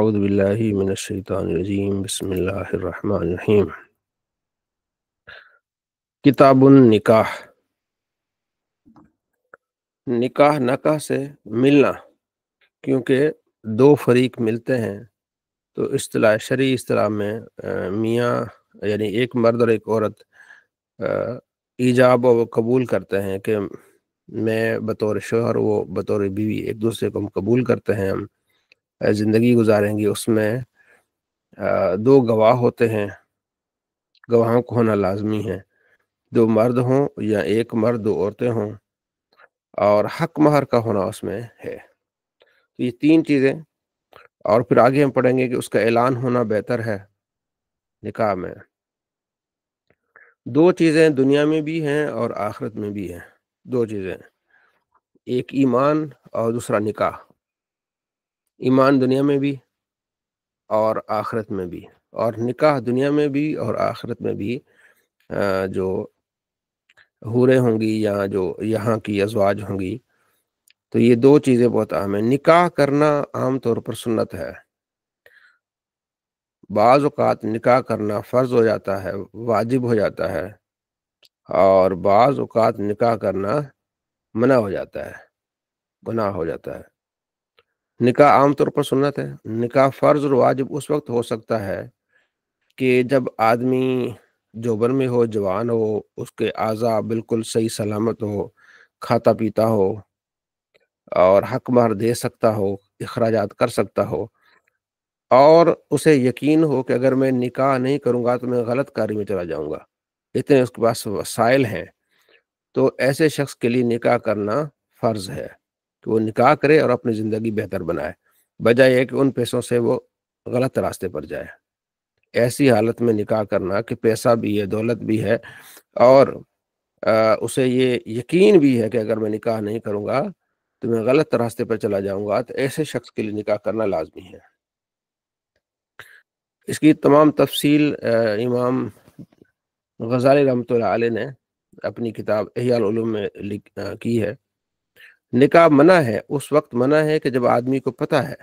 اعوذ باللہ من الشیطان الرجیم بسم اللہ الرحمن الرحیم۔ کتاب النکاح، نکاح نکاح سے ملنا، کیونکہ دو فریق ملتے ہیں تو اصطلاح شرعی اصطلاح میں میاں یعنی ایک مرد اور ایک عورت ایجاب و قبول کرتے ہیں کہ میں بطور شوہر وہ بطور بیوی ایک دوسرے کو ہم قبول کرتے ہیں، ہم زندگی گزاریں گے۔ اس میں دو گواہ ہوتے ہیں، گواہوں کو ہونا لازمی ہے، دو مرد ہوں یا ایک مرد دو عورتیں ہوں، اور حق مہر کا ہونا اس میں ہے۔ تو یہ تین چیزیں، اور پھر آگے ہم پڑھیں گے کہ اس کا اعلان ہونا بہتر ہے۔ نکاح میں دو چیزیں دنیا میں بھی ہیں اور آخرت میں بھی ہیں، دو چیزیں، ایک ایمان اور دوسرا نکاح۔ ایمان دنیا میں بھی اور آخرت میں بھی، اور نکاح دنیا میں بھی اور آخرت میں بھی جو حوریں ہوں گی یا جو یہاں کی ازواج ہوں گی، تو یہ دو چیزیں بہت اہم ہیں۔ نکاح کرنا عام طور پر سنت ہے، بعض اوقات نکاح کرنا فرض ہو جاتا ہے، واجب ہو جاتا ہے، اور بعض اوقات نکاح کرنا منع ہو جاتا ہے، گناہ ہو جاتا ہے۔ نکاح عام طور پر سنت ہے۔ نکاح فرض اور واجب اس وقت ہو سکتا ہے کہ جب آدمی جوبن میں ہو، جوان ہو، اس کے اعضاء بالکل صحیح سلامت ہو، کھاتا پیتا ہو اور حق مہر دے سکتا ہو، اخراجات کر سکتا ہو، اور اسے یقین ہو کہ اگر میں نکاح نہیں کروں گا تو میں غلط کاری میں چلا جاؤں گا، اتنے اس کے پاس وسائل ہیں، تو ایسے شخص کے لیے نکاح کرنا فرض ہے کہ وہ نکاح کرے اور اپنی زندگی بہتر بنائے، بجائے یہ کہ ان پیسوں سے وہ غلط راستے پر جائے۔ ایسی حالت میں نکاح کرنا کہ پیسہ بھی ہے، دولت بھی ہے، اور اسے یہ یقین بھی ہے کہ اگر میں نکاح نہیں کروں گا تو میں غلط راستے پر چلا جاؤں گا، تو ایسے شخص کے لیے نکاح کرنا لازمی ہے۔ اس کی تمام تفصیل امام غزالی رحمۃ اللہ علیہ نے اپنی کتاب احیاء العلوم میں کی ہے۔ نکاح منع ہے، اس وقت منع ہے کہ جب آدمی کو پتہ ہے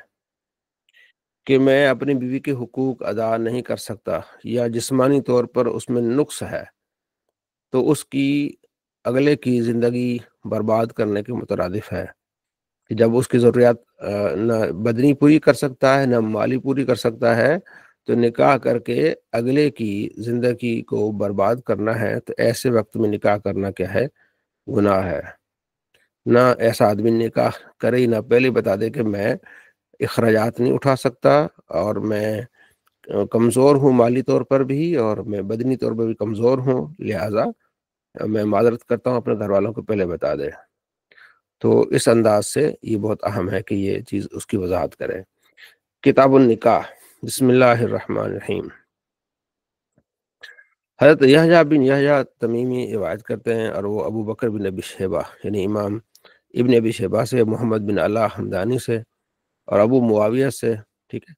کہ میں اپنی بیوی کے حقوق ادا نہیں کر سکتا، یا جسمانی طور پر اس میں نقص ہے، تو اس کی اگلے کی زندگی برباد کرنے کے مترادف ہے کہ جب اس کی ضروریات نہ بدنی پوری کر سکتا ہے نہ مالی پوری کر سکتا ہے، تو نکاح کر کے اگلے کی زندگی کو برباد کرنا ہے، تو ایسے وقت میں نکاح کرنا کیا ہے؟ گناہ ہے۔ نہ ایسا آدمی نکاح کرے، نہ پہلے بتا دے کہ میں اخراجات نہیں اٹھا سکتا، اور میں کمزور ہوں مالی طور پر بھی، اور میں بدنی طور پر بھی کمزور ہوں، لہٰذا میں معذرت کرتا ہوں، اپنے گھر والوں کو پہلے بتا دے۔ تو اس انداز سے یہ بہت اہم ہے کہ یہ چیز اس کی وضاحت کریں۔ کتاب النکاح، بسم اللہ الرحمن الرحیم۔ حضرت یحییٰ بن یحییٰ تمیمی روایت کرتے ہیں، اور وہ ابو بکر بن ابی شیبہ یعنی امام ابن ابی شیبہ سے، محمد بن اللہ حمدانی سے، اور ابو معاویہ سے، ٹھیک ہے،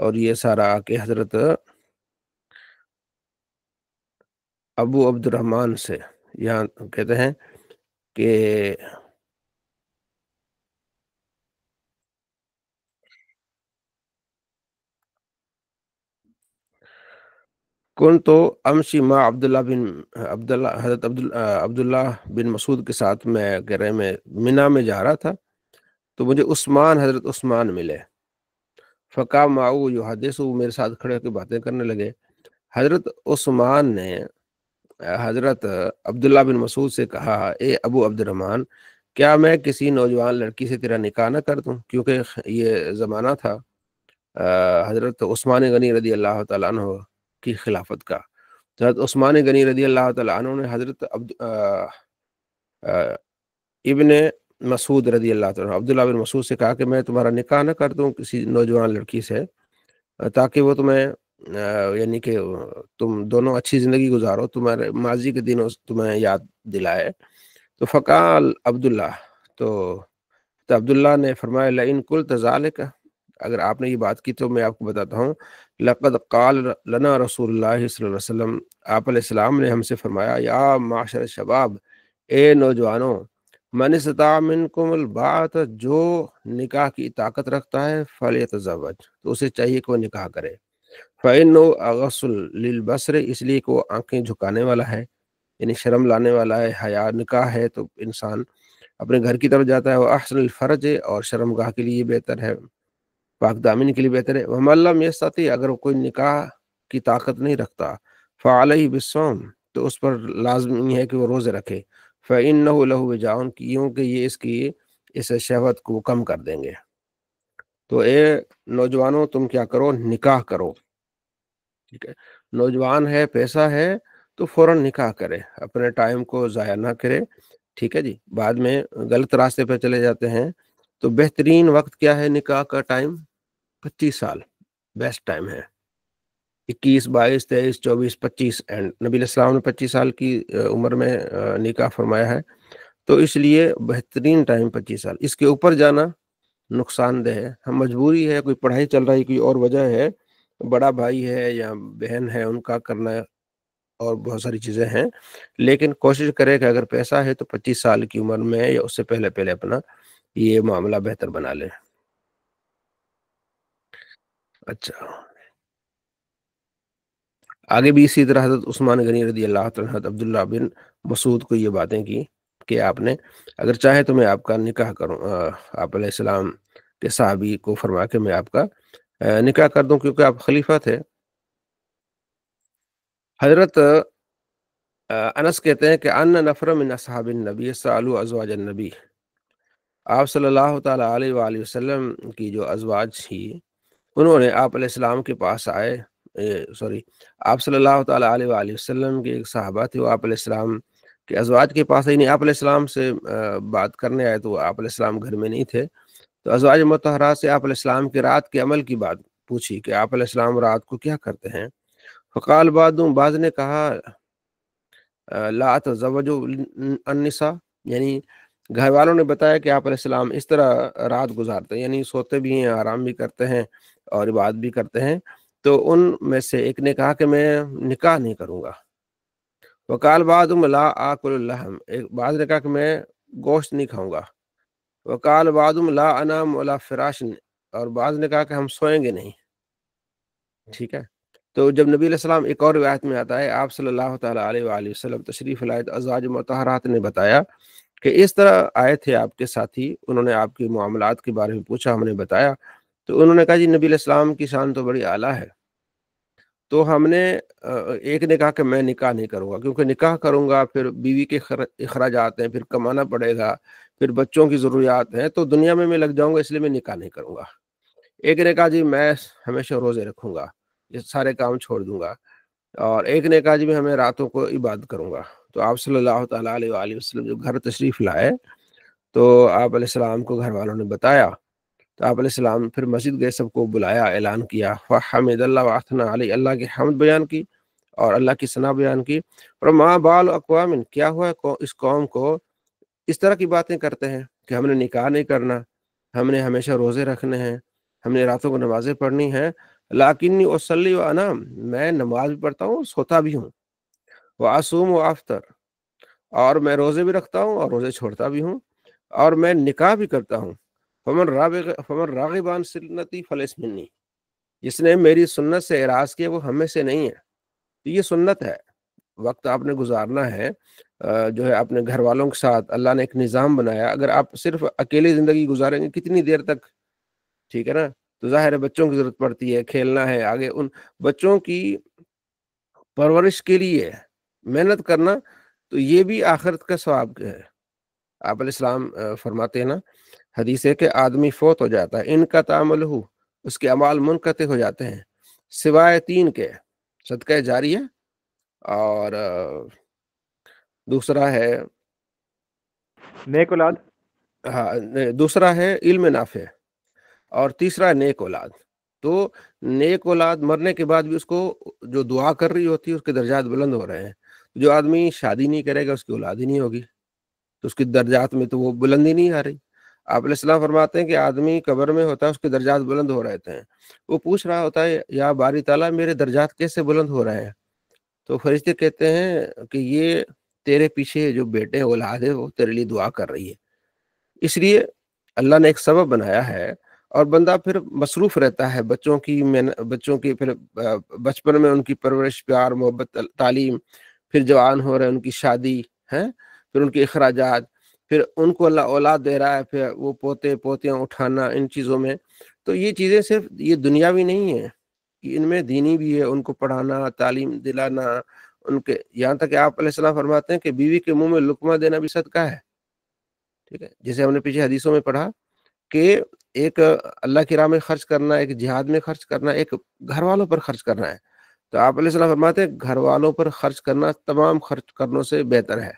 اور یہ سارا آ کے حضرت ابو عبد الرحمن سے، یہاں کہتے ہیں کہ تو امشی مع عبداللہ بن عبداللہ حضرت عبداللہ بن مسعود کے ساتھ، میں کہہ رہے میں منی میں جا رہا تھا، تو مجھے حضرت عثمان ملے، فقام معه یحدث، میرے ساتھ کھڑے ہو کے باتیں کرنے لگے۔ حضرت عثمان نے حضرت عبداللہ بن مسعود سے کہا، اے ابو عبد الرحمن، کیا میں کسی نوجوان لڑکی سے تیرا نکاح نہ کر دوں؟ کیونکہ یہ زمانہ تھا حضرت عثمان غنی رضی اللہ تعالیٰ عنہ کی خلافت کا۔ حضرت عثمان غنی رضی اللہ تعالیٰ عنہ نے حضرت ابن مسعود رضی اللہ تعالیٰ عبداللہ بن مسعود سے کہا کہ میں تمہارا نکاح نہ کر دوں کسی نوجوان لڑکی سے، تاکہ وہ تمہیں یعنی کہ تم دونوں اچھی زندگی گزارو، تمہارے ماضی کے دنوں تمہیں یاد دلائے۔ تو فقال عبداللہ، تو عبداللہ نے فرمایا، لئن قلت ذلک، اگر آپ نے یہ بات کی تو میں آپ کو بتاتا ہوں، لقد قال لنا رسول اللہ صلی اللہ علیہ وسلم، آپ علیہ السلام نے ہم سے فرمایا، یا معاشر شباب، اے نوجوانوں، من استطاع منکم الباۃ، جو نکاح کی طاقت رکھتا ہے فلیتزوج، تو اسے چاہیے کہ وہ نکاح کرے۔ فإنه اغص للبصر، اس لیے کہ وہ آنکھیں جھکانے والا ہے، یعنی شرم لانے والا ہے۔ حیا نکاح ہے تو انسان اپنے گھر کی طرف جاتا ہے۔ وہ احسن الفرج، اور شرم گاہ کے لیے بہتر ہے، پاک دامنی کے لیے بہتر ہے۔ ومن لم یستطع، اگر وہ کوئی نکاح کی طاقت نہیں رکھتا، فعلیہ بالصوم، تو اس پر لازمی ہے کہ وہ روزے رکھے۔ فإنہ لہ وجاء، کیونکہ یہ اس شہوت کو کم کر دیں گے۔ تو اے نوجوانوں، تم کیا کرو، نکاح کرو، ٹھیک ہے۔ نوجوان ہے، پیسہ ہے، تو فوراً نکاح کرے، اپنے ٹائم کو ضائع نہ کرے، ٹھیک ہے جی۔ بعد میں غلط راستے پہ چلے جاتے ہیں۔ تو بہترین وقت کیا ہے نکاح کا ٹائم؟ 25 سال بیسٹ ٹائم ہے۔ 21، 22، 23، 24، 25، اینڈ نبی علیہ السلام نے 25 سال کی عمر میں نکاح فرمایا ہے، تو اس لیے بہترین ٹائم 25 سال۔ اس کے اوپر جانا نقصان دہ ہے۔ ہم مجبوری ہے، کوئی پڑھائی چل رہی، کوئی اور وجہ ہے، بڑا بھائی ہے یا بہن ہے، ان کا کرنا ہے، اور بہت ساری چیزیں ہیں، لیکن کوشش کرے کہ اگر پیسہ ہے تو 25 سال کی عمر میں یا اس سے پہلے پہلے اپنا یہ معاملہ بہتر بنا لے۔ اچھا، آگے بھی اسی طرح حضرت عثمان غنی رضی اللہ عنہ، حضرت عبداللہ بن مسعود کو یہ باتیں کی کہ آپ نے اگر چاہے تو میں آپ کا نکاح کروں، آپ علیہ السلام کے صحابی کو فرما کہ میں آپ کا نکاح کر دوں، کیونکہ آپ خلیفہ تھے۔ حضرت انس کہتے ہیں کہ ان نفر من اصحاب النبی سألوا ازواج النبی، آپ صلی اللہ تعالیٰ علیہ وآلہ وسلم کی جو ازواج تھی، انہوں نے آپ علیہ السلام کے پاس آئے، آپ صلی اللہ تعالیٰ علیہ وآلہ وسلم کے ایک صحابہ تھے، وہ آپ علیہ السلام کے ازواج کے پاس آئی نہیں، آپ علیہ السلام سے بات کرنے آئے، تو آپ علیہ السلام گھر میں نہیں تھے، تو ازواج مطہرات سے آپ علیہ السلام کے رات کے عمل کی بات پوچھی کہ آپ علیہ السلام رات کو کیا کرتے ہیں۔ فقال بعض نے کہا لا تزوجوا النساء، یعنی گھر والوں نے بتایا کہ آپ علیہ السلام اس طرح رات گزارتے ہیں، یعنی سوتے بھی ہیں، آرام بھی کرتے ہیں، اور عبادت بھی کرتے ہیں۔ تو ان میں سے ایک نے کہا کہ میں نکاح نہیں کروں گا۔ وقال بعضهم لا آکل اللحم، بعض نے کہا کہ میں گوشت نہیں کھاؤں گا۔ وقال بعضهم لا انام ولا فراش، اور بعض نے کہا کہ ہم سوئیں گے نہیں، ٹھیک ہے۔ تو جب نبی علیہ السلام، ایک اور روایت میں آتا ہے، آپ صلی اللہ تعالیٰ علیہ وآلہ وسلم تشریف لائے، ازواج مطہرات نے بتایا کہ اس طرح آئے تھے آپ کے ساتھی، انہوں نے آپ کے معاملات کے بارے میں پوچھا، ہم نے بتایا، تو انہوں نے کہا جی نبی علیہ السلام کی شان تو بڑی اعلیٰ ہے۔ تو ہم نے ایک نے کہا کہ میں نکاح نہیں کروں گا، کیونکہ نکاح کروں گا پھر بیوی کے اخراجات ہیں، پھر کمانا پڑے گا، پھر بچوں کی ضروریات ہیں، تو دنیا میں لگ جاؤں گا، اس لیے میں نکاح نہیں کروں گا۔ ایک نے کہا جی میں ہمیشہ روزے رکھوں گا، یہ سارے کام چھوڑ دوں گا، اور ایک نے کہا جی میں ہمیں راتوں کو عبادت کروں گا۔ تو آپ صلی اللہ تعالیٰ علیہ وآلہ وسلم جو گھر تشریف لائے، تو آپ علیہ السلام کو گھر والوں نے بتایا، تو آپ علیہ السلام پھر مسجد گئے، سب کو بلایا، اعلان کیا، فحمد اللہ واثنى علیہ، اللہ کی حمد بیان کی اور اللہ کی ثنا بیان کی۔ اور ما بال اقوام، کیا ہوا ہے اس قوم کو اس طرح کی باتیں کرتے ہیں کہ ہم نے نکاح نہیں کرنا، ہم نے ہمیشہ روزے رکھنے ہیں، ہم نے راتوں کو نمازیں پڑھنی ہیں، لیکنی اصلی و انام، میں نماز بھی پڑھتا ہوں، سوتا بھی ہوں، واصوم و افطر، اور میں روزے بھی رکھتا ہوں اور روزے چھوڑتا بھی ہوں، اور میں نکاح بھی کرتا ہوں۔ فمن راغب عن سنتی فلیس منی، جس نے میری سنت سے اعراض کیا وہ ہم میں سے نہیں ہے۔ تو یہ سنت ہے، وقت آپ نے گزارنا ہے، جو ہے اپنے گھر والوں کے ساتھ، اللہ نے ایک نظام بنایا، اگر آپ صرف اکیلی زندگی گزاریں گے کتنی دیر تک، ٹھیک ہے نا؟ تو ظاہر ہے بچوں کی ضرورت پڑتی ہے، کھیلنا ہے، آگے ان بچوں کی پرورش کے لیے محنت کرنا، تو یہ بھی آخرت کا ثواب ہے۔ آپ علیہ السلام فرماتے ہیں نا، حدیث ہے کہ آدمی فوت ہو جاتا ہے، ان کا تعامل ہو، اس کے اعمال منقطع ہو جاتے ہیں، سوائے 3 کے، صدقہ جاریہ، اور دوسرا ہے نیک اولاد، دوسرا ہے علم نافع، اور تیسرا ہے نیک اولاد۔ تو نیک اولاد مرنے کے بعد بھی اس کو جو دعا کر رہی ہوتی ہے، اس کے درجات بلند ہو رہے ہیں۔ جو آدمی شادی نہیں کرے گا، اس کی اولاد ہی نہیں ہوگی، تو اس کی درجات میں تو وہ بلندی نہیں آ رہی۔ آپ علیہ السلام فرماتے ہیں کہ آدمی قبر میں ہوتا ہے، اس کے درجات بلند ہو رہتے ہیں، وہ پوچھ رہا ہوتا ہے یا باری تعالیٰ میرے درجات کیسے بلند ہو رہے ہیں؟ تو فرشتے کہتے ہیں کہ یہ تیرے پیچھے جو بیٹے اولاد ہے وہ تیرے لیے دعا کر رہی ہے، اس لیے اللہ نے ایک سبب بنایا ہے، اور بندہ پھر مصروف رہتا ہے بچوں کی پھر بچپن میں ان کی پرورش، پیار، محبت، تعلیم، پھر جوان ہو رہے ہیں ان کی شادی ہے، پھر ان کے اخراجات، پھر ان کو اللہ اولاد دے رہا ہے، پھر وہ پوتے پوتیاں اٹھانا ان چیزوں میں. تو یہ چیزیں صرف یہ دنیاوی نہیں ہے، ان میں دینی بھی ہے، ان کو پڑھانا، تعلیم دلانا ان کے. یہاں تک کہ آپ علیہ السلام فرماتے ہیں کہ بیوی کے منہ میں لقمہ دینا بھی صدقہ ہے. ٹھیک ہے، جیسے ہم نے پیچھے حدیثوں میں پڑھا کہ ایک اللہ کی راہ میں خرچ کرنا، ایک جہاد میں خرچ کرنا، ایک گھر والوں پر خرچ کرنا ہے. تو آپ علیہ السلام فرماتے ہیں گھر والوں پر خرچ کرنا تمام خرچ کرنوں سے بہتر ہے.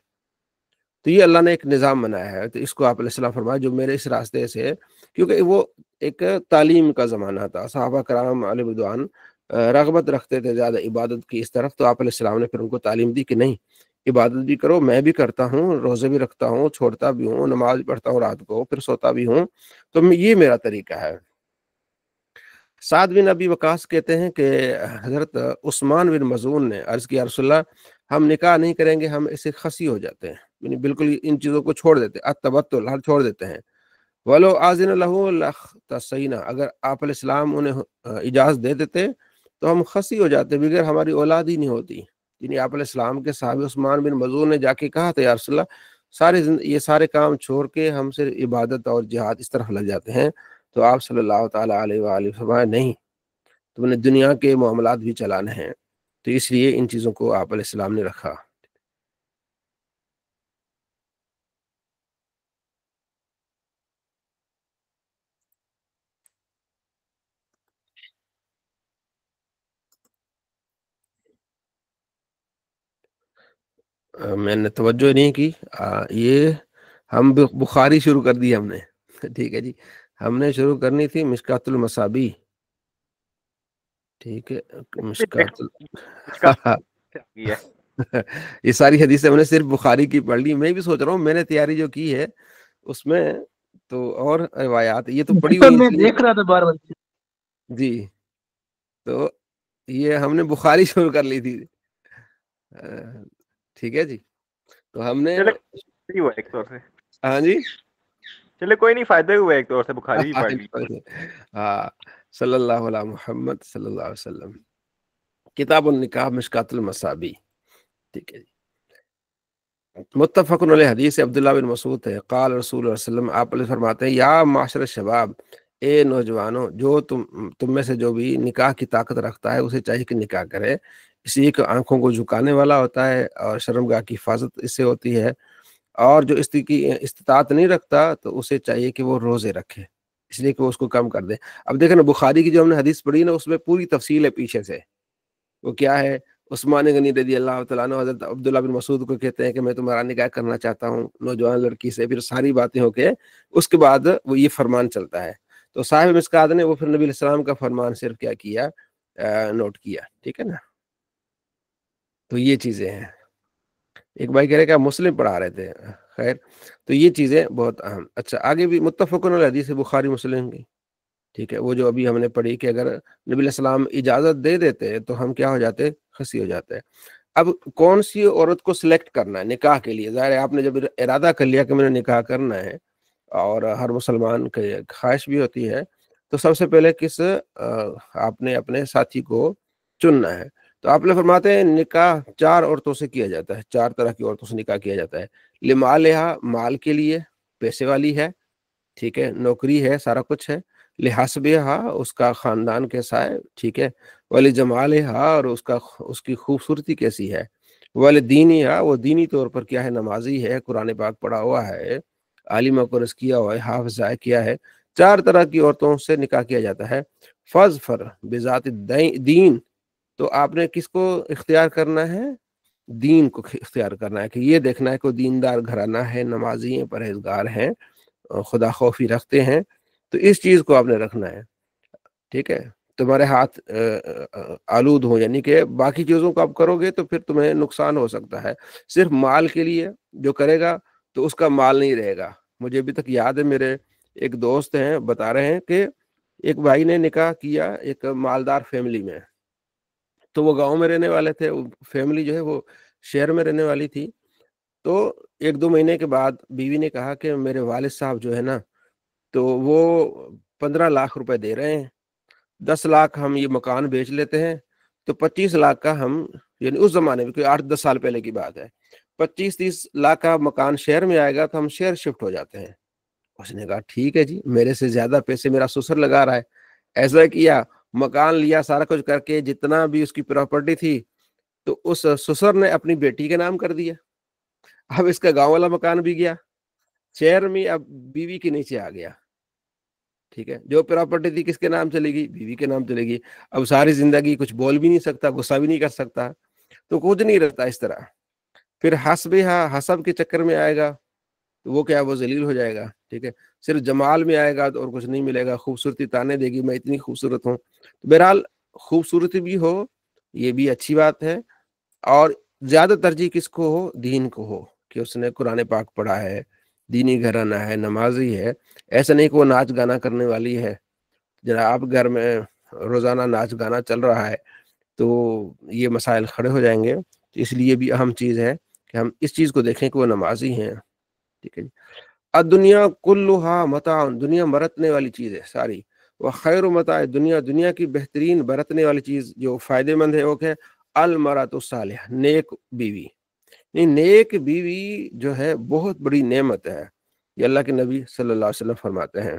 تو یہ اللہ نے ایک نظام بنایا ہے، تو اس کو آپ علیہ السلام فرمایا جو میرے اس راستے سے، کیونکہ وہ ایک تعلیم کا زمانہ تھا. صحابہ کرام علیہ رضوان رغبت رکھتے تھے زیادہ عبادت کی اس طرف، تو آپ علیہ السلام نے پھر ان کو تعلیم دی کہ نہیں، عبادت بھی کرو، میں بھی کرتا ہوں، روزے بھی رکھتا ہوں، چھوڑتا بھی ہوں، نماز پڑھتا ہوں رات کو، پھر سوتا بھی ہوں، تو یہ میرا طریقہ ہے. سعد بن ابی وقاص کہتے ہیں کہ حضرت عثمان بن مظعون نے عرض کیا رسول اللہ ہم نکاح نہیں کریں گے، ہم اسے خسی ہو جاتے ہیں، یعنی بالکل ان چیزوں کو چھوڑ دیتے، التبتل ہر چھوڑ دیتے ہیں. ولو آذن له لختصینا، اگر آپ علیہ السلام انہیں اجازت دے دیتے تو ہم خسی ہو جاتے، بغیر ہماری اولاد ہی نہیں ہوتی. یعنی آپ علیہ السلام کے صحابی عثمان بن مظعون نے جا کے کہا تھا یا رسول اللہ یہ سارے کام چھوڑ کے ہم سے عبادت اور جہاد اس طرف لگ جاتے ہیں. تو آپ صلی اللہ تعالیٰ علیہ وآلہ فرمایا نہیں، تم نے دنیا کے معاملات بھی چلانے ہیں، تو اس لیے ان چیزوں کو آپ علیہ السلام نے رکھا. میں نے توجہ نہیں کی. یہ ہم بخاری شروع کر دی ہم نے. ٹھیک ہے جی، ہم نے شروع کرنی تھی مشکات المصابیح. ٹھیک ہے، مشکات ہے یہ ساری حدیثیں ہم نے صرف بخاری کی پڑھ لی. میں بھی سوچ رہا ہوں، میں نے تیاری جو کی ہے اس میں تو اور روایات یہ تو پڑھی ہوئی میں ہیں دیکھ رہا تھا بار بار. جی. تو یہ ہم نے بخاری شروع کر لی تھی. ٹھیک ہے جی، تو ہم نے چلے ہوا ایک طور سے. ہاں جی، چلے کوئی نہیں، فائدہ ہی ہوا ایک طور سے، بخاری بھی پڑھ لی. ہاں، صلی اللہ علیہ محمد صلی اللہ علیہ وسلم. کتاب النکاح مشکات المصابیح. ٹھیک ہے جی. متفق علیہ حدیث عبداللہ بن مسعود ہے، قال رسول اللہ علیہ وسلم، آپ علیہ فرماتے ہیں یا معاشر شباب، اے نوجوانوں، جو تم میں سے جو بھی نکاح کی طاقت رکھتا ہے اسے چاہیے کہ نکاح کرے. اس لیے کہ آنکھوں کو جھکانے والا ہوتا ہے اور شرمگاہ کی حفاظت اس سے ہوتی ہے. اور جو اس کی استطاعت نہیں رکھتا تو اسے چاہیے کہ وہ روزے رکھے، اس لیے کہ وہ اس کو کم کر دے. اب دیکھیں نا، بخاری کی جو ہم نے حدیث پڑھی نا اس میں پوری تفصیل ہے پیچھے سے. وہ کیا ہے؟ عثمان غنی رضی اللہ تعالیٰ عنہ حضرت عبداللہ بن مسعود کو کہتے ہیں کہ میں تمہارا نکاح کرنا چاہتا ہوں نوجوان لڑکی سے. پھر ساری باتیں ہو کے اس کے بعد وہ یہ فرمان چلتا ہے. تو صاحب مسکات نے وہ پھر نبی علیہ السلام کا فرمان صرف کیا کیا، نوٹ کیا. ٹھیک ہے نا، تو یہ چیزیں ہیں. ایک بھائی کہہ رہے کہ آپ مسلم پڑھا رہے تھے. خیر، تو یہ چیزیں بہت اہم. اچھا، آگے بھی متفق علیہ حدیث بخاری مسلم کی. ٹھیک ہے، وہ جو ابھی ہم نے پڑھی کہ اگر نبی علیہ السلام اجازت دے دیتے تو ہم کیا ہو جاتے؟ خسی ہو جاتے. اب کون سی عورت کو سلیکٹ کرنا ہے نکاح کے لیے؟ ظاہر ہے آپ نے جب ارادہ کر لیا کہ میں نے نکاح کرنا ہے، اور ہر مسلمان کی خواہش بھی ہوتی ہے، تو سب سے پہلے آپ نے اپنے ساتھی کو چننا ہے. تو آپ نے فرماتے ہیں نکاح 4 عورتوں سے کیا جاتا ہے، 4 طرح کی عورتوں سے نکاح کیا جاتا ہے. لمالہا، مال کے لیے، پیسے والی ہے، ٹھیک ہے، نوکری ہے، سارا کچھ ہے. لحسبہا، اس کا خاندان کیسا ہے، ٹھیک ہے. ولجمالہا، اور اس کی خوبصورتی کیسی ہے. ولدینہا، وہ دینی طور پر کیا ہے، نمازی ہے، قرآن پاک پڑھا ہوا ہے، عالمہ کورس کیا ہوا ہے، حافظہ کیا ہے. 4 طرح کی عورتوں سے نکاح کیا جاتا ہے. فظفر بذات دین، تو آپ نے کس کو اختیار کرنا ہے؟ دین کو اختیار کرنا ہے، کہ یہ دیکھنا ہے کہ دیندار گھرانہ ہے، نمازی ہیں، پرہیزگار ہیں، خدا خوفی رکھتے ہیں. تو اس چیز کو آپ نے رکھنا ہے. ٹھیک ہے، تمہارے ہاتھ آلود ہو، یعنی کہ باقی چیزوں کو آپ کرو گے تو پھر تمہیں نقصان ہو سکتا ہے. صرف مال کے لیے جو کرے گا تو اس کا مال نہیں رہے گا. مجھے ابھی تک یاد ہے، میرے ایک دوست ہیں بتا رہے ہیں کہ ایک بھائی نے نکاح کیا ایک مالدار فیملی میں. تو وہ گاؤں میں رہنے والے تھے، فیملی جو ہے وہ شہر میں رہنے والی تھی. تو 1-2 مہینے کے بعد بیوی نے کہا کہ میرے والد صاحب جو ہے نا تو وہ 15 لاکھ روپے دے رہے ہیں، 10 لاکھ ہم یہ مکان بیچ لیتے ہیں، تو 25 لاکھ کا ہم، یعنی اس زمانے میں کوئی 8-10 سال پہلے کی بات ہے، 25-30 لاکھ کا مکان شہر میں آئے گا تو ہم شہر شفٹ ہو جاتے ہیں۔ اس نے کہا ٹھیک ہے جی، میرے سے زیادہ پیسے میرا سسر لگا رہا ہے۔ ایسا کیا، مکان لیا، سارا کچھ کر کے جتنا بھی اس کی پراپرٹی تھی تو اس سسر نے اپنی بیٹی کے نام کر دیا۔ اب اس کا گاؤں والا مکان بھی گیا، شہر میں اب بیوی کے نیچے آ گیا۔ ٹھیک ہے، جو پراپرٹی تھی کس کے نام چلے گی؟ بیوی کے نام چلے گی۔ اب ساری زندگی کچھ بول بھی نہیں سکتا، غصہ بھی نہیں کر سکتا، تو کچھ نہیں رہتا اس طرح۔ پھر حسب کے چکر میں آئے گا تو وہ کیا، وہ ذلیل ہو جائے گا۔ ٹھیک ہے، صرف جمال میں آئے گا تو اور کچھ نہیں ملے گا، خوبصورتی تانے دے گی میں اتنی خوبصورت ہوں۔ بہرحال خوبصورتی بھی ہو یہ بھی اچھی بات ہے، اور زیادہ ترجیح کس کو ہو؟ دین کو ہو، کہ اس نے قرآن پاک پڑھا ہے، دینی گھرانہ ہے، نمازی ہے۔ ایسا نہیں کہ وہ ناچ گانا کرنے والی ہے، جناب گھر میں روزانہ ناچ گانا چل رہا ہے تو یہ مسائل کھڑے ہو جائیں گے۔ تو اس لیے بھی اہم چیز ہے کہ ہم اس چیز کو دیکھیں کہ وہ نمازی ہیں۔ ٹھیک ہے جی۔ الدنیا کلھا متاع، دنیا برتنے والی چیز ہے ساری۔ وہ خیر متاع دنیا، دنیا کی بہترین برتنے والی چیز جو فائدے مند ہے وہ ہے المرأۃ الصالحہ، نیک بیوی۔ نیک بیوی جو ہے بہت بڑی نعمت ہے، یہ اللہ کے نبی صلی اللہ علیہ وسلم فرماتے ہیں۔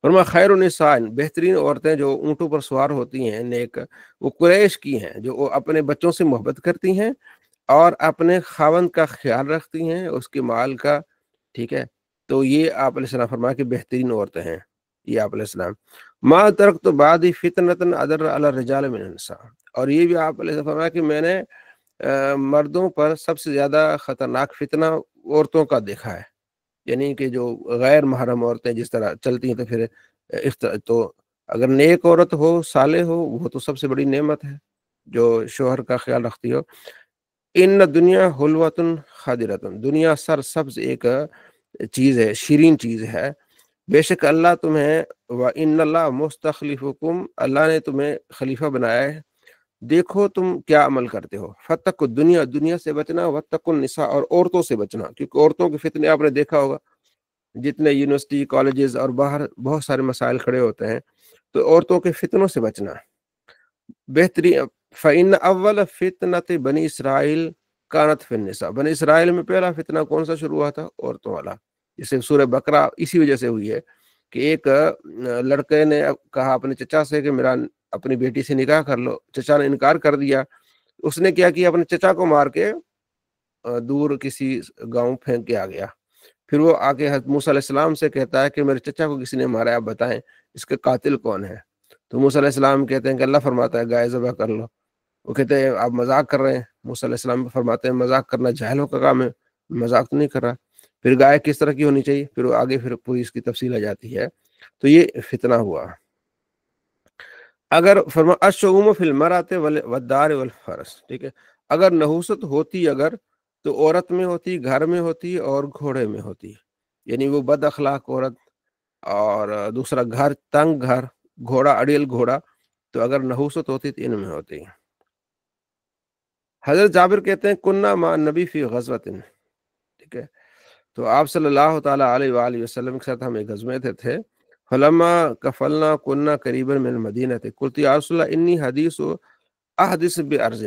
فرما خیر النساء، بہترین عورتیں جو اونٹوں پر سوار ہوتی ہیں نیک، وہ قریش کی ہیں، جو وہ اپنے بچوں سے محبت کرتی ہیں اور اپنے خاوند کا خیال رکھتی ہیں، اس کے مال کا۔ ٹھیک ہے، تو یہ آپ علیہ السلام فرمایا کہ بہترین عورتیں ہیں یہ آپ علیہ السلام۔ ما ترکت بعدی فتنۃ اضر علی الرجال من النساء، اور یہ بھی آپ علیہ السلام فرمایا کہ میں نے مردوں پر سب سے زیادہ خطرناک فتنہ عورتوں کا دیکھا ہے، یعنی کہ جو غیر محرم عورتیں جس طرح چلتی ہیں، تو پھر تو اگر نیک عورت ہو، صالح ہو، وہ تو سب سے بڑی نعمت ہے جو شوہر کا خیال رکھتی ہو۔ ان دنیا حلوۃ خادرۃ، دنیا سر سبز ایک چیز ہے، شیرین چیز ہے۔ بے شک اللہ تمہیں، وَإِنَّ اللَّهَ مُسْتَخْلِفُكُمْ، اللہ نے تمہیں خلیفہ بنایا ہے، دیکھو تم کیا عمل کرتے ہو۔ فَاتَّقُوا الدنیا، دنیا سے بچنا، وَاتَّقُوا النِّسَاء، اور عورتوں سے بچنا، کیونکہ عورتوں کے فتنے آپ نے دیکھا ہوگا، جتنے یونیورسٹی کالجز اور باہر بہت سارے مسائل کھڑے ہوتے ہیں، تو عورتوں کے فتنوں سے بچنا بہترین۔ فَإِنَّ أَوَّلَ فِتْنَةِ بنی اسرائیل کانت فی النساء، بنی اسرائیل میں پہلا فتنہ کون سا شروع ہوا تھا؟ عورتوں والا۔ جسے سورہ بقرہ اسی وجہ سے ہوئی ہے کہ ایک لڑکے نے کہا اپنے چچا سے کہ میرا اپنی بیٹی سے نکاح کر لو، چچا نے انکار کر دیا۔ اس نے کیا کیا، اپنے چچا کو مار کے دور کسی گاؤں پھینک کے آ گیا۔ پھر وہ آ کے حضرت موسیٰ علیہ السلام سے کہتا ہے کہ میرے چچا کو کسی نے مارا ہے، آپ بتائیں اس کے قاتل کون ہے؟ تو موسیٰ علیہ السلام کہتے ہیں کہ اللہ فرماتا ہے گائے ذبح کر لو۔ وہ کہتے ہیں آپ مذاق کر رہے ہیں۔ موسیٰ علیہ السلام فرماتے ہیں مذاق کرنا جاہلوں کا کام ہے، مذاق تو نہیں کر رہا۔ پھر گائے کس طرح کی ہونی چاہیے، پھر وہ آگے پھر پوری اس کی تفصیل آ جاتی ہے۔ تو یہ فتنہ ہوا۔ اگر فرما الشؤم فی المرأۃ والدار والفرس، ٹھیک ہے، اگر نحوست ہوتی اگر تو عورت میں ہوتی، گھر میں ہوتی اور گھوڑے میں ہوتی، یعنی وہ بد اخلاق عورت، اور دوسرا گھر تنگ گھر، گھوڑا اڑیل گھوڑا، تو اگر نحوست ہوتی تو ان میں ہوتی۔ حضرت جابر کہتے ہیں کننا مع نبی فی غزوۃ، ٹھیک ہے، تو آپ صلی اللہ تعالیٰ علیہ وآلہ وسلم کے ساتھ ہم ایک غزوے تھے۔ فلما کفلنا کننا قریبا من المدینہ، قلت یا رسول اللہ انی حدیث احدث بارض۔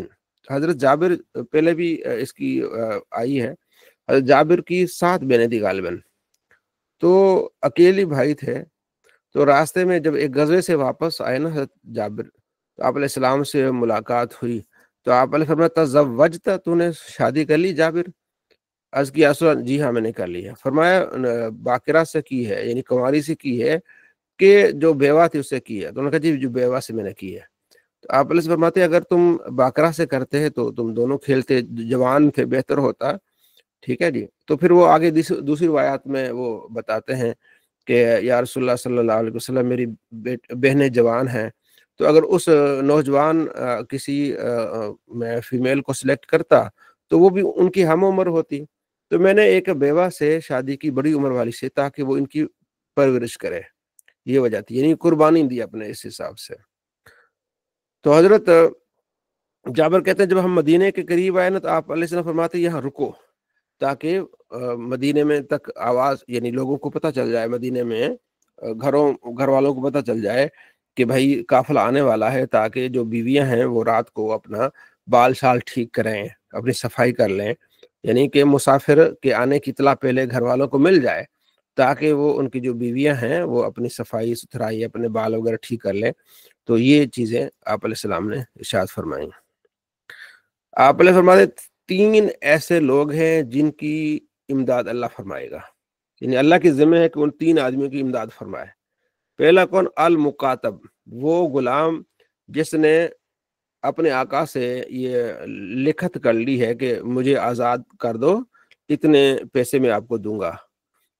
حضرت جابر پہلے بھی اس کی آئی ہے، حضرت جابر کی 7 بہنیں تھی غالباً، تو اکیلی بھائی تھے۔ تو راستے میں جب ایک غزوے سے واپس آئے نا حضرت جابر، تو آپ علیہ السلام سے ملاقات ہوئی، تو آپ علیہ فرمایا تزوجت، تو نے شادی کر لی جابر؟ عرض کی رسول جی ہاں میں نے کر لی ہے۔ فرمایا باقرہ سے کی ہے، یعنی کنواری سے کی ہے کہ جو بیوہ تھی اس سے کی ہے؟ تو انہوں نے کہا جی جو بیوہ سے میں نے کی ہے۔ تو آپ علیہ فرماتے ہیں اگر تم باقرہ سے کرتے ہیں تو تم دونوں کھیلتے، جوان تھے، بہتر ہوتا۔ ٹھیک ہے جی، تو پھر وہ آگے دوسری روایات میں وہ بتاتے ہیں کہ یا رسول اللہ صلی اللہ علیہ وسلم میری بہنیں جوان ہیں، تو اگر اس نوجوان کسی میں فیمیل کو سلیکٹ کرتا تو وہ بھی ان کی ہم عمر ہوتی، تو میں نے ایک بیوہ سے شادی کی، بڑی عمر والی سے، تاکہ وہ ان کی پرورش کرے، یہ وجہ تھی، یعنی قربانی دی اپنے اس حساب سے۔ تو حضرت جابر کہتے ہیں جب ہم مدینے کے قریب آئے نا تو آپ علیہ السلام فرماتے یہاں رکو، تاکہ مدینے میں تک آواز یعنی لوگوں کو پتہ چل جائے، مدینے میں گھر والوں کو پتہ چل جائے کہ بھائی قافلہ آنے والا ہے، تاکہ جو بیویاں ہیں وہ رات کو اپنا بال شال ٹھیک کریں، اپنی صفائی کر لیں، یعنی کہ مسافر کے آنے کی اطلاع پہلے گھر والوں کو مل جائے، تاکہ وہ ان کی جو بیویاں ہیں وہ اپنی صفائی ستھرائی، اپنے بال وغیرہ ٹھیک کر لیں۔ تو یہ چیزیں آپ علیہ السلام نے ارشاد فرمائی۔ آپ علیہ فرماتے 3 ایسے لوگ ہیں جن کی امداد اللہ فرمائے گا، یعنی اللہ کی ذمہ ہے کہ ان 3 آدمیوں کی امداد فرمائے۔ پہلا کون؟ المکاتب، وہ غلام جس نے اپنے آقا سے یہ لکھت کر لی ہے کہ مجھے آزاد کر دو، اتنے پیسے میں آپ کو دوں گا۔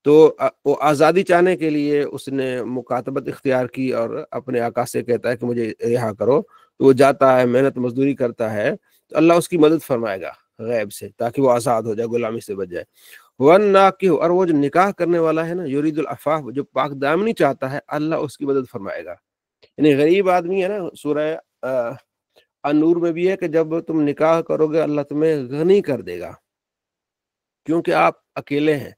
تو وہ آزادی چاہنے کے لیے اس نے مکاتبت اختیار کی اور اپنے آقا سے کہتا ہے کہ مجھے رہا کرو، تو وہ جاتا ہے، محنت مزدوری کرتا ہے، تو اللہ اس کی مدد فرمائے گا غیب سے، تاکہ وہ آزاد ہو جائے، غلامی سے بچ جائے۔ والناکح، اور وہ جو نکاح کرنے والا ہے نا، یرید العفاف، جو پاک دامنی چاہتا ہے، اللہ اس کی مدد فرمائے گا۔ یعنی غریب آدمی ہے نا، سورہ النور میں بھی ہے کہ جب تم نکاح کرو گے اللہ تمہیں غنی کر دے گا، کیونکہ آپ اکیلے ہیں۔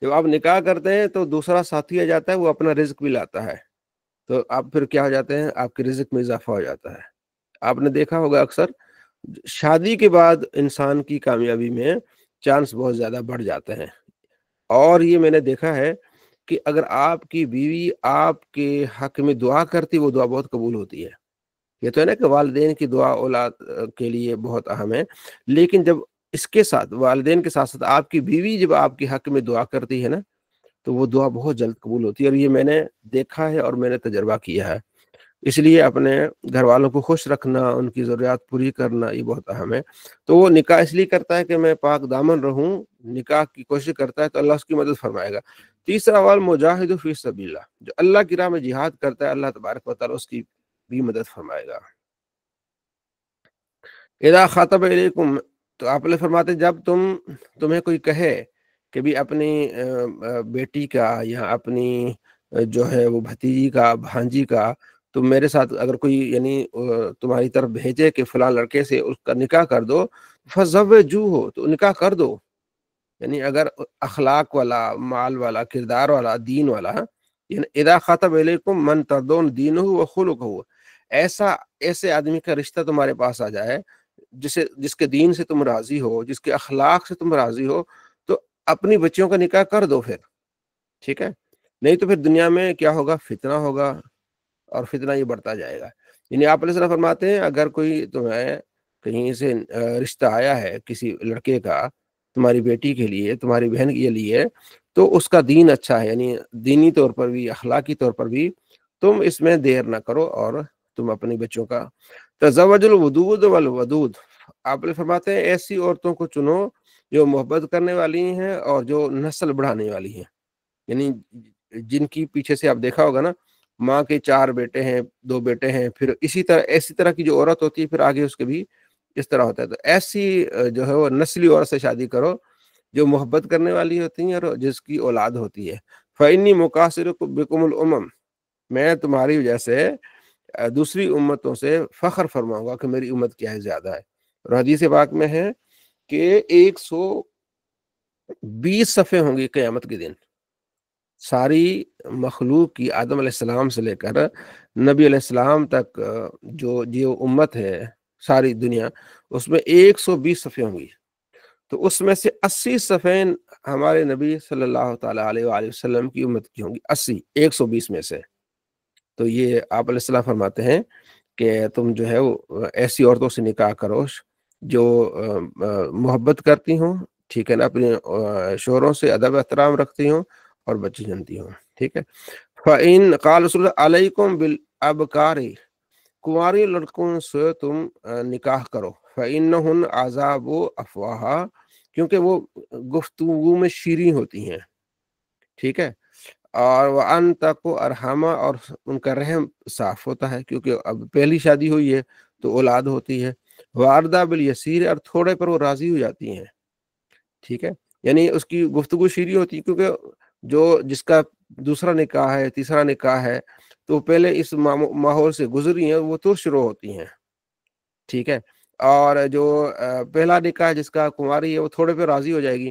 جب آپ نکاح کرتے ہیں تو دوسرا ساتھی آ جاتا ہے، وہ اپنا رزق بھی لاتا ہے، تو آپ پھر کیا ہو جاتے ہیں، آپ کے رزق میں اضافہ ہو جاتا ہے۔ آپ نے دیکھا ہوگا اکثر شادی کے بعد انسان کی کامیابی میں چانس بہت زیادہ بڑھ جاتے ہیں، اور یہ میں نے دیکھا ہے کہ اگر آپ کی بیوی آپ کے حق میں دعا کرتی، وہ دعا بہت قبول ہوتی ہے۔ یہ تو ہے نا کہ والدین کی دعا اولاد کے لیے بہت اہم ہے، لیکن جب اس کے ساتھ والدین کے ساتھ ساتھ آپ کی بیوی جب آپ کے حق میں دعا کرتی ہے نا، تو وہ دعا بہت جلد قبول ہوتی ہے، اور یہ میں نے دیکھا ہے اور میں نے تجربہ کیا ہے۔ اس لیے اپنے گھر والوں کو خوش رکھنا، ان کی ضروریات پوری کرنا، یہ بہت اہم ہے۔ تو وہ نکاح اس لیے کرتا ہے کہ میں پاک دامن رہوں، نکاح کی کوشش کرتا ہے، تو اللہ اس کی مدد فرمائے گا۔ تیسرا والمجاہد فی سبیل اللہ، جو اللہ کی راہ میں جہاد کرتا ہے، اللہ تبارک و تعالیٰ اس کی بھی مدد فرمائے گا۔ اذا خاطب علیکم، تو آپ نے فرماتے جب تمہیں کوئی کہے کہ بھی اپنی بیٹی کا یا اپنی جو ہے وہ بھتیجی کا، بھانجی کا، تو میرے ساتھ اگر کوئی یعنی تمہاری طرف بھیجے کہ فلاں لڑکے سے اس کا نکاح کر دو، فزوجوہ، تو نکاح کر دو۔ یعنی اگر اخلاق والا، مال والا، کردار والا، دین والا، یعنی اذا خاطب علیکم من تردون دینہ و خلقہ، ایسے آدمی کا رشتہ تمہارے پاس آ جائے جس کے دین سے تم راضی ہو، جس کے اخلاق سے تم راضی ہو، تو اپنی بچیوں کا نکاح کر دو پھر، ٹھیک ہے؟ نہیں تو پھر دنیا میں کیا ہوگا، فتنہ ہوگا، اور فتنہ یہ بڑھتا جائے گا۔ یعنی آپ علیہ السلام فرماتے ہیں اگر کوئی تمہیں کہیں سے رشتہ آیا ہے کسی لڑکے کا تمہاری بیٹی کے لیے، تمہاری بہن کے لیے، تو اس کا دین اچھا ہے، یعنی دینی طور پر بھی، اخلاقی طور پر بھی، تم اس میں دیر نہ کرو اور تم اپنی بچوں کا تزوج الودود والودود، آپ نے فرماتے ہیں ایسی عورتوں کو چنو جو محبت کرنے والی ہیں اور جو نسل بڑھانے والی ہیں، یعنی جن کی پیچھے سے آپ دیکھا ہوگا نا، ماں کے 4 بیٹے ہیں، 2 بیٹے ہیں، پھر ایسی طرح کی جو عورت ہوتی ہے، پھر آگے اس کے بھی اس طرح ہوتا ہے۔ تو ایسی جو ہے وہ نسلی عورت سے شادی کرو جو محبت کرنے والی ہوتی ہیں اور جس کی اولاد ہوتی ہے۔ فَإِنِّي مُقَاصِرُكُم بِكُمُ الْأُمَمَ، میں تمہاری وجہ سے دوسری امتوں سے فخر فرماؤں گا کہ میری امت کیا ہے زیادہ ہے۔ اور حدیث پاک میں ہے کہ 120 صفحے ہوں گی قیامت کے دن، ساری مخلوق کی، آدم علیہ السلام سے لے کر نبی علیہ السلام تک، جو امت ہے ساری دنیا، اس میں 120 صفحے ہوں گی۔ تو اس میں سے 80 صفحے ہمارے نبی صلی اللہ تعالیٰ علیہ وآلہ وسلم کی امت کی ہوں گی، 80، 120 میں سے۔ تو یہ آپ علیہ السلام فرماتے ہیں کہ تم جو ہے وہ ایسی عورتوں سے نکاح کرو جو محبت کرتی ہوں، ٹھیک ہے نا، اپنے شوہروں سے ادب احترام رکھتی ہوں اور بچی جنتی ہوں، ٹھیک ہے۔ فَإِن قال رسول اللہ علیکم بالابکار، کنواری لڑکوں سے تم نکاح کرو، فَإِنَّهُنَّ عَذَابُ أَفْوَاهَا، کیونکہ وہ گفتگو میں شیریں ہوتی ہیں، ٹھیک ہے، اور وَأَن تَقُوا أَرْحَامًا، اور ان کا رحم صاف ہوتا ہے، کیونکہ اب پہلی شادی ہوئی ہے تو اولاد ہوتی ہے۔ وَأَرْضَىٰ بِالْيَسِيرِ، اور تھوڑے پر وہ راضی ہو جاتی ہیں، ٹھیک ہے، یعنی اس کی گفتگو شیریں ہوتی ہے، کیونکہ جس کا دوسرا نکاح ہے، تیسرا نکاح ہے، تو پہلے اس ماحول سے گزری ہیں، وہ تو شروع ہوتی ہیں، ٹھیک ہے۔ اور جو پہلا نکاح جس کا کنواری ہے، وہ تھوڑے پہ راضی ہو جائے گی،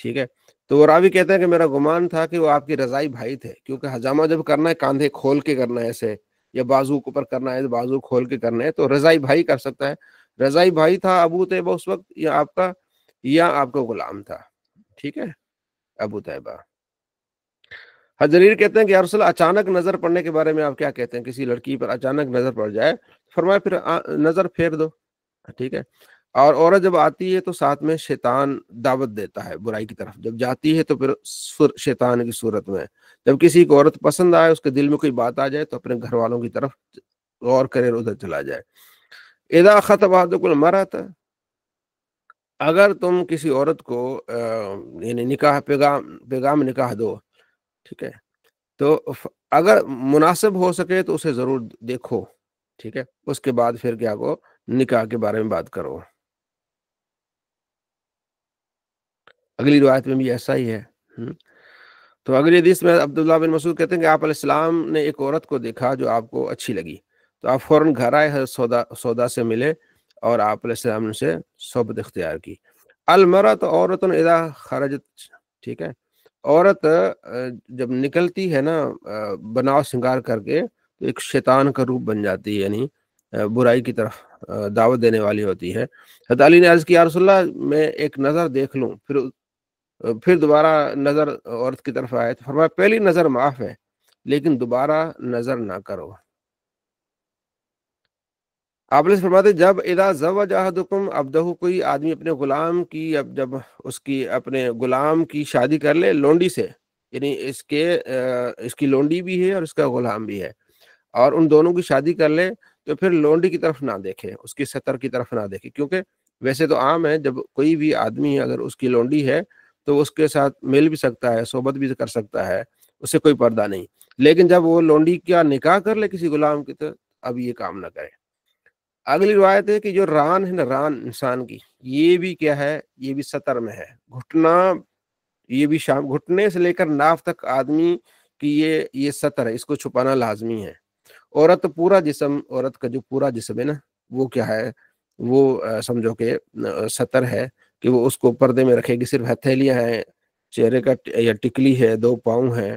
ٹھیک ہے. تو وہ راوی کہتے ہیں کہ میرا گمان تھا کہ وہ آپ کے رضائی بھائی تھے، کیونکہ حجامہ جب کرنا ہے کاندھے کھول کے کرنا ہے ایسے، یا بازو کے اوپر کرنا ہے بازو کھول کے کرنا ہے، تو رضائی بھائی کر سکتا ہے. رضائی بھائی تھا ابو طیبہ اس وقت، یا آپ کا غلام تھا. ٹھیک ہے، ابو طیبہ. حضریر کہتے ہیں کہ یا رسول اللہ، اچانک نظر پڑنے کے بارے میں آپ کیا کہتے ہیں؟ کسی لڑکی پر اچانک نظر پڑ جائے، فرمایا پھر نظر پھیر دو. ٹھیک ہے. اور عورت جب آتی ہے تو ساتھ میں شیطان دعوت دیتا ہے برائی کی طرف، جب جاتی ہے تو پھر شیطان کی صورت میں. جب کسی کو عورت پسند آئے، اس کے دل میں کوئی بات آ جائے، تو اپنے گھر والوں کی طرف غور کرے، ادھر چلا جائے. اذا خطب احدکم المرأۃ، اگر تم کسی عورت کو یعنی نکاح پیغام نکاح دو، ٹھیک ہے، تو اگر مناسب ہو سکے تو اسے ضرور دیکھو. ٹھیک ہے، اس کے بعد پھر کیا کو نکاح کے بارے میں بات کرو. اگلی روایت میں بھی ایسا ہی ہے. تو اگلی حدیث میں عبداللہ بن مسعود کہتے ہیں کہ آپ علیہ السلام نے ایک عورت کو دیکھا جو آپ کو اچھی لگی، تو آپ فوراً گھر آئے، حضرت سودا سے ملے اور آپ علیہ السلام نے سے صحبت اختیار کی. المرأۃ عورت اذا خرجت، ٹھیک ہے، عورت جب نکلتی ہے نا بناؤ سنگار کر کے، تو ایک شیطان کا روپ بن جاتی ہے، یعنی برائی کی طرف دعوت دینے والی ہوتی ہے. حضرت علی نے عرض کیا یا رسول اللہ، میں ایک نظر دیکھ لوں، پھر دوبارہ نظر عورت کی طرف آئے، تو فرمایا پہلی نظر معاف ہے، لیکن دوبارہ نظر نہ کرو. آپ نے فرماتے جب اذا زوج احدکم عبدہ، کوئی آدمی اپنے غلام کی، اب جب اس کی اپنے غلام کی شادی کر لے لونڈی سے، یعنی اس کی لونڈی بھی ہے اور اس کا غلام بھی ہے، اور ان دونوں کی شادی کر لے، تو پھر لونڈی کی طرف نہ دیکھے، اس کی سطر کی طرف نہ دیکھے. کیونکہ ویسے تو عام ہے جب کوئی بھی آدمی اگر اس کی لونڈی ہے تو اس کے ساتھ مل بھی سکتا ہے، صحبت بھی کر سکتا ہے، اس سے کوئی پردہ نہیں. لیکن جب وہ لونڈی کا نکاح کر لے کسی غلام کی، تو اب یہ کام نہ کرے. اگلی روایت ہے کہ جو ران ہے نا، ران انسان کی، یہ بھی کیا ہے؟ یہ بھی سطر میں ہے. گھٹنا، یہ بھی گھٹنے سے لے کر ناف تک آدمی کی یہ سطر ہے، اس کو چھپانا لازمی ہے. عورت پورا جسم، عورت کا جو پورا جسم ہے نا، وہ کیا ہے؟ وہ سمجھو کہ سطر ہے، کہ وہ اس کو پردے میں رکھے گی. صرف ہتھیلیاں ہیں، چہرے کا یا ٹکلی ہے، 2 پاؤں ہیں.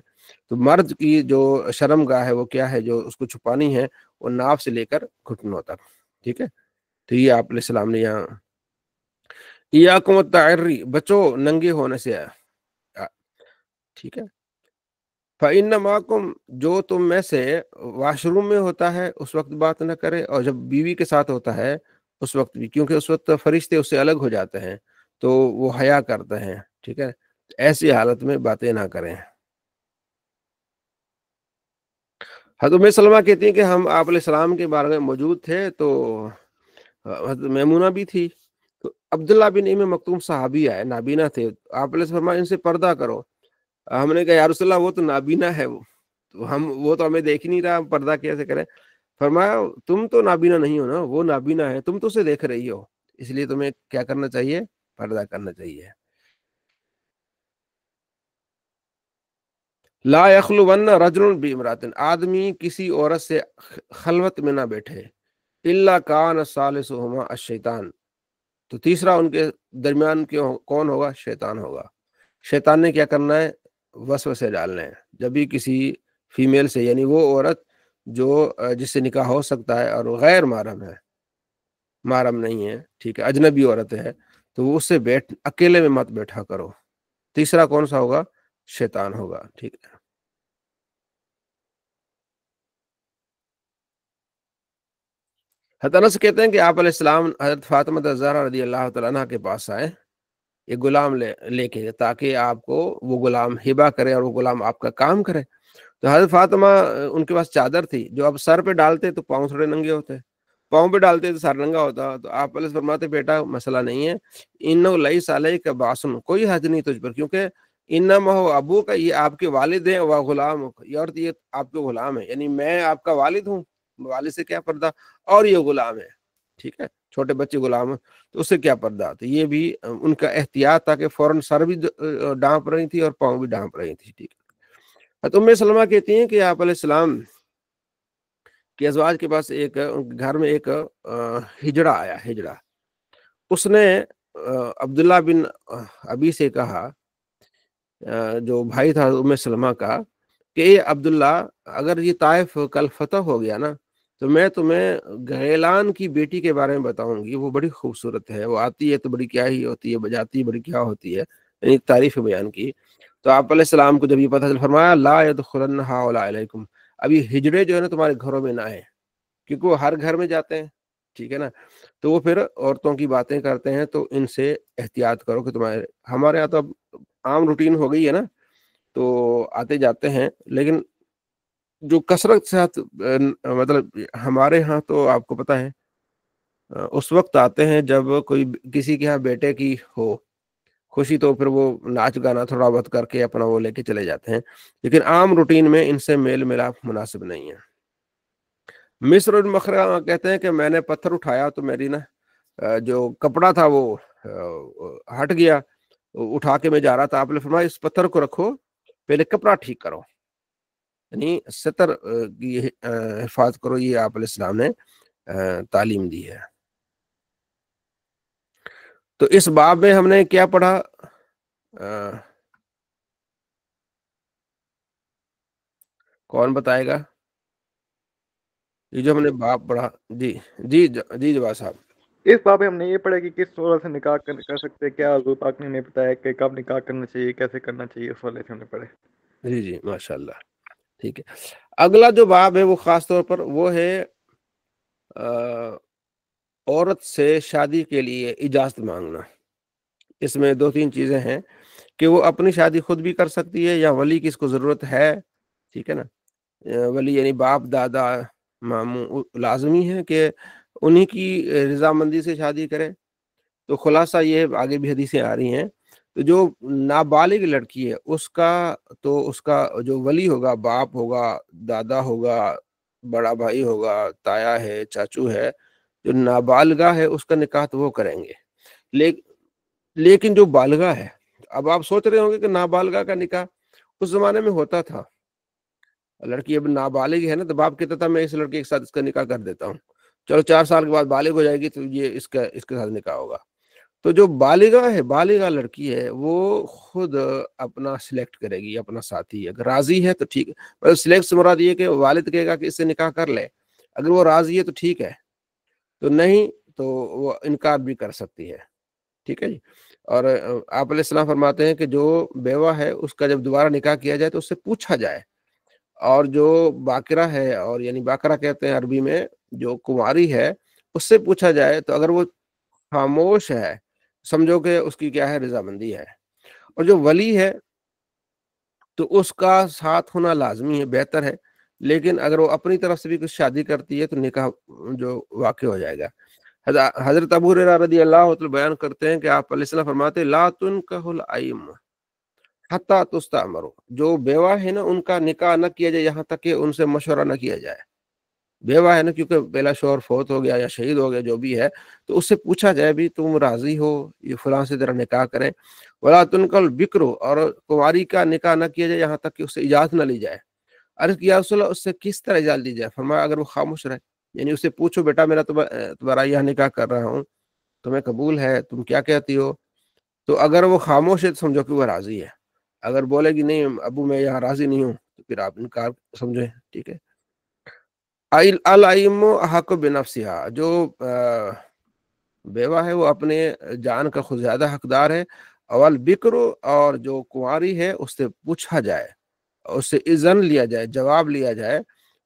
تو مرد کی جو شرم گاہ ہے وہ کیا ہے جو اس کو چھپانی ہے؟ وہ ناف سے لے کر گھٹنوں تک. ٹھیک ہے. تو یہ آپ علیہ السلام نے یہاں ایاکم التعری، بچو ننگے ہونے سے. ٹھیک ہے. فَإِنَّ مَعَكُمْ، جو تم میں سے واش روم میں ہوتا ہے اس وقت بات نہ کرے، اور جب بیوی کے ساتھ ہوتا ہے اس وقت بھی، کیونکہ اس وقت فرشتے اس سے الگ ہو جاتے ہیں تو وہ حیا کرتے ہیں. ٹھیک ہے، ایسی حالت میں باتیں نہ کریں. حضرت ام سلمہ کہتی ہیں کہ ہم آپ علیہ السلام کے بارے میں موجود تھے، تو حضرت میمونہ بھی تھی، تو عبداللہ بن ام مکتوم صحابی آئے، نابینا تھے. آپ علیہ السلام ان سے پردہ کرو. ہم نے کہا یا رسول اللہ وہ تو نابینا ہے، وہ تو ہمیں دیکھ نہیں رہا، ہم پردہ کیسے کریں؟ فرمایا تم تو نابینا نہیں ہو نا، وہ نابینا ہے، تم تو اسے دیکھ رہی ہو، اس لیے تمہیں کیا کرنا چاہیے؟ پردہ کرنا چاہیے. لا یخلون رجل بامرأۃ، آدمی کسی عورت سے خلوت میں نہ بیٹھے، الا کان ثالثہما الشیطان، تو تیسرا ان کے درمیان کون ہوگا؟ شیطان ہوگا. شیطان نے کیا کرنا ہے؟ وسوسے ڈالنے ہیں. جب بھی کسی فیمیل سے، یعنی وہ عورت جو جس سے نکاح ہو سکتا ہے اور غیر محرم ہے، محرم نہیں ہے، ٹھیک ہے، اجنبی عورت ہے، تو وہ اس سے اکیلے میں مت بیٹھا کرو. تیسرا کون سا ہوگا؟ شیطان ہوگا. ٹھیک ہے. حضرت انس کہتے ہیں کہ آپ علیہ السلام حضرت فاطمہ الزہرا رضی اللہ تعالیٰ عنہ کے پاس آئے ایک غلام لے کے، تاکہ آپ کو وہ غلام ہبہ کرے اور وہ غلام آپ کا کام کرے. تو حضرت فاطمہ ان کے پاس چادر تھی، جو اب سر پہ ڈالتے تو پاؤں تھوڑے ننگے ہوتے، پاؤں پہ ڈالتے تو سر ننگا ہوتا. تو آپ علیہ فرماتے بیٹا مسئلہ نہیں ہے، انہ لیس علیک باسن، کوئی حج نہیں تجھ پر، کیونکہ انما ہو ابو کا، یہ آپ کے والد ہیں، وہ غلام، یہ آپ کے غلام ہے، یعنی میں آپ کا والد ہوں، والد سے کیا پردہ، اور یہ غلام ہے. ٹھیک ہے، چھوٹے بچے غلام ہیں تو اس سے کیا پردہ. تو یہ بھی ان کا احتیاط تھا کہ فوراً سر بھی ڈانپ رہی تھی اور پاؤں بھی ڈانپ رہی تھی. ٹھیک ہے. تو ام سلمہ کہتی ہیں کہ آپ علیہ السلام کے ازواج کے پاس ایک گھر میں ایک ہجڑا آیا. ہجڑا، اس نے عبداللہ بن ابی سے کہا جو بھائی تھا ام سلمہ کا کہ اے عبداللہ اگر یہ طائف کل فتح ہو گیا نا تو میں تمہیں غیلان کی بیٹی کے بارے میں بتاؤں گی، وہ بڑی خوبصورت ہے، وہ آتی ہے تو بڑی کیا ہی ہوتی ہے، بجاتی بڑی کیا ہوتی ہے، یعنی تعریف بیان کی۔ تو آپ علیہ السلام کو جب یہ پتہ چل فرمایا لا يدخلن هؤلاء علیکم، اب یہ ہجڑے جو ہے نا تمہارے گھروں میں نہ آئے، کیونکہ وہ ہر گھر میں جاتے ہیں، ٹھیک ہے نا، تو وہ پھر عورتوں کی باتیں کرتے ہیں، تو ان سے احتیاط کرو کہ تمہارے، ہمارے یہاں تو اب عام روٹین ہو گئی ہے نا، تو آتے جاتے ہیں، لیکن جو کثرت سے مطلب ہمارے ہاں تو آپ کو پتہ ہے اس وقت آتے ہیں جب کوئی کسی کے ہاں بیٹے کی ہو خوشی، تو پھر وہ ناچ گانا تھوڑا بہت کر کے اپنا وہ لے کے چلے جاتے ہیں، لیکن عام روٹین میں ان سے میل ملاپ مناسب نہیں ہے۔ مصر المخرہ کہتے ہیں کہ میں نے پتھر اٹھایا تو میری نا جو کپڑا تھا وہ ہٹ گیا، اٹھا کے میں جا رہا تھا، آپ نے فرمایا اس پتھر کو رکھو، پہلے کپڑا ٹھیک کرو، یعنی ستر کی حفاظت کرو، یہ آپ علیہ السلام نے تعلیم دی ہے۔ تو اس باب میں ہم نے کیا پڑھا؟ کون بتائے گا؟ یہ جو ہم نے باب پڑھا، جی جی جی جواد صاحب۔ اس باب میں ہم نے یہ پڑھا کہ کس صورت سے نکاح کر سکتے، کیا حضور پاک نے بتایا کہ کب نکاح کرنا چاہیے، کیسے کرنا چاہیے، اس والے سے ہم نے پڑھے۔ جی جی ماشاء اللہ، ٹھیک ہے۔ اگلا جو باب ہے وہ خاص طور پر وہ ہے عورت سے شادی کے لیے اجازت مانگنا۔ اس میں دو تین چیزیں ہیں کہ وہ اپنی شادی خود بھی کر سکتی ہے یا ولی کی اس کو ضرورت ہے، ٹھیک ہے نا، ولی یعنی باپ دادا ماموں لازمی ہے کہ انہی کی رضامندی سے شادی کرے۔ تو خلاصہ یہ آگے بھی حدیثیں آ رہی ہیں، تو جو نابالغ لڑکی ہے اس کا، تو اس کا جو ولی ہوگا، باپ ہوگا، دادا ہوگا، بڑا بھائی ہوگا، تایا ہے، چاچو ہے، جو نابالغہ ہے اس کا نکاح تو وہ کریں گے، لیکن جو بالغہ ہے، اب آپ سوچ رہے ہوں گے کہ نابالغہ کا نکاح اس زمانے میں ہوتا تھا، لڑکی اب نابالغ ہے نا تو باپ کہتا تھا میں اس لڑکے کے ساتھ اس کا نکاح کر دیتا ہوں، چلو 4 سال کے بعد بالغ ہو جائے گی تو یہ اس کے ساتھ نکاح ہوگا۔ تو جو بالغہ ہے، بالغہ لڑکی ہے، وہ خود اپنا سلیکٹ کرے گی اپنا ساتھی، اگر راضی ہے تو ٹھیک ہے، مطلب سلیکٹ سے مراد یہ کہ والد کہے گا کہ اس سے نکاح کر لے، اگر وہ راضی ہے تو ٹھیک ہے، تو نہیں تو وہ انکار بھی کر سکتی ہے، ٹھیک ہے جی۔ اور آپ علیہ السلام فرماتے ہیں کہ جو بیوہ ہے اس کا جب دوبارہ نکاح کیا جائے تو اس سے پوچھا جائے، اور جو باقرہ ہے، اور یعنی باقرہ کہتے ہیں عربی میں، جو کنواری ہے اس سے پوچھا جائے، تو اگر وہ خاموش ہے سمجھو کہ اس کی کیا ہے، رضامندی ہے۔ اور جو ولی ہے تو اس کا ساتھ ہونا لازمی ہے، بہتر ہے، لیکن اگر وہ اپنی طرف سے بھی کچھ شادی کرتی ہے تو نکاح جو واقع ہو جائے گا۔ حضرت ابو ہریرہ رضی اللہ عنہ بیان کرتے ہیں کہ آپ علیہ السلام فرماتے لا تنکح الائم حتی تستأمروا، جو بیوہ ہے نا ان کا نکاح نہ کیا جائے یہاں تک کہ ان سے مشورہ نہ کیا جائے، بیوہ ہے نا کیونکہ پہلا شوہر فوت ہو گیا یا شہید ہو گیا جو بھی ہے، تو اس سے پوچھا جائے بھی تم راضی ہو یہ فلاں سے ذرا نکاح کریں۔ ولا تنکح البکر، اور کنواری کا نکاح نہ کیا جائے یہاں تک کہ اس سے اجازت نہ لی جائے۔ عرض کیا رسول اللہ اس سے کس طرح اجازت دی جائے؟ فرمایا اگر وہ خاموش رہے، یعنی اسے پوچھو بیٹا میرا تمہارا یہاں نکاح کر رہا ہوں، تمہیں قبول ہے، تم کیا کہتی ہو؟ تو اگر وہ خاموش ہے تو سمجھو کہ وہ راضی ہے، اگر بولے گی نہیں ابو میں یہاں راضی نہیں ہوں تو پھر آپ انکار سمجھیں، ٹھیک ہے۔ الائم احق بنفسها، جو بیوہ ہے وہ اپنے جان کا خود زیادہ حقدار ہے، اول بکر، اور جو کنواری ہے اس سے پوچھا جائے، اس سے اذن لیا جائے، جواب لیا جائے،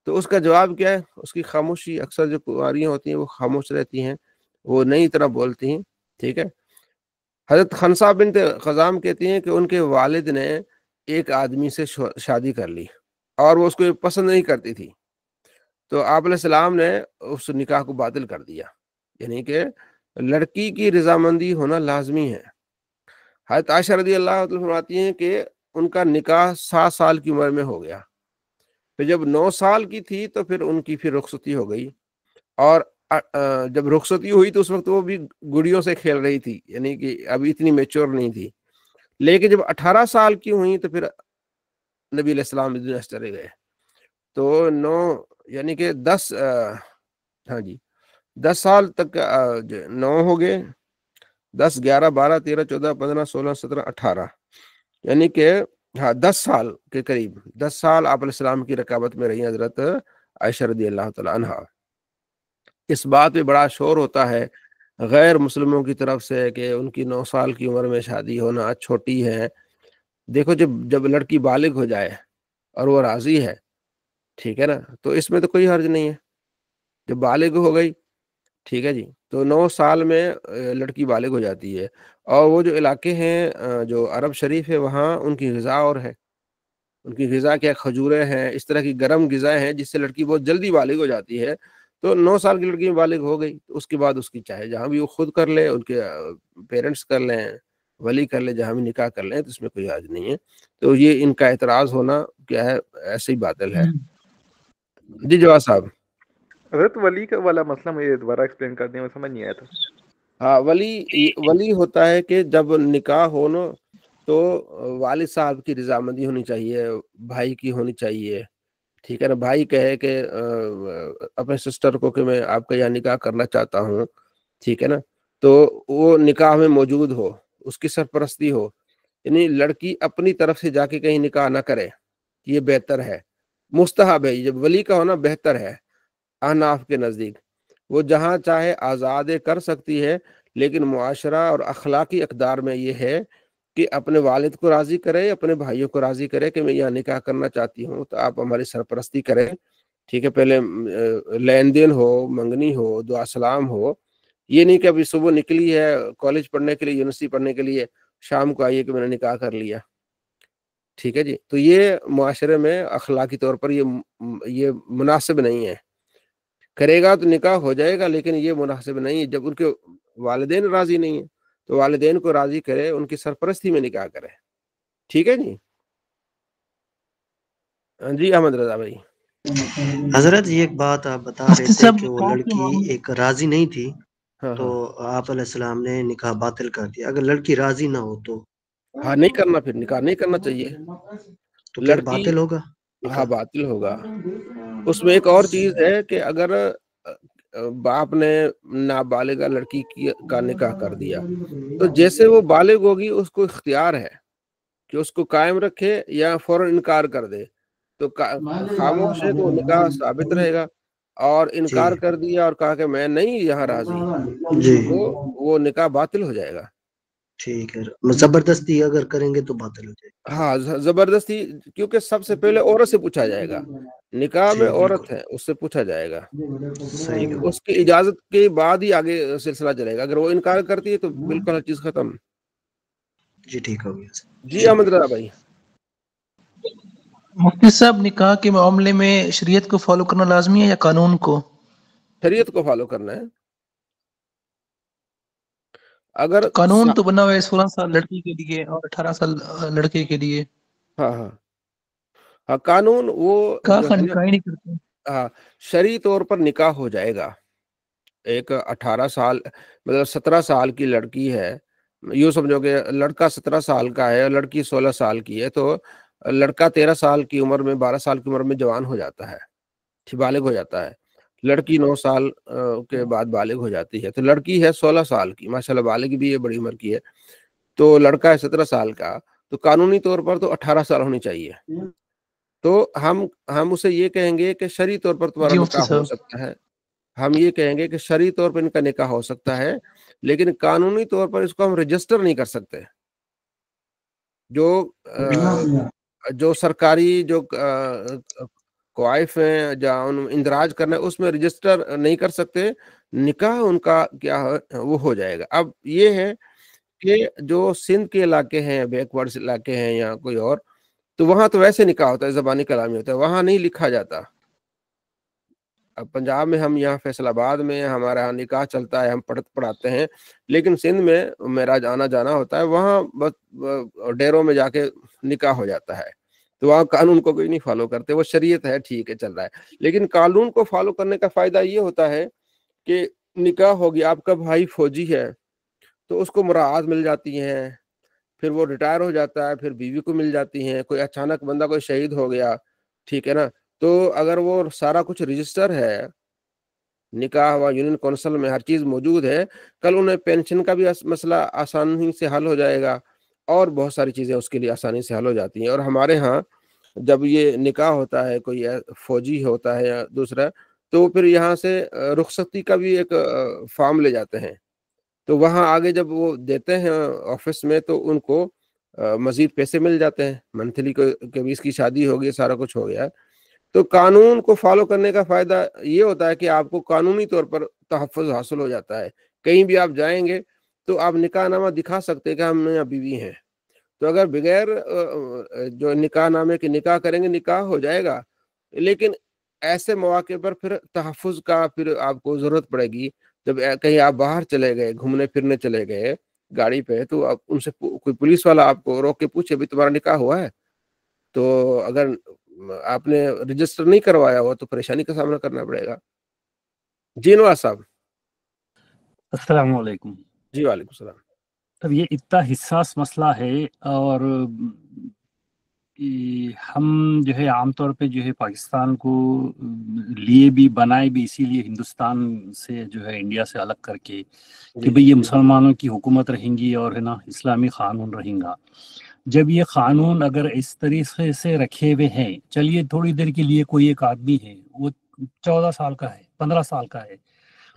تو اس کا جواب کیا ہے؟ اس کی خاموشی، اکثر جو کنواریاں ہوتی ہیں وہ خاموش رہتی ہیں، وہ نئی طرح بولتی ہیں، ٹھیک ہے۔ حضرت خنسا بنت خزام کہتی ہیں کہ ان کے والد نے ایک آدمی سے شادی کر لی اور وہ اس کو پسند نہیں کرتی تھی، تو آپ علیہ السلام نے اس نکاح کو باطل کر دیا، یعنی کہ لڑکی کی رضامندی ہونا لازمی ہے۔ حضرت عائشہ رضی اللہ عنہ فرماتی ہیں کہ ان کا نکاح 7 سال کی عمر میں ہو گیا، پھر جب 9 سال کی تھی تو پھر ان کی پھر رخصتی ہو گئی، اور جب رخصتی ہوئی تو اس وقت وہ بھی گڑیوں سے کھیل رہی تھی، یعنی کہ ابھی اتنی میچور نہیں تھی، لیکن جب 18 سال کی ہوئی تو پھر نبی علیہ السلام دنیا سے چلے گئے، تو 9 یعنی کہ 10 ہاں جی 10 سال تک 9 ہو گئے، 10 11 12 13 14 15 16 17 18، یعنی کہ ہاں 10 سال کے قریب، 10 سال آپ علیہ السلام کی رقابت میں رہی حضرت عائشہ رضی اللہ تعالی عنہا۔ اس بات پہ بڑا شور ہوتا ہے غیر مسلموں کی طرف سے کہ ان کی 9 سال کی عمر میں شادی ہونا چھوٹی ہے۔ دیکھو جب لڑکی بالغ ہو جائے اور وہ راضی ہے، ٹھیک ہے نا، تو اس میں تو کوئی حرج نہیں ہے۔ جب بالغ ہو گئی، ٹھیک ہے جی، تو 9 سال میں لڑکی بالغ ہو جاتی ہے۔ اور وہ جو علاقے ہیں جو عرب شریف ہے، وہاں ان کی غذا اور ہے، ان کی غذا کیا کھجوریں ہیں، اس طرح کی گرم غذائیں ہیں جس سے لڑکی بہت جلدی بالغ ہو جاتی ہے۔ تو 9 سال کی لڑکی بالغ ہو گئی تو اس کے بعد اس کی چاہے جہاں بھی وہ خود کر لے، ان کے پیرنٹس کر لیں، ولی کر لے، جہاں بھی نکاح کر لیں، تو اس میں کوئی حرج نہیں ہے۔ تو یہ ان کا اعتراض ہونا کیا ہے، ایسے ہی باطل ہے۔ جی جواد صاحب۔ حضرت ولی کا والا مسئلہ مجھے دوبارہ ایکسپلین کر دیں، سمجھ نہیں آیا تھا۔ ہاں، ولی ہوتا ہے کہ جب نکاح ہو نا تو والد صاحب کی رضامندی ہونی چاہیے، بھائی کی ہونی چاہیے، ٹھیک ہے نا۔ بھائی کہے کہ اپنے سسٹر کو کہ میں آپ کا یہاں نکاح کرنا چاہتا ہوں، ٹھیک ہے نا، تو وہ نکاح میں موجود ہو، اس کی سرپرستی ہو، یعنی لڑکی اپنی طرف سے جا کے کہیں نکاح نہ کرے، یہ بہتر ہے، مستحب ہے۔ جب ولی کا ہونا بہتر ہے احناف کے نزدیک، وہ جہاں چاہے آزاد کر سکتی ہے، لیکن معاشرہ اور اخلاقی اقدار میں یہ ہے کہ اپنے والد کو راضی کرے، اپنے بھائیوں کو راضی کرے کہ میں یہاں نکاح کرنا چاہتی ہوں، تو آپ ہماری سرپرستی کریں، ٹھیک ہے۔ پہلے لین دین ہو، منگنی ہو، دعا سلام ہو، یہ نہیں کہ ابھی صبح نکلی ہے کالج پڑھنے کے لیے، یونیورسٹی پڑھنے کے لیے، شام کو آئیے کہ میں نے نکاح کر لیا، ٹھیک ہے جی۔ تو یہ معاشرے میں اخلاقی طور پر یہ مناسب نہیں ہے۔ کرے گا تو نکاح ہو جائے گا، لیکن یہ مناسب نہیں ہے جب ان کے والدین راضی نہیں ہیں، تو والدین کو راضی کرے، ان کی سرپرستی میں نکاح کرے، ٹھیک ہے جی۔ جی احمد رضا بھائی۔ حضرت یہ ایک بات آپ بتا رہے مفتی تھے صاحب کہ وہ نکاح کے لڑکی معاملے ایک راضی نہیں تھی، ہاں تو ہاں آپ علیہ السلام نے نکاح باطل کر دیا۔ اگر لڑکی راضی نہ ہو تو ہاں، نہیں کرنا، پھر نکاح نہیں کرنا چاہیے پھر لڑکی۔ باطل ہوگا ہاں، نکاح۔ باطل ہوگا۔ اس میں ایک اور چیز ہے کہ اگر باپ نے نابالغہ لڑکی کا نکاح کر دیا، تو جیسے وہ بالغ ہوگی اس کو اختیار ہے کہ اس کو قائم رکھے یا فوراً انکار کر دے۔ تو خاموش ہے تو وہ نکاح ثابت رہے گا، اور جی انکار کر دیا اور کہا کہ میں نہیں یہاں راضی، جی تو وہ نکاح باطل ہو جائے گا۔ ٹھیک ہے، زبردستی اگر کریں گے تو باطل ہو جائے ہاں، زبردستی، کیونکہ سب سے پہلے عورت سے پوچھا جائے گا، نکاح گا۔ میں جی بالکل عورت ہے، اس سے پوچھا جائے گا، صحیح ٹھیک ہے، ہے۔ اس کی اجازت کے بعد ہی آگے سلسلہ چلے گا۔ اگر وہ انکار کرتی ہے تو بالکل ہر چیز ختم۔ جی ٹھیک ہو گیا، جی احمد شکریہ۔ رضا بھائی۔ مفتی صاحب نکاح کے معاملے میں شریعت کو فالو کرنا لازمی ہے یا قانون کو؟ شریعت کو فالو کرنا ہے۔ اگر تو قانون تو بنا ہوا ہے 16 سال لڑکی کے لیے اور 18 سال لڑکے کے لیے، ہاں ہاں ہاں، قانون وہ نکاح جو کا ہے نا، نکاح ہی نہیں کرتے۔ ہاں، شرعی طور پر نکاح ہو جائے گا۔ ایک 18 سال، مطلب 17 سال کی لڑکی ہے، یوں سمجھو کہ لڑکا 17 سال کا ہے اور لڑکی 16 سال کی ہے، تو لڑکا 13 سال کی عمر میں، 12 سال کی عمر میں جوان ہو جاتا ہے، بالغ ہو جاتا ہے۔ لڑکی 9 سال کے بعد بالغ ہو جاتی ہے، تو لڑکی ہے 16 سال کی، ماشاءاللہ بالغ بھی ہے، بڑی عمر کی ہے، تو لڑکا ہے 17 سال کا، تو قانونی طور پر تو 18 سال ہونی چاہیے۔ تو ہم اسے یہ کہیں گے کہ شرعی طور پر تمہارا جی مفتی نکاح ہو صاحب، سکتا ہے، ہم یہ کہیں گے کہ شرعی طور پر ان کا نکاح ہو سکتا ہے، لیکن قانونی طور پر اس کو ہم رجسٹر نہیں کر سکتے۔ جو جو سرکاری جو کوائف ہیں جہاں اندراج کرنا ہے، اس میں رجسٹر نہیں کر سکتے، نکاح ان کا کیا ہے وہ ہو جائے گا۔ اب یہ ہے کہ جو سندھ کے علاقے ہیں، بیک ورڈز علاقے ہیں یا کوئی اور، تو وہاں تو ویسے نکاح ہوتا ہے، زبانی کلامی ہوتا ہے، وہاں نہیں لکھا جاتا۔ اب پنجاب میں، ہم یہاں فیصل آباد میں ہمارا یہاں نکاح چلتا ہے، ہم پڑھاتے ہیں، لیکن سندھ میں میرا آنا جانا ہوتا ہے، وہاں بس ڈیروں میں جا کے نکاح ہو جاتا ہے، تو وہاں قانون کو کوئی نہیں فالو کرتے، وہ شریعت ہے، ٹھیک ہے، چل رہا ہے۔ لیکن قانون کو فالو کرنے کا فائدہ یہ ہوتا ہے کہ نکاح ہو گیا، آپ کا بھائی فوجی ہے تو اس کو مراعات مل جاتی ہیں، پھر وہ ریٹائر ہو جاتا ہے، پھر بیوی کو مل جاتی ہیں، کوئی اچانک بندہ کوئی شہید ہو گیا، ٹھیک ہے نا، تو اگر وہ سارا کچھ رجسٹر ہے، نکاح ہوا، یونین کونسل میں ہر چیز موجود ہے، کل انہیں پینشن کا بھی مسئلہ آسانی سے حل ہو جائے گا، اور بہت ساری چیزیں اس کے لیے آسانی سے حل ہو جاتی ہیں۔ اور ہمارے ہاں جب یہ نکاح ہوتا ہے، کوئی فوجی ہوتا ہے یا دوسرا، تو پھر یہاں سے رخصتی کا بھی ایک فارم لے جاتے ہیں، تو وہاں آگے جب وہ دیتے ہیں آفس میں تو ان کو مزید پیسے مل جاتے ہیں منتھلی کہ بھی اس کی شادی ہو گئی، سارا کچھ ہو گیا۔ تو قانون کو فالو کرنے کا فائدہ یہ ہوتا ہے کہ آپ کو قانونی طور پر تحفظ حاصل ہو جاتا ہے۔ کہیں بھی آپ جائیں گے تو آپ نکاح نامہ دکھا سکتے ہیں کہ ہم یہاں بیوی ہیں، تو اگر بغیر جو نکاح نامے کے نکاح کریں گے نکاح ہو جائے گا، لیکن ایسے مواقع پر پھر تحفظ کا پھر آپ کو ضرورت پڑے گی۔ جب کہیں آپ باہر چلے گئے، گھومنے پھرنے چلے گئے گاڑی پہ، تو آپ ان سے کوئی پولیس والا آپ کو روک کے پوچھے بھی تمہارا نکاح ہوا ہے، تو اگر آپ نے رجسٹر نہیں کروایا ہوا تو پریشانی کا سامنا کرنا پڑے گا۔ جی نواز صاحب۔ السلام علیکم۔ جی وعلیکم السلام۔ اب یہ اتنا حساس مسئلہ ہے، اور ہم جو ہے عام طور پہ جو ہے پاکستان کو لیے بھی بنائے بھی اسی لیے ہندوستان سے جو ہے انڈیا سے الگ کر کے کہ بھئی یہ مسلمانوں کی حکومت رہیں گی اور ہے نا اسلامی قانون رہیں گا۔ جب یہ قانون اگر اس طریقے سے رکھے ہوئے ہیں، چلیے تھوڑی دیر کے لیے کوئی ایک آدمی ہے، وہ 14 سال کا ہے، 15 سال کا ہے،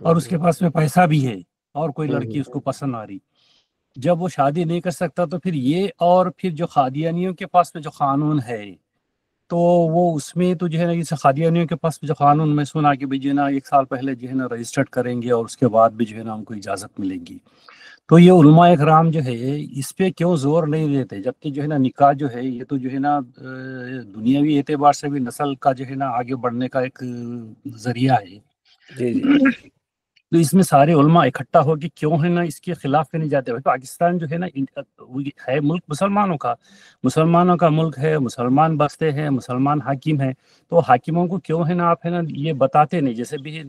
اور اس کے پاس میں پیسہ بھی ہے، اور کوئی لڑکی اس کو پسند آ رہی، جب وہ شادی نہیں کر سکتا تو پھر یہ، اور پھر جو قادیانیوں کے پاس میں جو قانون ہے تو وہ اس میں تو جو ہے نا اس قادیانیوں کے پاس جو قانون میں سنا کہ جو ہے نا 1 سال پہلے جو ہے نا رجسٹرڈ کریں گے اور اس کے بعد بھی جو ہے نا ان کو اجازت ملے گی۔ تو یہ علماء اکرام جو ہے اس پہ کیوں زور نہیں دیتے، جبکہ جو ہے نا نکاح جو ہے یہ تو جو ہے نا دنیاوی اعتبار سے بھی نسل کا جو ہے نا آگے بڑھنے کا ایک ذریعہ ہے۔ جی جی تو اس میں سارے علماء اکٹھا ہو کے کیوں ہے نا اس کے خلاف کرنے جاتے ہیں۔ پاکستان جو ہے نا ہے ملک مسلمانوں کا ملک ہے، مسلمان بستے ہیں، مسلمان حاکم ہیں، تو حاکموں کو کیوں ہے نا آپ ہے نا یہ بتاتے نہیں، جیسے بھی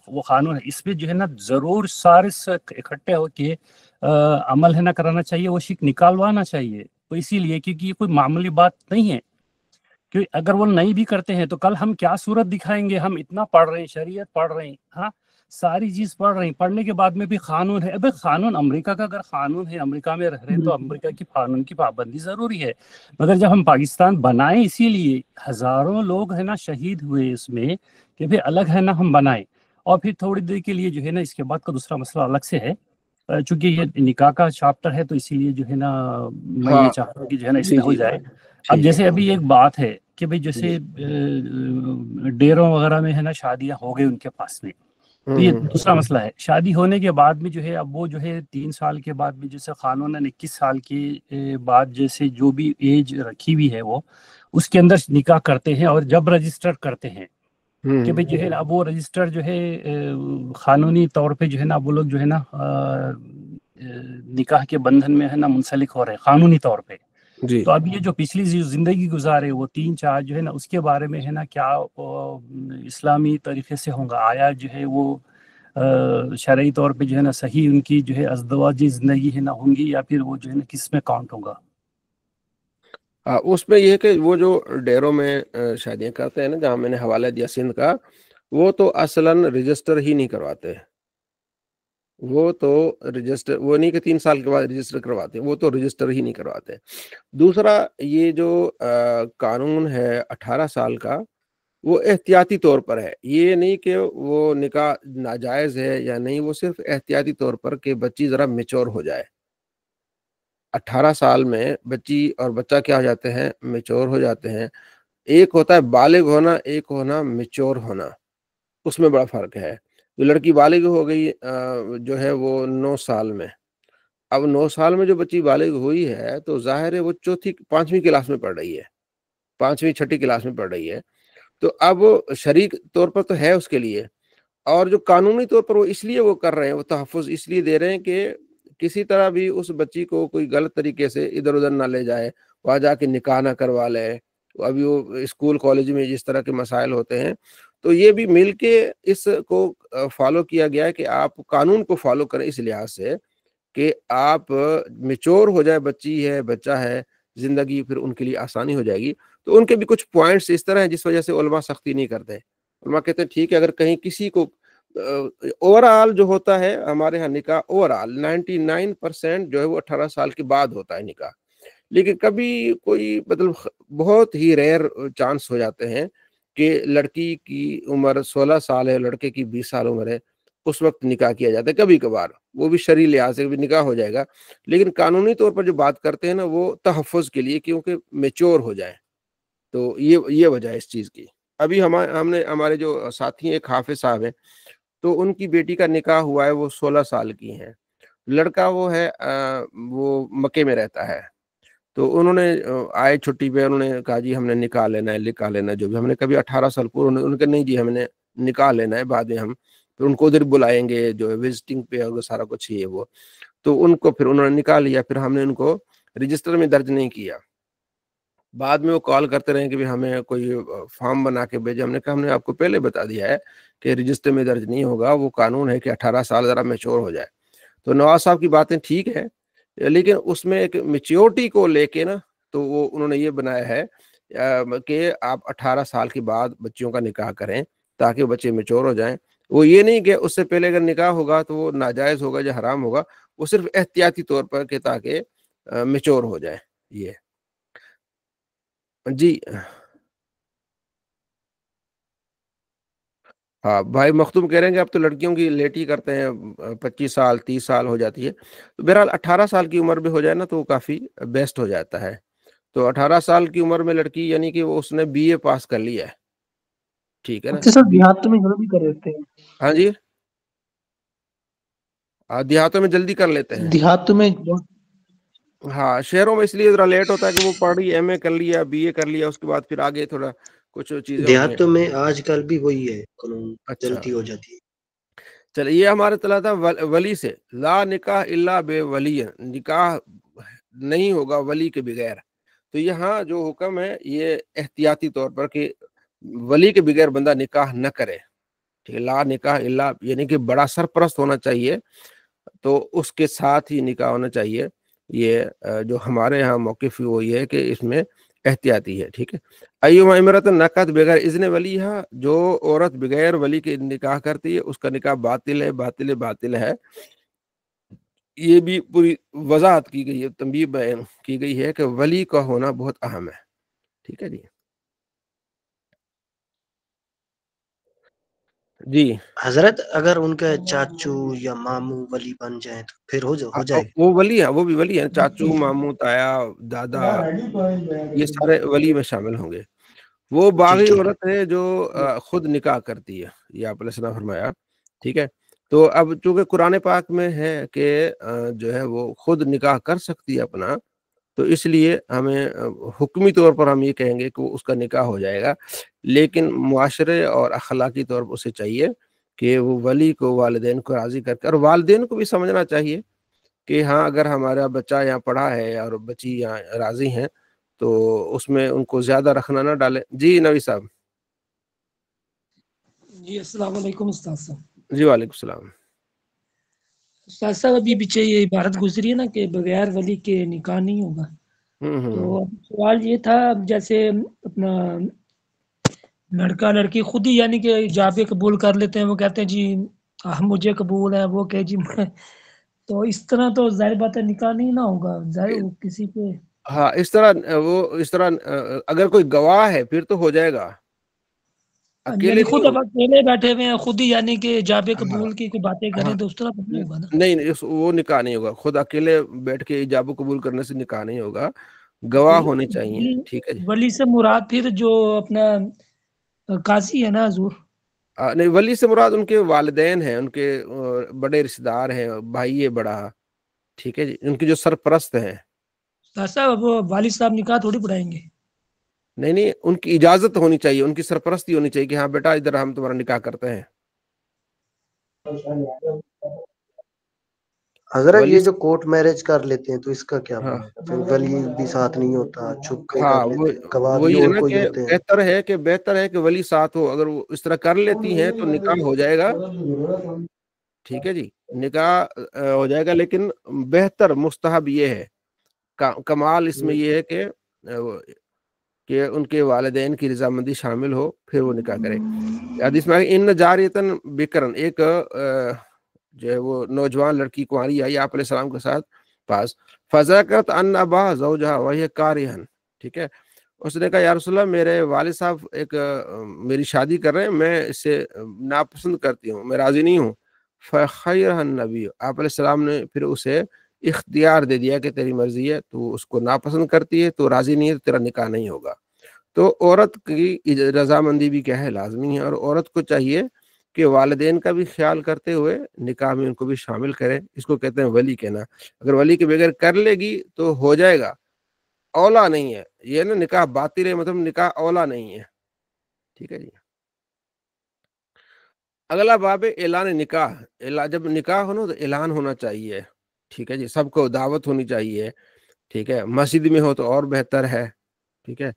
وہ قانون ہے اس پہ جو ہے نا ضرور سارے سے اکٹھے ہو کے عمل ہے نا کرانا چاہیے، وہ شک نکالوانا چاہیے۔ تو اسی لیے کیونکہ یہ کوئی معمولی بات نہیں ہے، کہ اگر وہ نہیں بھی کرتے ہیں تو کل ہم کیا صورت دکھائیں گے؟ ہم اتنا پڑھ رہے ہیں، شریعت پڑھ رہے ہیں، ہاں ساری چیز پڑھ رہے ہیں، پڑھنے کے بعد میں بھی قانون ہے۔ ابھی قانون امریکہ کا اگر قانون ہے، امریکہ میں رہ رہے ہیں تو امریکہ کی قانون کی پابندی ضروری ہے، مگر جب ہم پاکستان بنائیں اسی لیے ہزاروں لوگ ہے نا شہید ہوئے اس میں کہ بھی الگ ہے نا ہم بنائیں، اور پھر تھوڑی دیر کے لیے جو ہے نا اس کے بعد کا دوسرا مسئلہ الگ سے ہے، چونکہ یہ نکاح کا چاپٹر ہے تو اسی لیے جو ہے نا میں یہ چاہتا ہوں کہ جو ہے نا اس میں ہو جائے۔ اب جیسے ابھی ایک بات ہے کہ بھئی جیسے ڈیروں وغیرہ میں ہے نا شادیاں ہو گئی ان کے پاس میں، تو یہ دوسرا مسئلہ ہے۔ شادی ہونے کے بعد میں جو ہے اب وہ جو ہے 3 سال کے بعد بھی جیسے قانون 21 سال کے بعد جیسے جو بھی ایج رکھی ہوئی ہے وہ اس کے اندر نکاح کرتے ہیں، اور جب رجسٹر کرتے ہیں کہ بھئی جو ہے اب وہ رجسٹر جو ہے قانونی طور پہ جو ہے نا وہ لوگ جو ہے نا نکاح کے بندھن میں ہے نا منسلک ہو رہے ہیں قانونی طور پہ۔ جی تو اب یہ جو پچھلی زندگی گزارے وہ 3-4 جو ہے نا اس کے بارے میں ہے نا کیا اسلامی طریقے سے ہوں گا؟ آیا جو ہے وہ شرعی طور پہ جو ہے نا صحیح ان کی جو ہے ازدواجی زندگی ہے نا ہوں گی، یا پھر وہ جو ہے نا کس میں کاؤنٹ ہوگا؟ اس میں یہ ہے کہ وہ جو ڈیروں میں شادیاں کرتے ہیں نا، جہاں میں نے حوالہ دیا سندھ کا، وہ تو اصلاً رجسٹر ہی نہیں کرواتے، وہ تو رجسٹر وہ نہیں کہ 3 سال کے بعد رجسٹر کرواتے، وہ تو رجسٹر ہی نہیں کرواتے۔ دوسرا یہ جو قانون ہے 18 سال کا، وہ احتیاطی طور پر ہے، یہ نہیں کہ وہ نکاح ناجائز ہے یا نہیں، وہ صرف احتیاطی طور پر کہ بچی ذرا میچور ہو جائے۔ 18 سال میں بچی اور بچہ کیا ہو جاتے ہیں؟ میچور ہو جاتے ہیں۔ ایک ہوتا ہے بالغ ہونا، ایک ہونا میچور ہونا، اس میں بڑا فرق ہے۔ جو لڑکی بالغ ہو گئی جو ہے وہ 9 سال میں، اب 9 سال میں جو بچی بالغ ہوئی ہے تو ظاہر ہے وہ 5ویں کلاس میں پڑھ رہی ہے، 5ویں 6ٹھی کلاس میں پڑھ رہی ہے، تو اب شریک طور پر تو ہے اس کے لیے، اور جو قانونی طور پر وہ اس لیے وہ کر رہے ہیں، وہ تحفظ اس لیے دے رہے ہیں کہ کسی طرح بھی اس بچی کو کوئی غلط طریقے سے ادھر ادھر نہ لے جائے، وہاں جا کے نکاح نہ کروا لے۔ ابھی وہ اسکول کالج میں جس طرح کے مسائل ہوتے ہیں، تو یہ بھی مل کے اس کو فالو کیا گیا ہے کہ آپ قانون کو فالو کریں، اس لحاظ سے کہ آپ میچور ہو جائے، بچی ہے بچہ ہے، زندگی پھر ان کے لیے آسانی ہو جائے گی۔ تو ان کے بھی کچھ پوائنٹس اس طرح ہیں جس وجہ سے علماء سختی نہیں کرتے۔ علماء کہتے ہیں ٹھیک ہے، اگر کہیں کسی کو اوور آل جو ہوتا ہے ہمارے ہاں نکاح اوور آل 99% جو ہے وہ 18 سال کے بعد ہوتا ہے نکاح، لیکن کبھی کوئی مطلب بہت ہی ریئر چانس ہو جاتے ہیں کہ لڑکی کی عمر 16 سال ہے، لڑکے کی 20 سال عمر ہے، اس وقت نکاح کیا جاتا ہے کبھی کبھار، وہ بھی شرعی لحاظ سے بھی نکاح ہو جائے گا، لیکن قانونی طور پر جو بات کرتے ہیں نا وہ تحفظ کے لیے، کیونکہ میچور ہو جائے، تو یہ وجہ ہے اس چیز کی۔ ابھی ہم نے ہمارے جو ساتھی ہیں، ایک حافظ صاحب ہیں، تو ان کی بیٹی کا نکاح ہوا ہے، وہ 16 سال کی ہیں، لڑکا وہ ہے وہ مکے میں رہتا ہے، تو انہوں نے آئے چھٹی پہ، انہوں نے کہا جی ہم نے نکاح لینا ہے، نکاح لینا ہے، جو بھی ہم نے کبھی 18 سال پورے، ان کے نہیں جی ہم نے نکاح لینا ہے، بعد میں ہم پھر ان کو ادھر بلائیں گے، جو وزٹنگ پہ ہوگا سارا کچھ یہ وہ، تو ان کو پھر انہوں نے نکاح لیا، پھر ہم نے ان کو رجسٹر میں درج نہیں کیا، بعد میں وہ کال کرتے رہے کہ ہمیں کوئی فارم بنا کے بھیجے، ہم نے کہا ہم نے آپ کو پہلے بتا دیا ہے کہ رجسٹر میں درج نہیں ہوگا، وہ قانون ہے کہ 18 سال ذرا میچور ہو جائے۔ تو نواز صاحب کی باتیں ٹھیک ہے، لیکن اس میں ایک میچیورٹی کو لے کے نا، تو وہ انہوں نے یہ بنایا ہے کہ آپ 18 سال کے بعد بچیوں کا نکاح کریں تاکہ بچے میچور ہو جائیں۔ وہ یہ نہیں کہ اس سے پہلے اگر نکاح ہوگا تو وہ ناجائز ہوگا یا حرام ہوگا، وہ صرف احتیاطی طور پر کہ تاکہ میچور ہو جائے۔ یہ جی ہاں، بھائی مختوم کہہ رہے ہیں کہ اب تو لڑکیوں کی لیٹ ہی کرتے ہیں، 25 سال 30 سال ہو جاتی ہے، تو بہرحال 18 سال کی عمر بھی ہو جائے نا تو وہ کافی بیسٹ ہو جاتا ہے۔ تو 18 سال کی عمر میں لڑکی، یعنی کہ وہ اس نے BA پاس کر لیا ہے، ٹھیک ہے نا؟ اچھا سر، دیہاتوں میں جلدی کر دیتے ہیں، ہاں جی، دیہاتوں میں جلدی کر لیتے ہیں، دیہاتوں میں ہاں شہروں میں اس لیے ذرا لیٹ ہوتا ہے کہ وہ پڑھی MA کر لیا، BA کر لیا، اس کے بعد پھر آگے تھوڑا کچھ چیزیں ہوتی ہیں۔ دیہاتوں میں آج کل بھی وہی ہے قانون، اچھا جلدی ہو جاتی ہے۔ چلے، یہ ہمارے طلع تھا ولی سے، لا نکاح الا بے ولی، نکاح نہیں ہوگا ولی کے بغیر۔ تو یہاں جو حکم ہے یہ احتیاطی طور پر کہ ولی کے بغیر بندہ نکاح نہ کرے، ٹھیک ہے؟ لا نکاح الا یعنی کہ بڑا سرپرست ہونا چاہیے، تو اس کے ساتھ ہی نکاح ہونا چاہیے۔ یہ جو ہمارے ہاں موقف وہ یہ ہے کہ اس میں احتیاطی ہے، ٹھیک ہے؟ ایما امرۃ نکحت بغیر اذن ولیہا، جو عورت بغیر ولی کے نکاح کرتی ہے اس کا نکاح باطل ہے، باطل باطل ہے۔ یہ بھی پوری وضاحت کی گئی ہے، تنبیہ بیان کی گئی ہے کہ ولی کا ہونا بہت اہم ہے، ٹھیک ہے جی۔ جی حضرت اگر ان کے چاچو یا ماموں ولی بن جائیں تو پھر ہو جائے گا؟ وہ ولی ہے، وہ بھی ولی ہے، چاچو ماموں تایا دادا یہ سارے ولی میں شامل ہوں گے۔ وہ باغی ٹھیک ہے۔ عورت ہے جو خود نکاح کرتی ہے، یہ آپ علیہ السلام فرمایا، ٹھیک ہے؟ تو اب چونکہ قرآن پاک میں ہے کہ جو ہے وہ خود نکاح کر سکتی ہے اپنا، تو اس لیے ہمیں حکمی طور پر ہم یہ کہیں گے کہ اس کا نکاح ہو جائے گا، لیکن معاشرے اور اخلاقی طور پر اسے چاہیے کہ وہ ولی کو، والدین کو راضی کر کے، اور والدین کو بھی سمجھنا چاہیے کہ ہاں اگر ہمارا بچہ یہاں پڑھا ہے اور بچی یہاں راضی ہیں تو اس میں ان کو زیادہ رکھنا نہ ڈالیں۔ جی نوی صاحب۔ جی السلام علیکم استاد صاحب۔ جی وعلیکم السلام۔ استاد صاحب ابھی پیچھے یہ عبارت گزری ہے نا کہ بغیر ولی کے نکاح نہیں ہوگا، تو سوال یہ تھا جیسے اپنا لڑکا لڑکی خود ہی یعنی کہ ایجاب قبول کر لیتے ہیں، وہ کہتے ہیں جی مجھے قبول ہے، وہ کہ جی تو اس طرح تو ظاہر بات ہے نکاح نہیں نہ ہوگا، ظاہر وہ کسی پہ ہاں اس طرح اگر کوئی گواہ ہے پھر تو ہو جائے گا، اکیلے یعنی نہیں خود اب ہوگا۔ اکیلے بیٹھے ہوئے ہیں، خود ہی یعنی کہ ایجاب ہاں قبول کی کوئی باتیں کریں ہاں، تو اس طرح تو نہیں ہوگا نا؟ نہیں وہ نکاح نہیں ہوگا، خود اکیلے بیٹھ کے ایجاب قبول کرنے سے نکاح نہیں ہوگا، گواہ ہونے چاہیے، ٹھیک ہے جی۔ ولی سے مراد پھر جو اپنا قاضی ہے نا حضور؟ نہیں، ولی سے مراد ان کے والدین ہیں، ان کے بڑے رشتہ دار ہیں، بھائی ہے بڑا، ٹھیک ہے جی، ان کی جو سرپرست ہیں۔ صاحب وہ والد صاحب نکاح تھوڑی پڑھائیں گے؟ نہیں ان کی اجازت ہونی چاہیے، ان کی سرپرستی ہونی چاہیے کہ ہاں بیٹا ادھر ہم تمہارا نکاح کرتے ہیں۔ حضرت ولی یہ جو کورٹ میرج کر لیتے ہیں تو اس کا کیا ہاں بنے گا؟ پھر ولی بھی ساتھ نہیں ہوتا، چھپ کے ہاں کر لیتے ہیں، گواہ بھی وہی ہے اور نا کوئی کہ ہوتے ہیں۔ بہتر ہے کہ ولی ساتھ ہو، اگر وہ اس طرح کر لیتی ہیں تو نکاح ہو جائے گا، ٹھیک ہے جی، نکاح ہو جائے گا، لیکن بہتر مستحب یہ ہے، کمال اس میں یہ ہے کہ ان کے والدین کی رضامندی شامل ہو، پھر وہ نکاح کرے۔ حدیث میں ان جاریتن بکرن، ایک جو ہے وہ نوجوان لڑکی کنواری آئی آپ علیہ السلام کے ساتھ پاس، فذکرت ان ابا زوجہا وہی کارہن، ٹھیک ہے، اس نے کہا یا رسول اللہ میرے والد صاحب ایک میری شادی کر رہے ہیں، میں اس سے ناپسند کرتی ہوں، میں راضی نہیں ہوں۔ فخیرہ النبی، آپ علیہ السلام نے پھر اسے اختیار دے دیا کہ تیری مرضی ہے، تو اس کو ناپسند کرتی ہے، تو راضی نہیں ہے، تو تیرا نکاح نہیں ہوگا۔ تو عورت کی رضامندی بھی کیا ہے، لازمی ہے، اور عورت کو چاہیے کہ والدین کا بھی خیال کرتے ہوئے نکاح میں ان کو بھی شامل کرے، اس کو کہتے ہیں ولی کہنا۔ اگر ولی کے بغیر کر لے گی تو ہو جائے گا، اولا نہیں ہے یہ نا، نکاح باطل ہے، مطلب نکاح اولا نہیں ہے، ٹھیک ہے جی۔ اگلا باب اعلان نکاح، جب نکاح ہو نا تو اعلان ہونا چاہیے، ٹھیک ہے جی، سب کو دعوت ہونی چاہیے، ٹھیک ہے، مسجد میں ہو تو اور بہتر ہے، ٹھیک ہے،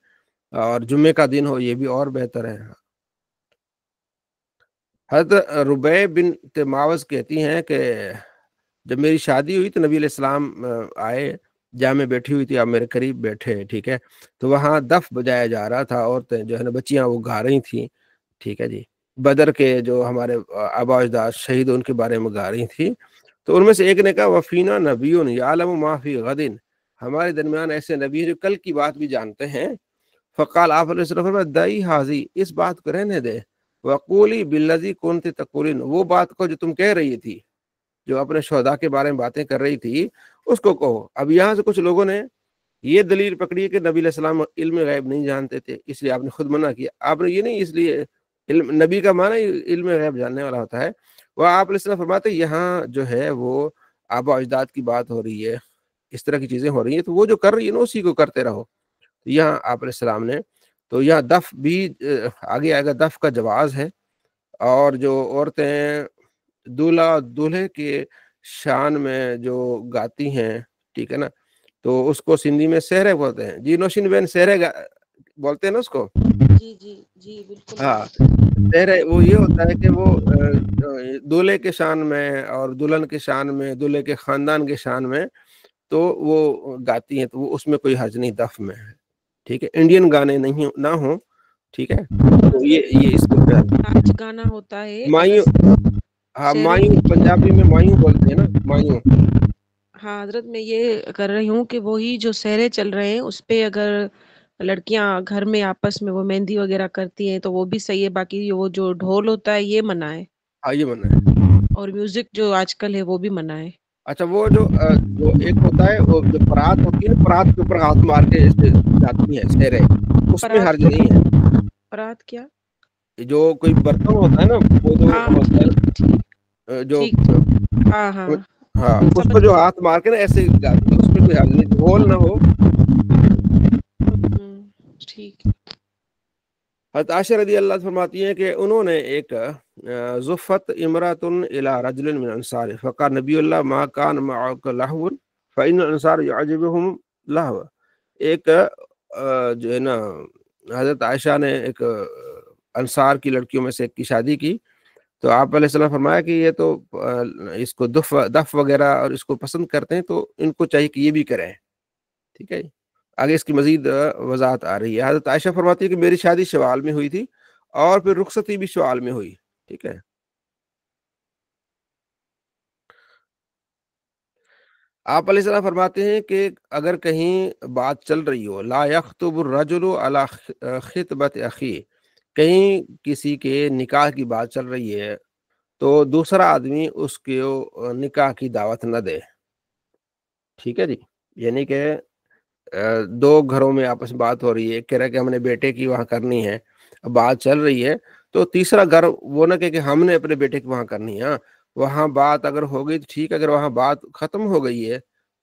اور جمعے کا دن ہو یہ بھی اور بہتر ہے۔ حضرت ربیع بنت معوذ کہتی ہیں کہ جب میری شادی ہوئی تو نبی علیہ السلام آئے، جہاں میں بیٹھی ہوئی تھی، آپ میرے قریب بیٹھے، ٹھیک ہے، تو وہاں دف بجایا جا رہا تھا، عورتیں جو ہے نا بچیاں وہ گا رہی تھیں، ٹھیک ہے جی، بدر کے جو ہمارے آباء اجداد شہید ان کے بارے میں گا رہی تھیں۔ تو ان میں سے ایک نے کہا وفینا نبی یعلم ما فی غد، ہمارے درمیان ایسے نبی ہیں جو کل کی بات بھی جانتے ہیں۔ فقال آپ علیہ السلام دائی حاضی، اس بات کو رہنے دے، وقولی بالذی کنت تقولین، وہ بات کو جو تم کہہ رہی تھی، جو اپنے شہداء کے بارے میں باتیں کر رہی تھی، اس کو کہو۔ اب یہاں سے کچھ لوگوں نے یہ دلیل پکڑی کہ نبی علیہ السلام علم غیب نہیں جانتے تھے، اس لیے آپ نے خود منع کیا۔ آپ نے یہ نہیں، اس لیے علم نبی کا معنی علم غیب جاننے والا ہوتا ہے۔ وہ آپ علیہ السلام فرماتے یہاں جو ہے وہ آباء اجداد کی بات ہو رہی ہے، اس طرح کی چیزیں ہو رہی ہیں، تو وہ جو کر رہی ہے نا اسی کو کرتے رہو۔ یہاں آپ علیہ السلام نے تو یہاں دف بھی آگے آئے گا، دف کا جواز ہے، اور جو عورتیں دولہا دولہے کے شان میں جو گاتی ہیں، ٹھیک ہے نا، تو اس کو سندھی میں سہرے بولتے ہیں جی، نوشین بہن سہرے بولتے ہیں نا اس کو، جی جی جی بالکل۔ ہاں، سہرے وہ یہ ہوتا ہے کہ وہ دولہے کے شان میں اور دلہن کے شان میں، دولہے کے خاندان کے شان میں تو وہ گاتی ہیں، تو وہ اس میں کوئی حرج نہیں دف میں ہے، ٹھیک ہے، انڈین گانے نہیں نہ ہوں، ٹھیک ہے، تو یہ اس کو ناچ گانا ہوتا ہے مایوں، ہاں شہرے مایوں، پنجابی میں مایوں بولتے ہیں نا، مایوں۔ ہاں حضرت میں یہ کر رہی ہوں کہ وہی جو سہرے چل رہے ہیں اس پہ اگر لڑکیاں گھر میں آپس میں وہ مہندی وغیرہ کرتی ہیں تو وہ بھی صحیح ہے، باقی وہ جو ڈھول ہوتا ہے یہ منع ہے، ہاں یہ منع ہے۔ اور میوزک جو آج کل ہے وہ بھی منع ہے۔ اچھا، وہ جو ایک ہوتا ہے، وہ جو پرات ہوتی ہے نا، پرات کے اوپر ہاتھ مار کے ایسے جاتی ہیں سہرے، اس میں حرج نہیں ہے۔ پرات کیا؟ جو کوئی برتن ہوتا ہے نا، وہ جو ہاں ہوتا ہے جو، ٹھیک، ہاں ہاں ہاں، اس پر جو ہاتھ مار کے نا ایسے جاتی ہے، اس میں کوئی حرج نہیں، ڈھول نہ ہو۔ ٹھیک۔ حضرت عائشہ رضی اللہ عنہا فرماتی ہیں کہ انہوں نے ایک زفت امرات الی رجل من انصار فقال نبی اللہ ما کان معک لہو فإن الانصار يعجبهم لہو، ایک جو ہے نا حضرت عائشہ نے ایک انصار کی لڑکیوں میں سے ایک کی شادی کی، تو آپ علیہ السلام فرمایا کہ یہ تو اس کو دف وغیرہ اور اس کو پسند کرتے ہیں، تو ان کو چاہیے کہ یہ بھی کریں، ٹھیک ہے۔ آگے اس کی مزید وضاحت آ رہی ہے۔ حضرت عائشہ فرماتی ہے کہ میری شادی شوال میں ہوئی تھی اور پھر رخصتی بھی شوال میں ہوئی، ٹھیک ہے۔ آپ علیہ السلام فرماتے ہیں کہ اگر کہیں بات چل رہی ہو، لا یخطب الرجل علی خطبۃ اخی، کہیں کسی کے نکاح کی بات چل رہی ہے تو دوسرا آدمی اس کے نکاح کی دعوت نہ دے، ٹھیک ہے جی، یعنی کہ دو گھروں میں آپس میں بات ہو رہی ہے، کہہ رہا کہ ہم نے بیٹے کی وہاں کرنی ہے، اب بات چل رہی ہے، تو تیسرا گھر وہ نہ کہ ہم نے اپنے بیٹے کی وہاں کرنی ہے، وہاں بات اگر ہو گئی تو ٹھیک، اگر وہاں بات ختم ہو گئی ہے،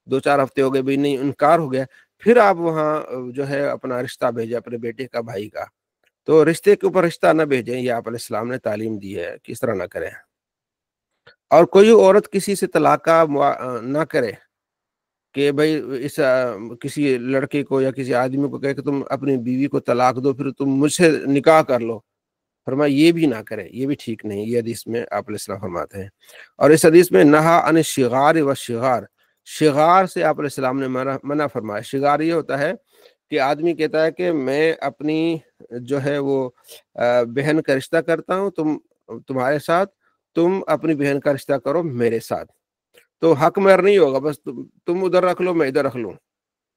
2-4 ہفتے ہو گئے بھی نہیں، انکار ہو گیا، پھر آپ وہاں جو ہے اپنا رشتہ بھیجیں اپنے بیٹے کا، بھائی کا، تو رشتے کے اوپر رشتہ نہ بھیجیں، یہ آپ علیہ السلام نے تعلیم دی ہے کس طرح نہ کریں۔ اور کوئی عورت کسی سے طلاق کا نہ کرے کہ بھئی اس کسی لڑکے کو یا کسی آدمی کو کہے کہ تم اپنی بیوی کو طلاق دو، پھر تم مجھ سے نکاح کر لو، فرمایا یہ بھی نہ کرے، یہ بھی ٹھیک نہیں، یہ حدیث میں آپ علیہ السلام فرماتے ہیں۔ اور اس حدیث میں نہا عن الشغار والشغار، شغار سے آپ علیہ السلام نے منع فرمایا۔ شغار یہ ہوتا ہے کہ آدمی کہتا ہے کہ میں اپنی جو ہے وہ بہن کا رشتہ کرتا ہوں تمہارے ساتھ، تم اپنی بہن کا رشتہ کرو میرے ساتھ، تو حق مہر نہیں ہوگا، بس تم ادھر رکھ لو میں ادھر رکھ لوں،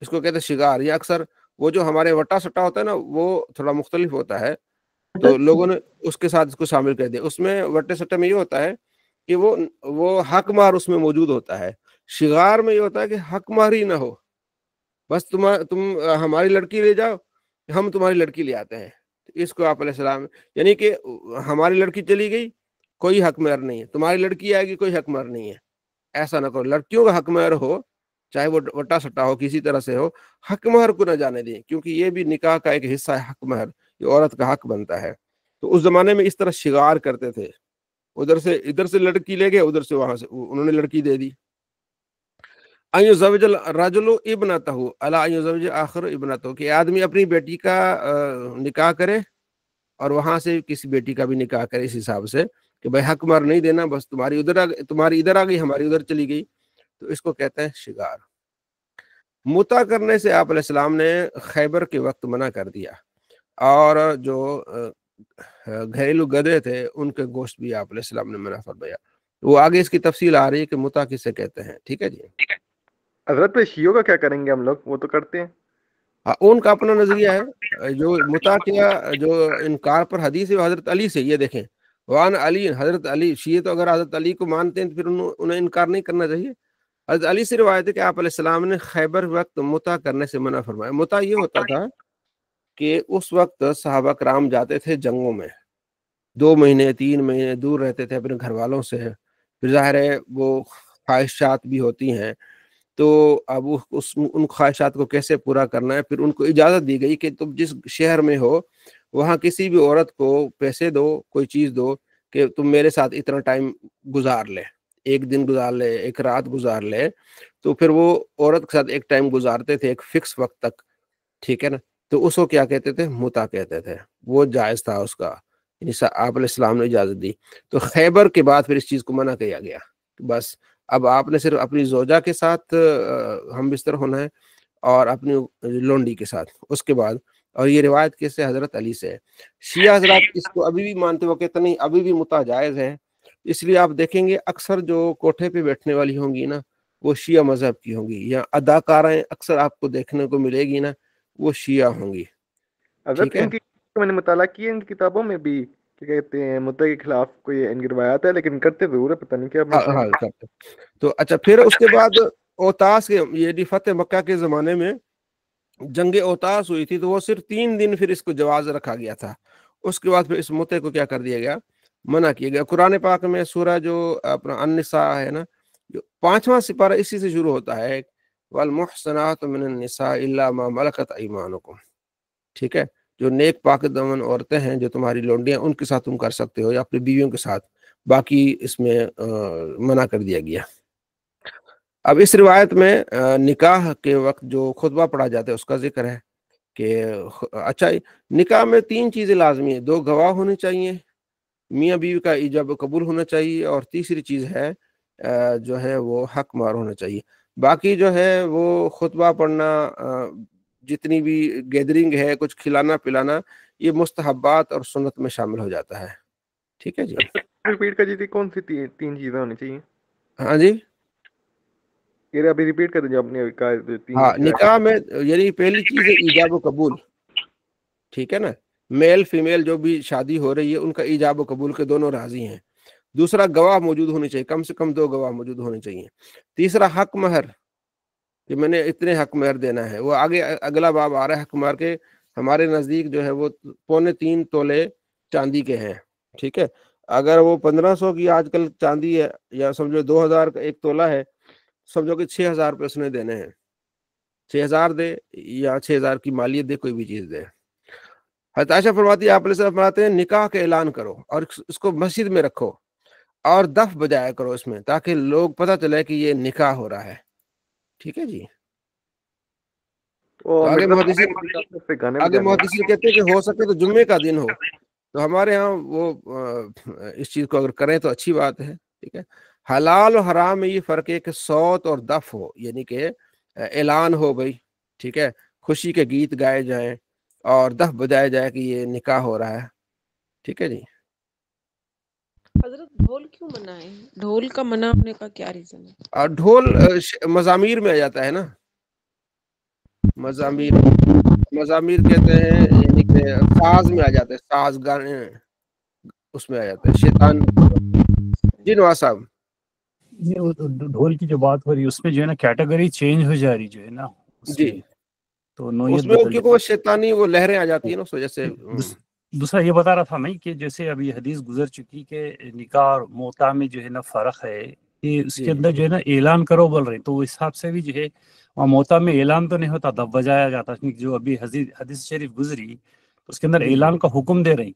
اس کو کہتے ہیں شگار۔ یہ اکثر وہ جو ہمارے وٹا سٹا ہوتا ہے نا وہ تھوڑا مختلف ہوتا ہے، تو لوگوں نے اس کے ساتھ اس کو شامل کر دیا۔ اس میں وٹے سٹے میں یہ ہوتا ہے کہ وہ حق مہر اس میں موجود ہوتا ہے، شگار میں یہ ہوتا ہے کہ حق مہر ہی نہ ہو، بس تم ہماری لڑکی لے جاؤ، ہم تمہاری لڑکی لے آتے ہیں۔ اس کو آپ علیہ السلام، یعنی کہ ہماری لڑکی چلی گئی کوئی حق مہر نہیں ہے، تمہاری لڑکی آئے گی کوئی حق مہر نہیں ہے، ایسا نہ کرو۔ لڑکیوں کا حق مہر ہو، چاہے وہ وٹا سٹا ہو کسی طرح سے ہو، حق مہر کو نہ جانے دیں، کیونکہ یہ بھی نکاح کا ایک حصہ ہے، حق مہر یہ عورت کا حق بنتا ہے۔ تو اس زمانے میں اس طرح شگار کرتے تھے، ادھر سے لڑکی لے گئے، ادھر سے وہاں سے انہوں نے لڑکی دے دی۔ ان یزوج الرجل ابنتہ الا ان یزوج آخر ابنتہ، کہ آدمی اپنی بیٹی کا نکاح کرے اور وہاں سے کسی بیٹی کا بھی نکاح کرے، اس حساب سے کہ بھائی حق مہر نہیں دینا، بس تمہاری ادھر آ گئی ہماری ادھر چلی گئی، تو اس کو کہتے ہیں شگار۔ متع کرنے سے آپ علیہ السلام نے خیبر کے وقت منع کر دیا، اور جو گھریلو گدھے تھے ان کے گوشت بھی آپ علیہ السلام نے منع فرمایا۔ وہ آگے اس کی تفصیل آ رہی ہے کہ متع کسے کہتے ہیں، ٹھیک ہے جی۔ حضرت پہ شیعوں کا کیا کریں گے ہم لوگ؟ وہ تو کرتے ہیں، ان کا اپنا نظریہ ہے۔ جو متع کیا، جو انکار پر حدیث ہے حضرت علی سے، یہ دیکھیں وان علی، حضرت علی، شیعہ تو اگر حضرت علی کو مانتے ہیں تو پھر انہیں انکار نہیں کرنا چاہیے۔ حضرت علی سے روایت ہے کہ آپ علیہ السلام نے خیبر وقت متع کرنے سے منع فرمایا۔ متع یہ ہوتا تھا کہ اس وقت صحابہ کرام جاتے تھے جنگوں میں، 2 مہینے 3 مہینے دور رہتے تھے اپنے گھر والوں سے، پھر ظاہر ہے وہ خواہشات بھی ہوتی ہیں، تو اب ان خواہشات کو کیسے پورا کرنا ہے۔ پھر ان کو اجازت دی گئی کہ تم جس شہر میں ہو وہاں کسی بھی عورت کو پیسے دو، کوئی چیز دو کہ تم میرے ساتھ اتنا ٹائم گزار لے، 1 دن گزار لے، 1 رات گزار لے۔ تو پھر وہ عورت کے ساتھ ایک ٹائم گزارتے تھے، ایک فکس وقت تک، ٹھیک ہے نا۔ تو اس کو کیا کہتے تھے؟ متع کہتے تھے، وہ جائز تھا اس کا، یعنی آپ علیہ السلام نے اجازت دی۔ تو خیبر کے بعد پھر اس چیز کو منع کیا گیا، بس اب آپ نے صرف اپنی زوجہ کے ساتھ ہم بستر ہونا ہے اور اپنی لونڈی کے ساتھ، اس کے بعد۔ اور یہ روایت کس سے؟ حضرت علی سے ہے۔ شیعہ حضرات اس کو ابھی بھی مانتے، وہ کہتے نہیں ابھی بھی متع جائز ہے۔ اس لیے آپ دیکھیں گے اکثر جو کوٹھے پہ بیٹھنے والی ہوں گی نا وہ شیعہ مذہب کی ہوں گی، یا اداکاریں اکثر آپ کو دیکھنے کو ملے گی نا وہ شیعہ ہوں گی، حضرت ٹھیک ہے۔ ان کی میں نے مطالعہ کیا ان کی کتابوں میں بھی کیا کہتے ہیں متع کے خلاف کوئی ان کی روایات ہے، لیکن کرتے ضرور ہے، پتہ نہیں کیا مسئلہ ہے۔ کرتے۔ تو اچھا، پھر اس کے بعد اوتاس کے، یہ فتح مکہ کے زمانے میں جنگ اوتاس ہوئی تھی، تو وہ صرف 3 دن پھر اس کو جواز رکھا گیا تھا۔ اس کے بعد پھر اس متع کو کیا کر دیا گیا؟ منع کیا گیا۔ قرآن پاک میں سورہ جو اپنا النساء ہے نا، جو 5واں سپارہ اسی سے شروع ہوتا ہے، والمحصنات من النساء الا ما ملکت ایمانکم، ٹھیک ہے۔ جو نیک پاک دامن عورتیں ہیں، جو تمہاری لونڈیاں، ان کے ساتھ تم کر سکتے ہو، یا اپنی بیویوں کے ساتھ، باقی اس میں منع کر دیا گیا۔ اب اس روایت میں نکاح کے وقت جو خطبہ پڑھا جاتا ہے اس کا ذکر ہے کہ اچھا، نکاح میں 3 چیزیں لازمی ہیں، 2 گواہ ہونے چاہیے، میاں بیوی کا ایجاب و قبول ہونا چاہیے، اور تیسری چیز ہے جو ہے وہ حق مہر ہونا چاہیے۔ باقی جو ہے وہ خطبہ پڑھنا، جتنی بھی گیدرنگ ہے، کچھ کھلانا پلانا، یہ مستحبات اور سنت میں شامل ہو جاتا ہے، ٹھیک ہے جی۔ ریپیٹ کر دیجیے کون سی 3 چیزیں ہونی چاہیے؟ ہاں جی، یہ ابھی ریپیٹ کر دیجیے، آپ نے کہا 3 ہاں، نکاح میں یعنی پہلی چیز ہے ایجاب و قبول، ٹھیک ہے نا، میل فیمیل جو بھی شادی ہو رہی ہے ان کا ایجاب و قبول کے دونوں راضی ہیں۔ دوسرا، گواہ موجود ہونے چاہیے، کم سے کم 2 گواہ موجود ہونے چاہیے۔ تیسرا، حق مہر، کہ میں نے اتنے حق مہر دینا ہے۔ وہ آگے اگلا باب آ رہا ہے حق مہر کے، ہمارے نزدیک جو ہے وہ 3.25 تولے چاندی کے ہیں، ٹھیک ہے۔ اگر وہ 1500 کی آج کل چاندی ہے، یا سمجھو 2000 کا 1 تولہ ہے، سمجھو کہ 6000 روپے اس نے دینے ہیں، 6000 دے یا 6000 کی مالیت دے، کوئی بھی چیز دے۔ حضرت عائشہ فرماتی ہے، آپ علیہ السلام فرماتے ہیں نکاح کا اعلان کرو اور اس کو مسجد میں رکھو اور دف بجایا کرو اس میں، تاکہ لوگ پتہ چلے کہ یہ نکاح ہو رہا ہے، ٹھیک ہے جی۔ تو آگے محدثین کہتے ہیں کہ ہو سکے تو جمعے کا دن ہو، تو ہمارے ہاں وہ اس چیز کو اگر کریں تو اچھی بات ہے، ٹھیک ہے۔ حلال و حرام میں یہ فرق ہے کہ صوت اور دف ہو، یعنی کہ اعلان ہو بھائی، ٹھیک ہے، خوشی کے گیت گائے جائیں اور دف بجایا جائے کہ یہ نکاح ہو رہا ہے، ٹھیک ہے جی۔ حضرت ڈھول کیوں کیوں منع ہے؟ ڈھول کا منع ہونے کا کیا ریزن ہے؟ اور ڈھول مزامیر میں آ جاتا ہے نا، مزامیر کہتے ہیں، یعنی کہ ساز میں آ جاتا ہے، ساز گانے اس میں آ جاتا ہے شیطان۔ جی نواز صاحب، یہ وہ ڈھول کی جو بات ہو رہی ہے اس میں جو ہے نا کیٹیگری چینج ہو جا رہی جو ہے نا اس جی میں، تو اس نوعیت میں بدل کیونکہ وہ شیطانی وہ لہریں آ جاتی ہیں نا اس وجہ سے۔ دوسرا یہ بتا رہا تھا میں کہ جیسے ابھی حدیث گزر چکی کہ نکاح اور موتا میں جو ہے نا فرق ہے، کہ اس کے اندر جو ہے نا اعلان کرو بول رہے، تو اس حساب سے بھی جو ہے وہاں موتا میں اعلان تو نہیں ہوتا، دب بجایا جاتا، جو ابھی حدیث شریف گزری اس کے اندر اعلان کا حکم دے رہی،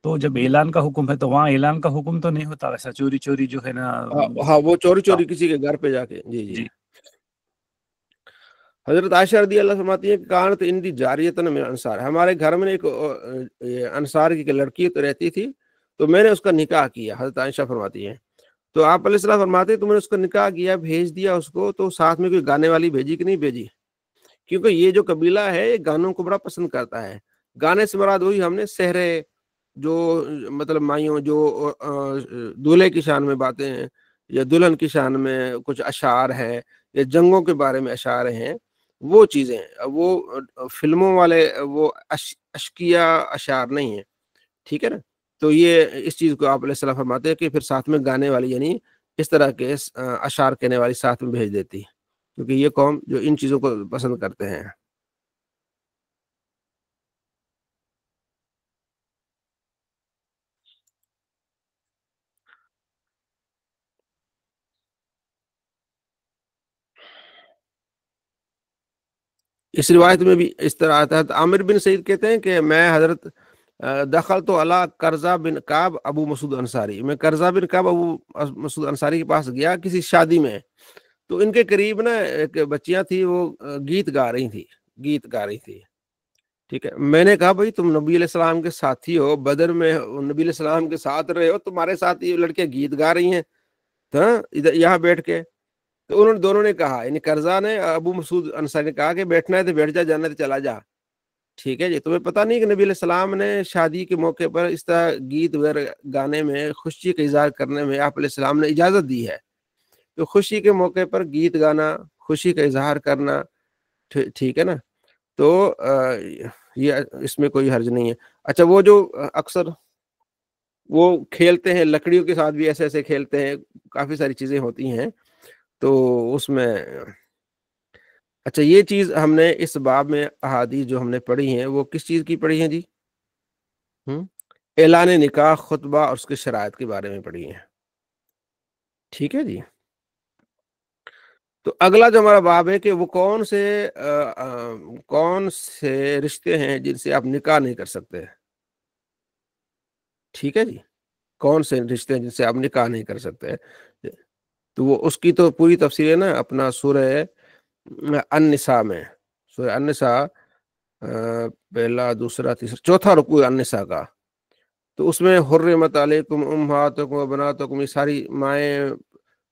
تو جب اعلان کا حکم ہے تو وہاں اعلان کا حکم تو نہیں ہوتا ویسا چوری چوری جو ہے نا۔ ہاں وہ چوری چوری کسی کے گھر پہ جا کے۔ جی جی حضرت عائشہ رضی اللہ فرماتی ہے کہ کانت اندی جاریتن من انصار، ہمارے گھر میں ایک انصار کی لڑکی تو رہتی تھی، تو میں نے اس کا نکاح کیا۔ حضرت عائشہ فرماتی ہے تو آپ علیہ السلام فرماتے ہیں تو میں نے اس کا نکاح کیا، بھیج دیا اس کو، تو ساتھ میں کوئی گانے والی بھیجی کہ نہیں بھیجی؟ کیونکہ یہ جو قبیلہ ہے یہ گانوں کو بڑا پسند کرتا ہے۔ گانے سے مراد وہی ہم نے سحرے، جو مطلب مائیوں جو دولہے کی شان میں باتیں ہیں، یا دلہن کی شان میں کچھ اشعار ہیں، یا جنگوں کے بارے میں اشعار ہیں، وہ چیزیں، وہ فلموں والے وہ اشکیہ اشعار نہیں ہیں، ٹھیک ہے نا۔ تو یہ اس چیز کو آپ علیہ السلام فرماتے ہیں کہ پھر ساتھ میں گانے والی، یعنی اس طرح کے اشعار کہنے والی ساتھ میں بھیج دیتی، کیونکہ یہ قوم جو ان چیزوں کو پسند کرتے ہیں۔ اس روایت میں بھی اس طرح آتا ہے۔ عامر بن سعید کہتے ہیں کہ میں حضرت دخل تو علی قرظہ بن کعب ابو مسعود انصاری، میں قرظہ بن کعب ابو مسعود انصاری کے پاس گیا کسی شادی میں، تو ان کے قریب نا ایک بچیاں تھی، وہ گیت گا رہی تھی، ٹھیک ہے۔ میں نے کہا بھائی تم نبی علیہ السلام کے ساتھی ہو، بدر میں نبی علیہ السلام کے ساتھ رہے ہو، تمہارے ساتھ یہ لڑکیاں گیت گا رہی ہیں ادھر یہاں بیٹھ کے؟ تو انہوں نے دونوں نے کہا، یعنی قرظہ نے ابو مسعود انصاری نے کہا کہ بیٹھنا ہے تو بیٹھ جا، جانا ہے تو چلا جا، ٹھیک ہے جی۔ تمہیں پتہ نہیں کہ نبی علیہ السلام نے شادی کے موقع پر اس طرح گیت وغیرہ گانے میں، خوشی کا اظہار کرنے میں آپ علیہ السلام نے اجازت دی ہے؟ تو خوشی کے موقع پر گیت گانا، خوشی کا اظہار کرنا، ٹھیک ہے نا، تو یہ اس میں کوئی حرج نہیں ہے۔ اچھا، وہ جو اکثر وہ کھیلتے ہیں لکڑیوں کے ساتھ بھی، ایسے ایسے کھیلتے ہیں، کافی ساری چیزیں ہوتی ہیں، تو اس میں اچھا یہ چیز ہم نے اس باب میں احادیث جو ہم نے پڑھی ہیں وہ کس چیز کی پڑھی ہیں جی؟ اعلان نکاح، خطبہ اور اس کے شرائط کے بارے میں پڑھی ہیں، ٹھیک ہے جی۔ تو اگلا جو ہمارا باب ہے کہ وہ کون سے رشتے ہیں جن سے آپ نکاح نہیں کر سکتے، ٹھیک ہے جی، کون سے رشتے ہیں جن سے آپ نکاح نہیں کر سکتے؟ تو وہ اس کی تو پوری تفسیر ہے نا اپنا سورہ النساء میں، سورہ النساء پہلا، دوسرا، تیسرا، چوتھا رکوع النساء کا، تو اس میں حرمت علیکم امہاتکم و بناتکم، یہ ساری مائیں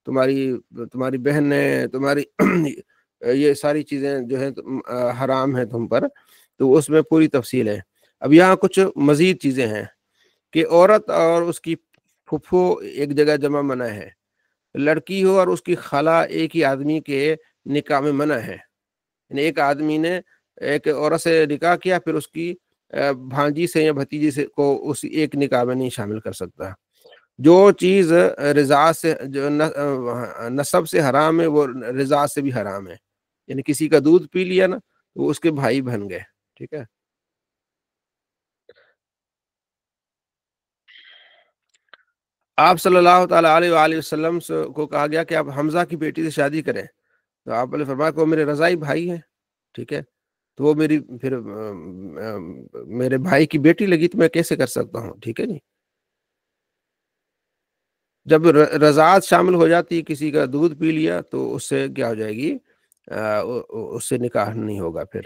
تمہاری بہنیں، تمہاری یہ ساری چیزیں جو ہیں حرام ہیں تم پر، تو اس میں پوری تفصیل ہے۔ اب یہاں کچھ مزید چیزیں ہیں کہ عورت اور اس کی پھپھو ایک جگہ جمع منع ہے، لڑکی ہو اور اس کی خالہ ایک ہی آدمی کے نکاح میں منع ہے، یعنی ایک آدمی نے ایک عورت سے نکاح کیا، پھر اس کی بھانجی سے یا بھتیجی سے کو اس ایک نکاح میں نہیں شامل کر سکتا۔ جو چیز رضاعت سے، جو نسب سے حرام ہے، وہ رضاعت سے بھی حرام ہے، یعنی کسی کا دودھ پی لیا نا وہ اس کے بھائی بن گئے، ٹھیک ہے۔ آپ صلی اللہ تعالیٰ علیہ وآلہ وسلم کو کہا گیا کہ آپ حمزہ کی بیٹی سے شادی کریں، تو آپ نے فرمایا کہ وہ میرے رضائی بھائی ہیں، ٹھیک ہے، تو وہ پھر میرے بھائی کی بیٹی لگی تو میں کیسے کر سکتا ہوں، ٹھیک ہے جی۔ جب رضاعت شامل ہو جاتی، کسی کا دودھ پی لیا، تو اس سے کیا ہو جائے گی، اس سے نکاح نہیں ہوگا پھر،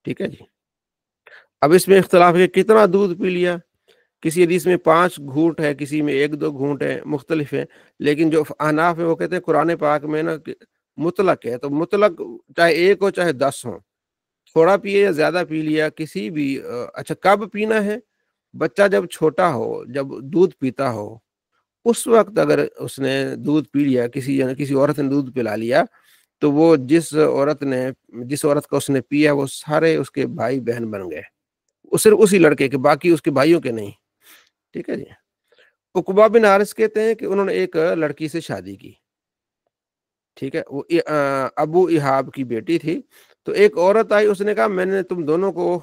ٹھیک ہے جی۔ اب اس میں اختلاف ہے کتنا دودھ پی لیا، کسی حدیث میں 5 گھونٹ ہے، کسی میں 1-2 گھونٹ ہے، مختلف ہے، لیکن جو احناف ہے وہ کہتے ہیں قرآن پاک میں نا مطلق ہے، تو مطلق چاہے 1 ہو چاہے 10 ہو، تھوڑا پیے یا زیادہ پی لیا، کسی بھی اچھا کب پینا ہے؟ بچہ جب چھوٹا ہو، جب دودھ پیتا ہو اس وقت اگر اس نے دودھ پی لیا، کسی عورت نے دودھ پلا لیا، تو وہ جس عورت کا اس نے پیا وہ سارے اس کے بھائی بہن بن گئے، صرف اسی لڑکے کے، باقی اس کے بھائیوں کے نہیں. ٹھیک ہے جی. عقبہ بن حارث کہتے ہیں کہ انہوں نے ایک لڑکی سے شادی کی. ٹھیک ہے، وہ ابو احاب کی بیٹی تھی. تو ایک عورت آئی، اس نے کہا میں نے تم دونوں کو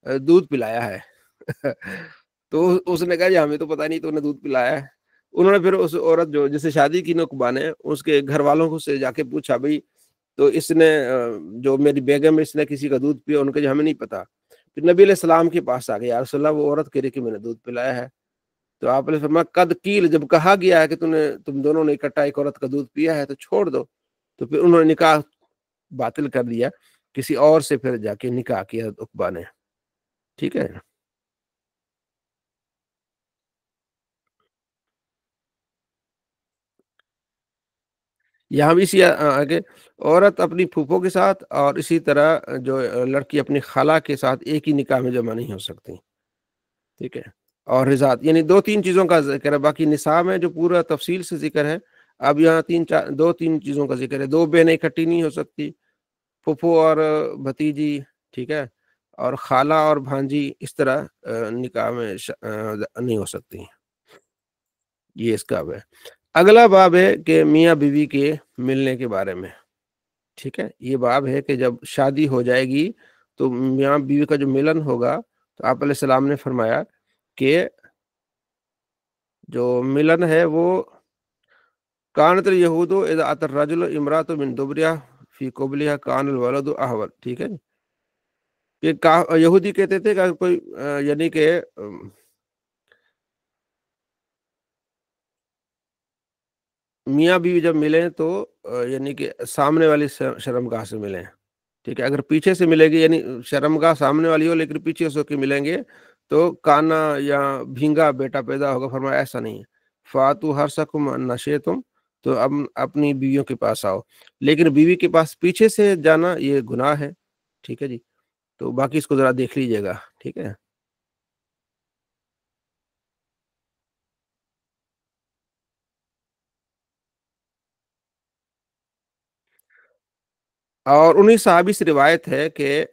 دودھ پلایا ہے. تو اس نے کہا جی ہمیں تو پتہ نہیں تو نے دودھ پلایا ہے. انہوں نے پھر اس عورت جس سے شادی کی عقبہ نے، اس کے گھر والوں کو سے جا کے پوچھا بھائی تو اس نے جو میری بیگم اس نے کسی کا دودھ پیا؟ ان کو ہمیں نہیں پتا. پھر نبی علیہ السلام کے پاس آ گئے، یا رسول اللہ وہ عورت کہہ رہی کہ میں نے دودھ پلایا ہے. تو آپ نے فرمایا قد قیل، جب کہا گیا ہے کہ تم دونوں نے اکٹھا ایک عورت کا دودھ پیا ہے تو چھوڑ دو. تو پھر انہوں نے نکاح باطل کر دیا، کسی اور سے پھر جا کے نکاح کیا عقبہ نے. ٹھیک ہے. یہاں بھی اسی آگے عورت اپنی پھوپھوں کے ساتھ اور اسی طرح جو لڑکی اپنی خالہ کے ساتھ ایک ہی نکاح میں جمع نہیں ہو سکتی. ٹھیک ہے. اور رضاعت، یعنی 2-3 چیزوں کا ذکر ہے، باقی نساء میں جو پورا تفصیل سے ذکر ہے. اب یہاں 2-3 چیزوں کا ذکر ہے. 2 بہنیں اکٹھی نہیں ہو سکتی، پھوپھو اور بھتیجی، ٹھیک ہے، اور خالہ اور بھانجی اس طرح نکاح میں نہیں ہو سکتی. یہ اس کا ہے. اگلا باب ہے کہ میاں بیوی کے ملنے کے بارے میں. ٹھیک ہے. یہ باب ہے کہ جب شادی ہو جائے گی تو میاں بیوی کا جو ملن ہوگا، تو آپ علیہ السلام نے فرمایا کہ جو ملن ہے وہ کانت الیہود اذا اتى الرجل امرأة من دبرها فی قبلها کان الولد احول. ٹھیک ہے. کہ یہودی کہتے تھے کہ کوئی یعنی کہ میاں بیوی جب ملیں تو یعنی کہ سامنے والی شرمگاہ سے ملیں. ٹھیک ہے. اگر پیچھے سے ملے گی، یعنی شرمگاہ سامنے والی ہو لیکن پیچھے سے ہو کے ملیں گے تو کانا یا بھینگا بیٹا پیدا ہوگا. فرمایا ایسا نہیں ہے. فاتو ہر سکم نشے تم، تو اب اپنی بیویوں کے پاس آؤ، لیکن بیوی کے پاس پیچھے سے جانا یہ گناہ ہے. ٹھیک ہے جی. تو باقی اس کو ذرا دیکھ لیجئے گا. ٹھیک ہے. اور انہی صحابی سے روایت ہے کہ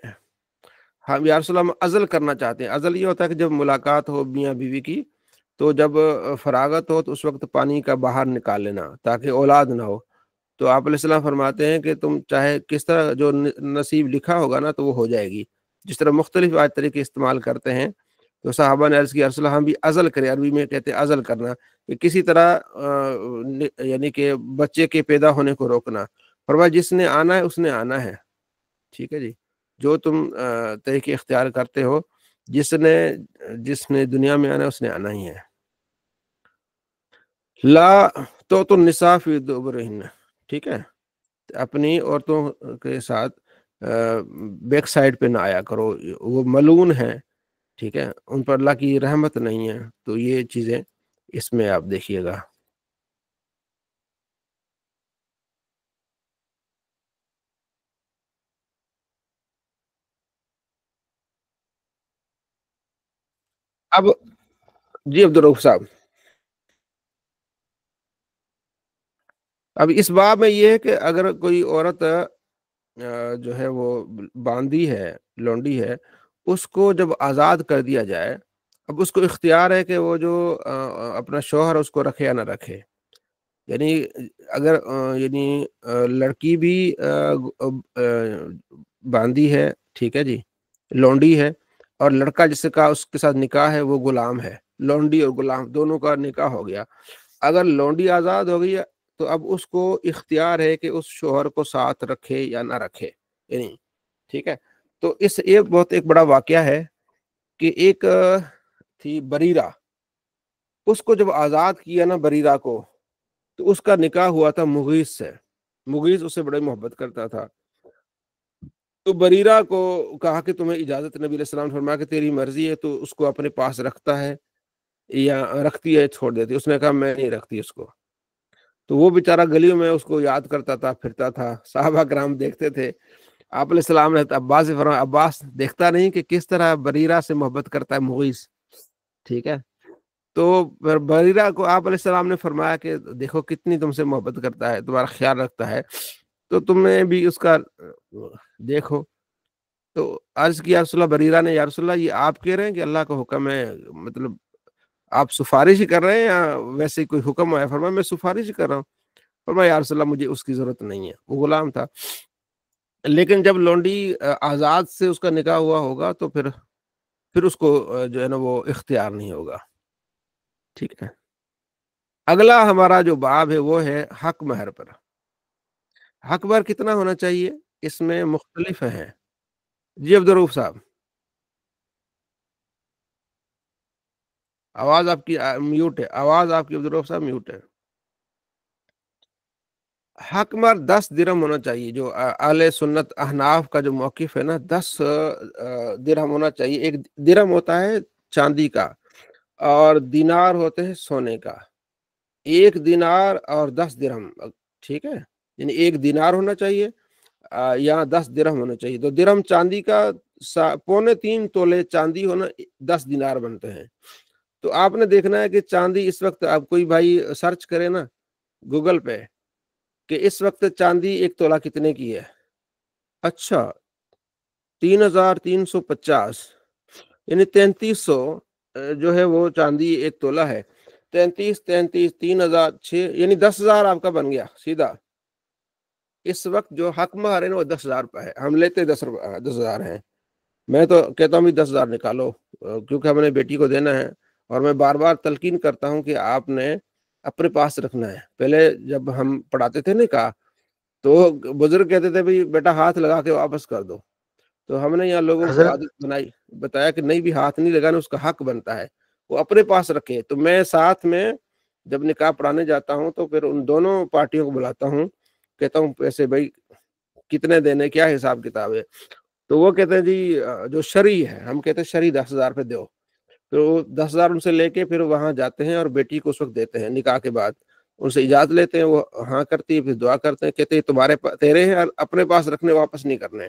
ہم یا رسول اللہ ہم عزل کرنا چاہتے ہیں. عزل یہ ہوتا ہے کہ جب ملاقات ہو میاں بیوی کی تو جب فراغت ہو تو اس وقت پانی کا باہر نکال لینا تاکہ اولاد نہ ہو. تو آپ علیہ السلام فرماتے ہیں کہ تم چاہے کس طرح جو نصیب لکھا ہوگا نا تو وہ ہو جائے گی. جس طرح مختلف طریقے استعمال کرتے ہیں. تو صحابہ نے عرض کیا رسول اللہ ہم بھی عزل کریں. عربی میں کہتے ہیں عزل کرنا، کہ کسی طرح یعنی کہ بچے کے پیدا ہونے کو روکنا. فرمایا جس نے آنا ہے اس نے آنا ہے. ٹھیک ہے جی. جو تم طریقے اختیار کرتے ہو، جس نے دنیا میں آنا ہے اس نے آنا ہی ہے. لا تو النساء فی دبرہن. ٹھیک ہے. اپنی عورتوں کے ساتھ بیک سائڈ پہ نہ آیا کرو، وہ ملعون ہیں. ٹھیک ہے. ان پر اللہ کی رحمت نہیں ہے. تو یہ چیزیں اس میں آپ دیکھیے گا. اب جی عبدالرؤف صاحب، اب اس باب میں یہ ہے کہ اگر کوئی عورت جو ہے وہ باندھی ہے، لونڈی ہے، اس کو جب آزاد کر دیا جائے، اب اس کو اختیار ہے کہ وہ جو اپنا شوہر اس کو رکھے یا نہ رکھے. یعنی اگر یعنی لڑکی بھی باندھی ہے، ٹھیک ہے جی، لونڈی ہے، اور لڑکا جس کا اس کے ساتھ نکاح ہے وہ غلام ہے. لونڈی اور غلام دونوں کا نکاح ہو گیا. اگر لونڈی آزاد ہو گئی تو اب اس کو اختیار ہے کہ اس شوہر کو ساتھ رکھے یا نہ رکھے. یعنی ٹھیک ہے. تو یہ بہت ایک بڑا واقعہ ہے کہ ایک تھی بریرہ، اس کو جب آزاد کیا نا بریرہ کو، تو اس کا نکاح ہوا تھا مغیث سے. مغیث اس سے بڑی محبت کرتا تھا. تو بریرہ کو کہا کہ تمہیں اجازت، نبی علیہ السلام نے فرمایا کہ تیری مرضی ہے، تو اس کو اپنے پاس رکھتا ہے یا رکھتی ہے چھوڑ دیتی. اس نے کہا میں نہیں رکھتی اس کو. تو وہ بیچارہ گلیوں میں اس کو یاد کرتا تھا، پھرتا تھا. صحابہ کرام دیکھتے تھے. آپ علیہ السلام نے عباس سے فرمایا عباس دیکھتا نہیں کہ کس طرح بریرہ سے محبت کرتا ہے مغیث. ٹھیک ہے. تو بریرہ کو آپ علیہ السلام نے فرمایا کہ دیکھو کتنی تم سے محبت کرتا ہے، تمہارا خیال رکھتا ہے، تو تمہیں بھی اس کا دیکھو۔ تو عرض کیا رسول اللہ، بریرہ نے یا رسول اللہ یہ آپ کہہ رہے ہیں کہ اللہ کا حکم ہے، مطلب آپ سفارش ہی کر رہے ہیں یا ویسے کوئی حکم ہے؟ فرمایا میں سفارش ہی کر رہا ہوں۔ فرمایا یا رسول اللہ مجھے اس کی ضرورت نہیں ہے، وہ غلام تھا، لیکن جب لونڈی آزاد سے اس کا نکاح ہوا ہوگا تو پھر اس کو جو ہے نا وہ اختیار نہیں ہوگا۔ ٹھیک ہے، اگلا ہمارا جو باب ہے وہ ہے حق مہر پر۔ حق مہر کتنا ہونا چاہیے؟ اس میں مختلف ہیں۔ جی عبدالرؤف صاحب، آواز آپ کی میوٹ ہے، آواز آپ کی عبدالرؤف صاحب میوٹ ہے۔ حق مہر 10 درہم ہونا چاہیے، جو اہل سنت احناف کا جو موقف ہے نا، 10 درہم ہونا چاہیے۔ ایک درہم ہوتا ہے چاندی کا اور دینار ہوتے ہیں سونے کا۔ 1 دینار اور 10 درہم، ٹھیک ہے، یعنی 1 دینار ہونا چاہیے، یہاں 10 درہم ہونا چاہیے۔ تو درہم چاندی کا 3.25 تولے چاندی ہونا 10 دینار بنتے ہیں۔ تو آپ نے دیکھنا ہے کہ چاندی اس وقت، آپ کوئی بھائی سرچ کرے نا گوگل پہ کہ اس وقت چاندی 1 تولہ کتنے کی ہے؟ اچھا 3350، یعنی 3300 جو ہے وہ چاندی 1 تولہ ہے۔ 33 3006، یعنی 10,000 آپ کا بن گیا سیدھا۔ اس وقت جو حق مہر ہے نا وہ 10,000 روپے ہے، ہم لیتے 10,000 ہیں۔ میں تو کہتا ہوں بھی 10,000 نکالو، کیونکہ ہم نے بیٹی کو دینا ہے، اور میں بار بار تلقین کرتا ہوں کہ آپ نے اپنے پاس رکھنا ہے۔ پہلے جب ہم پڑھاتے تھے نا کہا تو بزرگ کہتے تھے بھائی بیٹا ہاتھ لگا کے واپس کر دو، تو ہم نے یہاں لوگوں کو عادت بتایا کہ نہیں بھی ہاتھ نہیں لگانا، اس کا حق بنتا ہے وہ اپنے پاس رکھے۔ تو میں ساتھ میں جب نکاح پڑھانے جاتا ہوں تو پھر ان دونوں پارٹیوں کو بلاتا ہوں، کہتا ہوں پیسے بھائی کتنے دینے، کیا حساب کتاب ہے؟ تو وہ کہتے ہیں جی جو شرعی ہے، ہم کہتے ہیں شرعی 10,000 روپے دو۔ پھر وہ 10,000 ان سے لے کے پھر وہاں جاتے ہیں اور بیٹی کو اس وقت دیتے ہیں، نکاح کے بعد ان سے اجازت لیتے ہیں، وہ ہاں کرتی ہے، پھر دعا کرتے ہیں، کہتے ہیں تمہارے تیرے ہیں، اپنے پاس رکھنے، واپس نہیں کرنے۔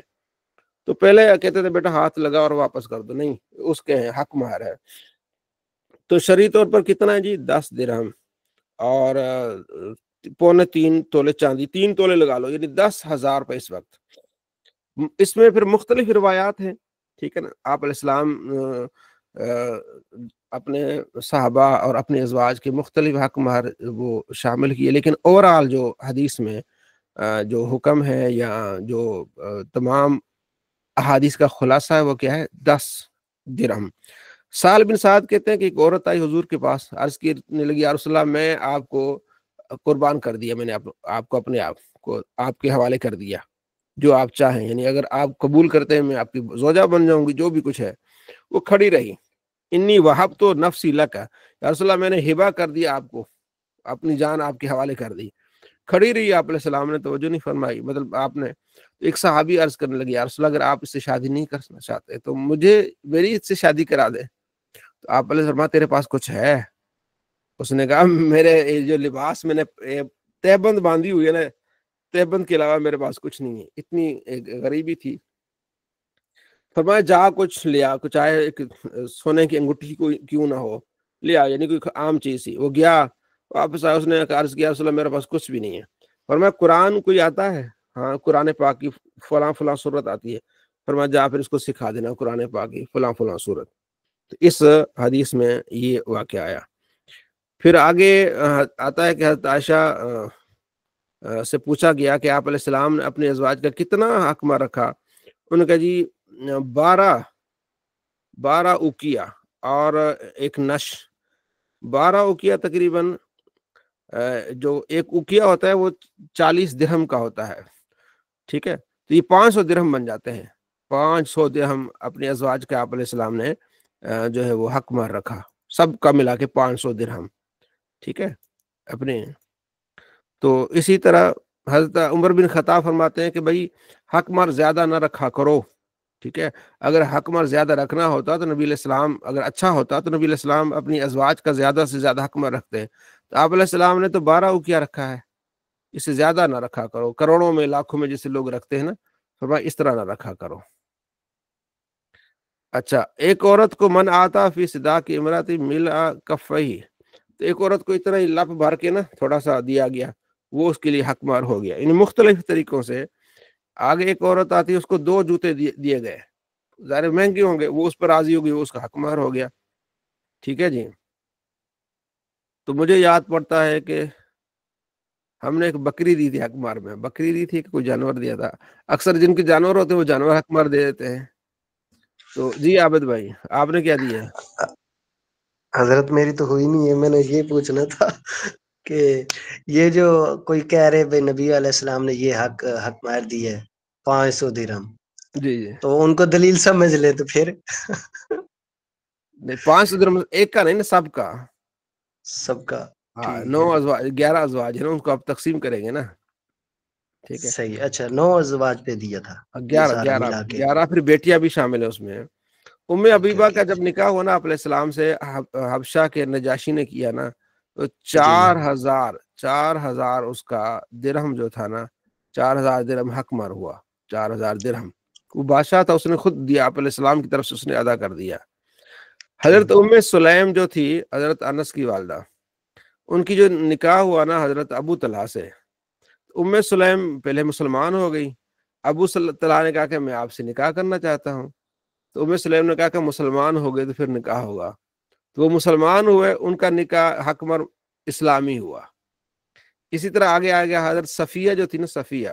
تو پہلے کہتے تھے بیٹا ہاتھ لگا اور واپس کر دو، نہیں اس کے ہیں، حق مہر ہے۔ تو شرعی طور پر کتنا ہے جی؟ 10 درہم اور 3.25 تولے چاندی، 3 تولے لگا لو، یعنی 10,000 روپے اس وقت۔ اس میں پھر مختلف روایات ہیں، ٹھیک ہے نا۔ آپ علیہ السلام اپنے صحابہ اور اپنے ازواج کے مختلف حق مہر وہ شامل کیے، لیکن اوورآل جو حدیث میں جو حکم ہے یا جو تمام احادیث کا خلاصہ ہے وہ کیا ہے؟ 10 درہم۔ سال بن سعد کہتے ہیں کہ ایک عورت آئی حضور کے پاس، عرض کرنے لگی یا رسول اللہ میں آپ کو قربان کر دیا، میں نے آپ کو اپنے آپ کو آپ کے حوالے کر دیا، جو آپ چاہیں، یعنی اگر آپ قبول کرتے ہیں میں آپ کی زوجہ بن جاؤں گی، جو بھی کچھ ہے۔ وہ کھڑی رہی، انی وہب تو نفسی لک، یا رسول اللہ میں نے ہبہ کر دیا آپ کو، اپنی جان آپ کے حوالے کر دی۔ کھڑی رہی، آپ علیہ السلام نے توجہ نہیں فرمائی، مطلب آپ نے۔ ایک صحابی عرض کرنے لگی یا رسول اللہ اگر آپ اس سے شادی نہیں کرنا چاہتے تو میری اس سے شادی کرا دے۔ تو آپ علیہ السلام تیرے پاس کچھ ہے؟ اس نے کہا میرے جو لباس میں نے تہبند باندھی ہوئی ہے نا، تہبند کے علاوہ میرے پاس کچھ نہیں ہے۔ اتنی غریبی تھی۔ فرمایا جا کچھ لیا، کچھ آئے، ایک سونے کی انگوٹھی کوئی کیوں نہ ہو لیا، یعنی کوئی عام چیز تھی۔ وہ گیا واپس آیا، اس نے عرض کیا رسول اللہ میرے پاس کچھ بھی نہیں ہے۔ فرمایا قرآن کوئی آتا ہے؟ ہاں قرآن پاک کی فلاں فلاں صورت آتی ہے۔ فرمایا جا پھر اس کو سکھا دینا قرآن پاک کی فلاں فلاں صورت۔ تو اس حدیث میں یہ واقعہ آیا۔ پھر آگے آتا ہے کہ حضرت عائشہ سے پوچھا گیا کہ آپ علیہ السلام نے اپنے ازواج کا کتنا حق مہر رکھا؟ انہوں نے کہا جی 12 اوقیہ اور ایک نش۔ 12 اوقیہ تقریباً جو ایک اوقیہ ہوتا ہے وہ 40 درہم کا ہوتا ہے، ٹھیک ہے۔ تو یہ 500 درہم بن جاتے ہیں۔ 500 درہم اپنے ازواج کا آپ علیہ السلام نے جو ہے وہ حق مہر رکھا، سب کا ملا کے 500 درہم، ٹھیک ہے اپنے۔ تو اسی طرح حضرت عمر بن خطاب فرماتے ہیں کہ بھائی حق مہر زیادہ نہ رکھا کرو، ٹھیک ہے۔ اگر حق مہر زیادہ رکھنا ہوتا تو نبی علیہ السلام، اگر اچھا ہوتا تو نبی علیہ السلام اپنی ازواج کا زیادہ سے زیادہ حق مہر رکھتے ہیں۔ تو آپ علیہ السلام نے تو 12 اوقیہ رکھا ہے، اس سے زیادہ نہ رکھا کرو، کروڑوں میں لاکھوں میں جیسے لوگ رکھتے ہیں نا، فرمایا اس طرح نہ رکھا کرو۔ اچھا، ایک عورت کو من آتا فی صداق امرات ملا کفہی، تو ایک عورت کو اتنا ہی لپ بھر کے نا تھوڑا سا دیا گیا، وہ اس کے لیے حق مار ہو گیا. ان مختلف طریقوں سے آگے ایک عورت آتی ہے، اس کو 2 جوتے دیے گئے، ظاہر مہنگے ہوں گے، وہ اس پر راضی ہوگی، وہ اس کا حق مار ہو گیا. ٹھیک ہے جی. تو مجھے یاد پڑتا ہے کہ ہم نے ایک بکری دی تھی حق مار میں. بکری دی تھی کہ کوئی جانور دیا تھا. اکثر جن کے جانور ہوتے ہیں وہ جانور حق مار دے دیتے ہیں. تو جی عابد بھائی آپ نے کیا دیا ہے؟ حضرت میری تو ہوئی نہیں ہے، میں نے یہ پوچھنا تھا کہ یہ جو کوئی کہہ رہے بھائی نبی علیہ السلام نے یہ حق مار دی ہے 500 درہم، جی جی تو ان کو دلیل سمجھ لے تو پھر نہیں، 500 درہم ایک کا نہیں نا، سب کا. سب کا. ہاں، ٹھیک 9 ہے، ازواج 11 ازواج ہے نا، ان کو آپ تقسیم کریں گے نا. ٹھیک ہے، صحیح. اچھا 9 ازواج پہ دیا تھا یہ 11 سارا 11 ملا کے. 11 پھر بیٹیاں بھی شامل ہیں اس میں. ام اوکے حبیبہ کا اوکے. جب نکاح ہوا نا آپ علیہ السلام سے، حبشہ کے نجاشی نے کیا نا، تو جی 4000 اس کا درہم جو تھا نا، 4000 درہم حق مار ہوا. 4000 درہم وہ بادشاہ تھا، اس نے خود دیا، آپ علیہ السلام کی طرف سے اس نے ادا کر دیا. حضرت ٹھیک. ام سلیم جو تھی حضرت انس کی والدہ، ان کی جو نکاح ہوا نا حضرت ابو طلحہ سے، ام سلیم پہلے مسلمان ہو گئی. ابو طلحہ نے کہا کہ میں آپ سے نکاح کرنا چاہتا ہوں. تو ام سلیم نے کہا کہ مسلمان ہو گئے تو پھر نکاح ہوگا. تو وہ مسلمان ہوئے، ان کا نکاح حق مر اسلامی ہوا. اسی طرح آگے آ گیا حضرت صفیہ جو تھی نا، صفیہ،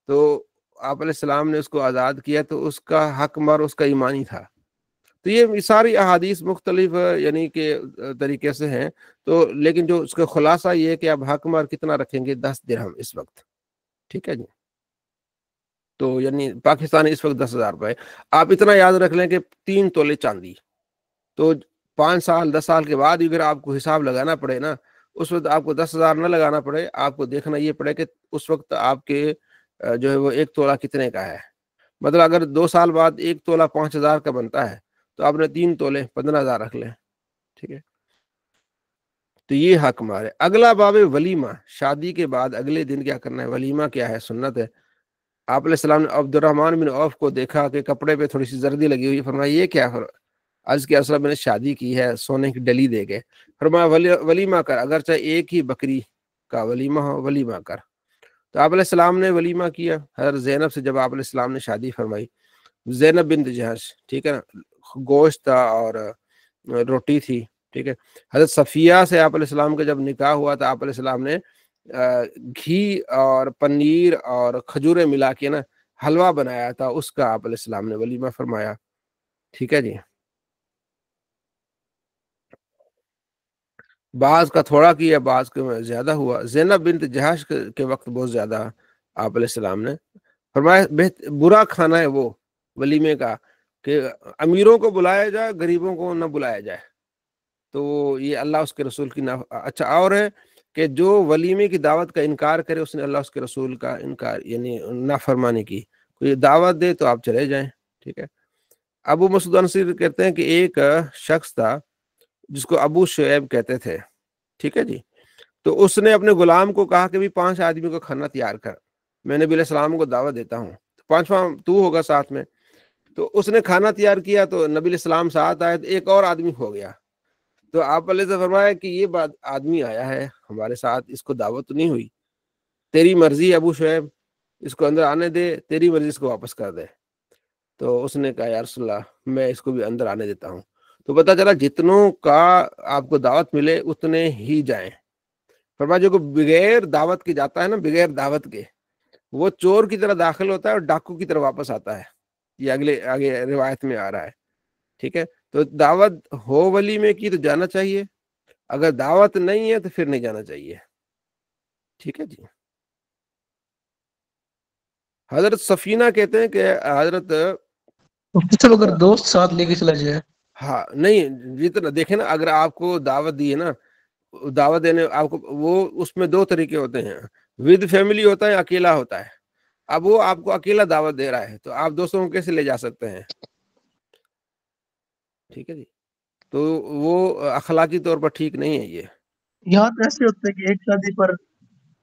تو آپ علیہ السلام نے اس کو آزاد کیا، تو اس کا حق مر اس کا ایمانی تھا. تو یہ ساری احادیث مختلف یعنی کہ طریقے سے ہیں. تو لیکن جو اس کا خلاصہ یہ ہے کہ اب حق مر کتنا رکھیں گے؟ 10 درہم اس وقت. ٹھیک ہے جی. تو یعنی پاکستانی اس وقت 10,000 روپے. آپ اتنا یاد رکھ لیں کہ 3 تولے چاندی. تو 5 سال 10 سال کے بعد اگر آپ کو حساب لگانا پڑے نا، اس وقت آپ کو 10,000 نہ لگانا پڑے، آپ کو دیکھنا یہ پڑے کہ اس وقت آپ کے جو ہے وہ 1 تولہ کتنے کا ہے. مطلب اگر 2 سال بعد 1 تولہ 5,000 کا بنتا ہے، تو آپ نے 3 تولے 15,000 رکھ لیں. ٹھیک ہے. تو یہ حق مار ہے. اگلا باب ولیمہ، شادی کے بعد اگلے دن کیا کرنا ہے؟ ولیمہ کیا ہے؟ سنت ہے. آپ علیہ السلام نے عبد الرحمن بن عوف کو دیکھا کہ کپڑے پہ تھوڑی سی زردی لگی ہوئی. فرمایا یہ کیا؟ عرض کیا اصل میں نے شادی کی ہے، سونے کی ڈلی دے کے. فرمایا ولیمہ کر، اگرچہ ایک ہی بکری کا ولیمہ ہو، ولیمہ کر. تو آپ علیہ السلام نے ولیمہ کیا. حضرت زینب سے جب آپ علیہ السلام نے شادی فرمائی، زینب بنت جہش، ٹھیک ہے نا، گوشت تھا اور روٹی تھی. ٹھیک ہے. حضرت صفیہ سے آپ علیہ السلام کا جب نکاح ہوا تھا، آپ علیہ السلام نے گھی اور پنیر اور کھجوریں ملا کے نا حلوہ بنایا تھا، اس کا آپ علیہ السلام نے ولیمہ فرمایا. ٹھیک ہے جی. بعض کا تھوڑا کیا، بعض کا زیادہ ہوا. زینب بنت جہش کے وقت بہت زیادہ آپ علیہ السلام نے فرمایا برا کھانا ہے وہ ولیمے کا کہ امیروں کو بلایا جائے، غریبوں کو نہ بلایا جائے. تو یہ اللہ اس کے رسول کی اچھا اور ہے کہ جو ولیمے کی دعوت کا انکار کرے، اس نے اللہ اس کے رسول کا انکار یعنی نافرمانی کی. کوئی دعوت دے تو آپ چلے جائیں. ٹھیک ہے. ابو مسعود انصاری کہتے ہیں کہ ایک شخص تھا جس کو ابو شعیب کہتے تھے. ٹھیک ہے جی. تو اس نے اپنے غلام کو کہا کہ بھی 5 آدمیوں کا کھانا تیار کر، میں نبی علیہ السلام کو دعوت دیتا ہوں، 5واں تو ہوگا ساتھ میں. تو اس نے کھانا تیار کیا، تو نبی علیہ السلام ساتھ آئے، تو ایک اور آدمی ہو گیا. تو آپ علیہ سے فرمایا کہ یہ بات آدمی آیا ہے ہمارے ساتھ، اس کو دعوت نہیں ہوئی، تیری مرضی ابو شعیب، اس کو اندر آنے دے، تیری مرضی اس کو واپس کر دے. تو اس نے کہا یا رسول اللہ میں اس کو بھی اندر آنے دیتا ہوں. تو پتا چلا جتنوں کا آپ کو دعوت ملے اتنے ہی جائیں. فرمایا جو بغیر دعوت کے جاتا ہے نا، بغیر دعوت کے، وہ چور کی طرح داخل ہوتا ہے اور ڈاکو کی طرح واپس آتا ہے. یہ آگے روایت میں آ رہا ہے. ٹھیک ہے. تو دعوت ہو ولیمے کی تو جانا چاہیے، اگر دعوت نہیں ہے تو پھر نہیں جانا چاہیے. ٹھیک ہے جی. حضرت سفینہ کہتے ہیں کہ حضرت اگر دوست ساتھ لے کے چلا جائے. ہاں نہیں جتنا دیکھیں نا، اگر آپ کو دعوت دی ہے نا، دعوت دینے آپ کو، وہ اس میں 2 طریقے ہوتے ہیں، ود فیملی ہوتا ہے، اکیلا ہوتا ہے. اب وہ آپ کو اکیلا دعوت دے رہا ہے تو آپ دوستوں کو کیسے لے جا سکتے ہیں؟ ٹھیک ہے جی. تو وہ اخلاقی طور پر ٹھیک نہیں ہے. یہ یہاں تو ایسے ہوتا ہے کہ ایک شادی پر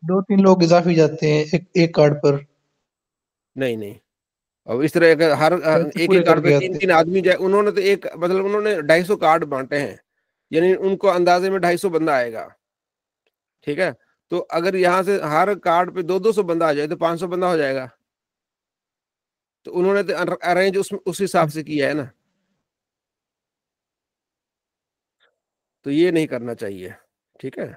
2-3 لوگ اضافی جاتے ہیں ایک کارڈ پر. نہیں اور اس طرح اگر ہر پیسے ایک پورے ایک کر کارڈ کے پہ آتے 3 آدمی جائے، انہوں نے تو ایک مطلب انہوں نے 250 کارڈ بانٹے ہیں، یعنی ان کو اندازے میں 250 بندہ آئے گا، ٹھیک ہے. تو اگر یہاں سے ہر کارڈ پہ 200 بندہ آ جائے تو 500 بندہ ہو جائے گا. تو انہوں نے تو ارینج اس حساب سے کیا ہے نا. تو یہ نہیں کرنا چاہیے، ٹھیک ہے.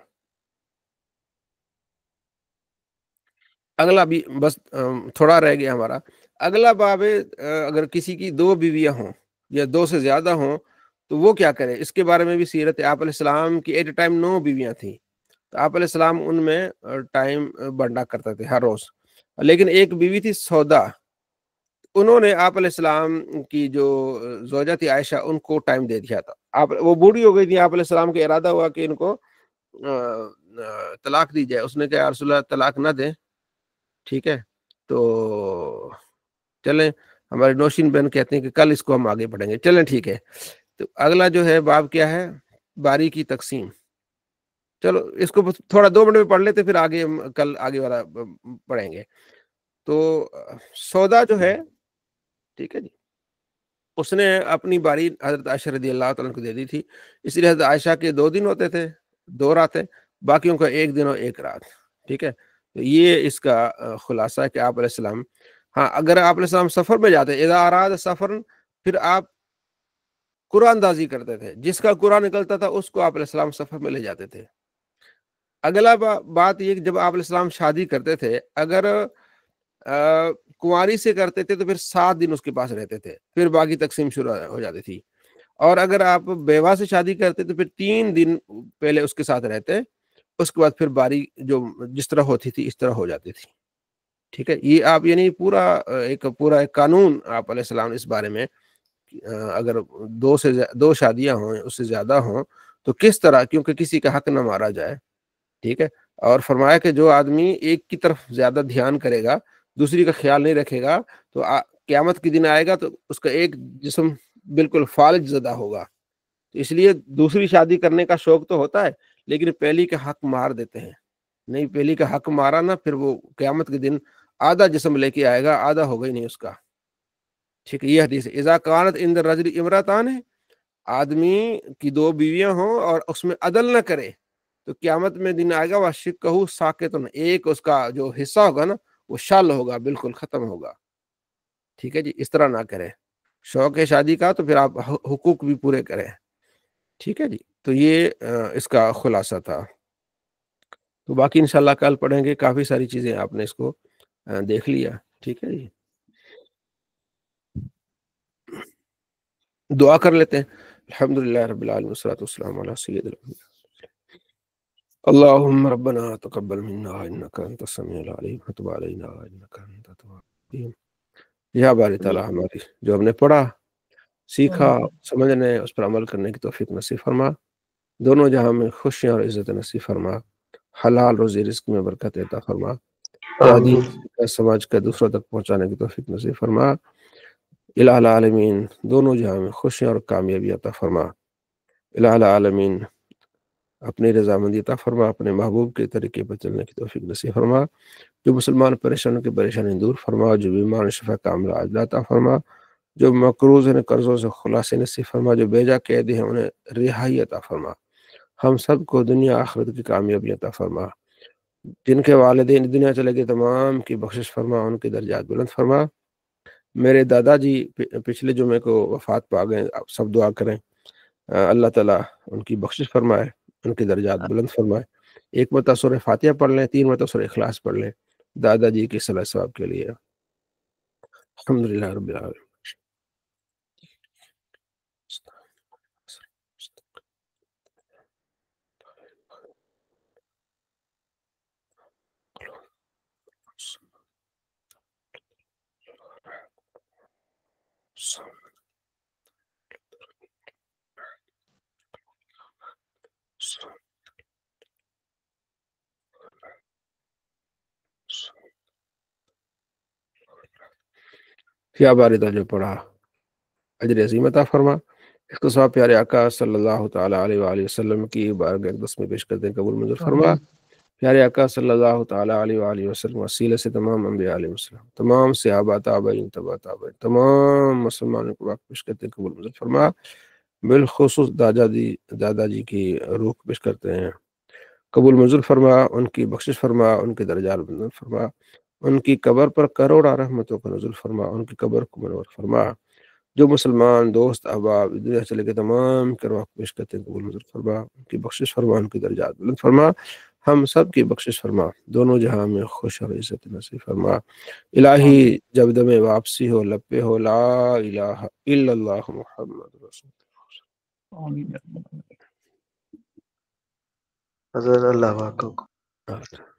اگلا بھی بس تھوڑا رہ گیا ہمارا. اگلا باب ہے اگر کسی کی 2 بیویاں ہوں یا 2 سے زیادہ ہوں تو وہ کیا کرے. اس کے بارے میں بھی سیرت آپ علیہ السلام کی ایٹ اے ٹائم 9 بیویاں تھیں، تو آپ علیہ السلام ان میں ٹائم بانٹا کرتے تھے ہر روز. لیکن ایک بیوی تھی سودا، انہوں نے آپ علیہ السلام کی جو زوجہ تھی عائشہ ان کو ٹائم دے دیا تھا. وہ بوڑھی ہو گئی تھی، آپ علیہ السلام کا ارادہ ہوا کہ ان کو طلاق دی جائے. اس نے کہا یا رسول اللہ طلاق نہ دیں، ٹھیک ہے. تو چلیں ہمارے نوشین بہن کہتے ہیں کہ کل اس کو ہم آگے پڑھیں گے. چلیں ٹھیک ہے. تو اگلا جو ہے باب کیا ہے، باری کی تقسیم. چلو اس کو تھوڑا 2 منٹ میں پڑھ لیتے، پھر آگے کل آگے والا پڑھیں گے. تو سودا جو ہے، ٹھیک ہے جی، اس نے اپنی باری حضرت عائشہ رضی اللہ تعالیٰ کو دے دی تھی. اس لیے حضرت عائشہ کے 2 دن ہوتے تھے، 2 راتیں، باقیوں کا 1 دن اور 1 رات، ٹھیک ہے. تو یہ اس کا خلاصہ ہے کہ آپ علیہ السلام، ہاں اگر آپ علیہ السلام سفر میں جاتے، اذا اراد سفر، پھر آپ قرآن اندازی کرتے تھے. جس کا قرآن نکلتا تھا اس کو آپ علیہ السلام سفر میں لے جاتے تھے. اگلا بات یہ کہ جب آپ علیہ السلام شادی کرتے تھے، اگر کنواری سے کرتے تھے تو پھر 7 دن اس کے پاس رہتے تھے، پھر باقی تقسیم شروع ہو جاتی تھی. اور اگر آپ بیوہ سے شادی کرتے تو پھر 3 دن پہلے اس کے ساتھ رہتے، اس کے بعد پھر باری جو جس طرح ہوتی تھی اس طرح ہو جاتی تھی، ٹھیک ہے. یہ آپ یعنی پورا ایک قانون آپ علیہ السلام اس بارے میں، اگر 2 شادیاں ہوں اس سے زیادہ ہوں تو کس طرح، کیونکہ کسی کا حق نہ مارا جائے، ٹھیک ہے. اور فرمایا کہ جو آدمی ایک کی طرف زیادہ دھیان کرے گا، دوسری کا خیال نہیں رکھے گا، تو قیامت کے دن آئے گا تو اس کا ایک جسم بالکل فالج زدہ ہوگا. تو اس لیے دوسری شادی کرنے کا شوق تو ہوتا ہے، لیکن پہلی کا حق مار دیتے ہیں. نہیں، پہلی کا حق مارا نا، پھر وہ قیامت کے دن آدھا جسم لے کے آئے گا، آدھا ہوگا ہی نہیں اس کا، ٹھیک ہے. یہ حدیث ہے، اذا کانت عند الرجل امراتان، آدمی کی 2 بیویاں ہوں اور اس میں عدل نہ کرے تو قیامت میں دن آئے گا وشقہ ساقطن، ایک اس کا جو حصہ ہوگا نا وہ شل ہوگا، بالکل ختم ہوگا، ٹھیک ہے جی. اس طرح نہ کریں. شوق ہے شادی کا تو پھر آپ حقوق بھی پورے کریں، ٹھیک ہے جی. تو یہ اس کا خلاصہ تھا. تو باقی انشاءاللہ کل پڑھیں گے. کافی ساری چیزیں آپ نے اس کو دیکھ لیا، ٹھیک ہے جی. دعا کر لیتے ہیں. الحمدللہ رب العالمین والصلاۃ والسلام علی سید الانبیاء. اللهم ربنا تقبل منا انك انت السميع العليم وتب علينا انك انت التواب الرحيم. یا باری تعالیٰ ہماری جو ہم نے پڑھا، سیکھا، سمجھنے، اس پر عمل کرنے کی توفیق نصیب فرما. دونوں جہاں میں خوشیاں اور عزت نصیب فرما. حلال روزی رزق میں برکت عطا فرما. سماج کا دوسروں تک پہنچانے کی توفیق نصیب فرما. الہ العالمین دونوں جہاں میں خوشیاں اور کامیابی عطا فرما. الہ العالمین اپنی رضامندی عطا فرما. اپنے محبوب کے طریقے پر چلنے کی توفیق نصیب فرما. جو مسلمان پریشانوں کی پریشانی دور فرما. جو بیمار شفا کاملہ عاجلہ عطا فرما. جو مقروض ہیں قرضوں سے خلاصی نصیب فرما. جو بیجا قیدی ہیں انہیں رہائی عطا فرما. ہم سب کو دنیا آخرت کی کامیابی عطا فرما. جن کے والدین دنیا چلے گئے تمام کی بخشش فرما، ان کے درجات بلند فرما. میرے دادا جی پچھلے جمعے کو وفات پا گئے، آپ سب دعا کریں اللہ تعالیٰ ان کی بخشش فرمائے، ان کے درجات بلند فرمائے. 1 مرتبہ سورہ فاتحہ پڑھ لیں، 3 مرتبہ سورہ اخلاص پڑھ لیں دادا جی کی صلاح ثواب کے لیے. الحمدللہ رب العالمین. یا باردہ جو پڑھا اجر عظیم عطا فرما. اس کو سب پیارے آقا صلی اللہ تعالیٰ علیہ وآلہ وسلم کی بارگاہ اقدس میں پیش کرتے ہیں، قبول منظور فرما. پیارے آقا صلی اللہ تعالیٰ علیہ وآلہ وسلم وسیلے سے تمام انبیاء علیہ السلام، تمام صحابہ تابعین تبع تابعین، تمام مسلمانوں کو پیش کرتے ہیں، قبول منظور فرما۔ بالخصوص دادا جی کی روح پیش کرتے ہیں، قبول منظور فرما، ان کی بخشش فرما، ان کے درجات بلند فرما، ان کی قبر پر کروڑا رحمتوں کا نزول فرما، ان کی قبر کو منور فرما۔ جو مسلمان دوست احباب دنیا چلے گئے تمام کے روح پیش کرتے ہیں، قبول منظور فرما، ان کی بخشش فرما، ان کی درجات بلند فرما، ہم سب کی بخشش فرما، دونوں جہاں میں خوش اور عزت نصیب فرما۔ الہی جب دم واپسی ہو لب پہ ہو لا الہ الا اللہ محمد رسول حضرت اللہ پاک کو اللہ۔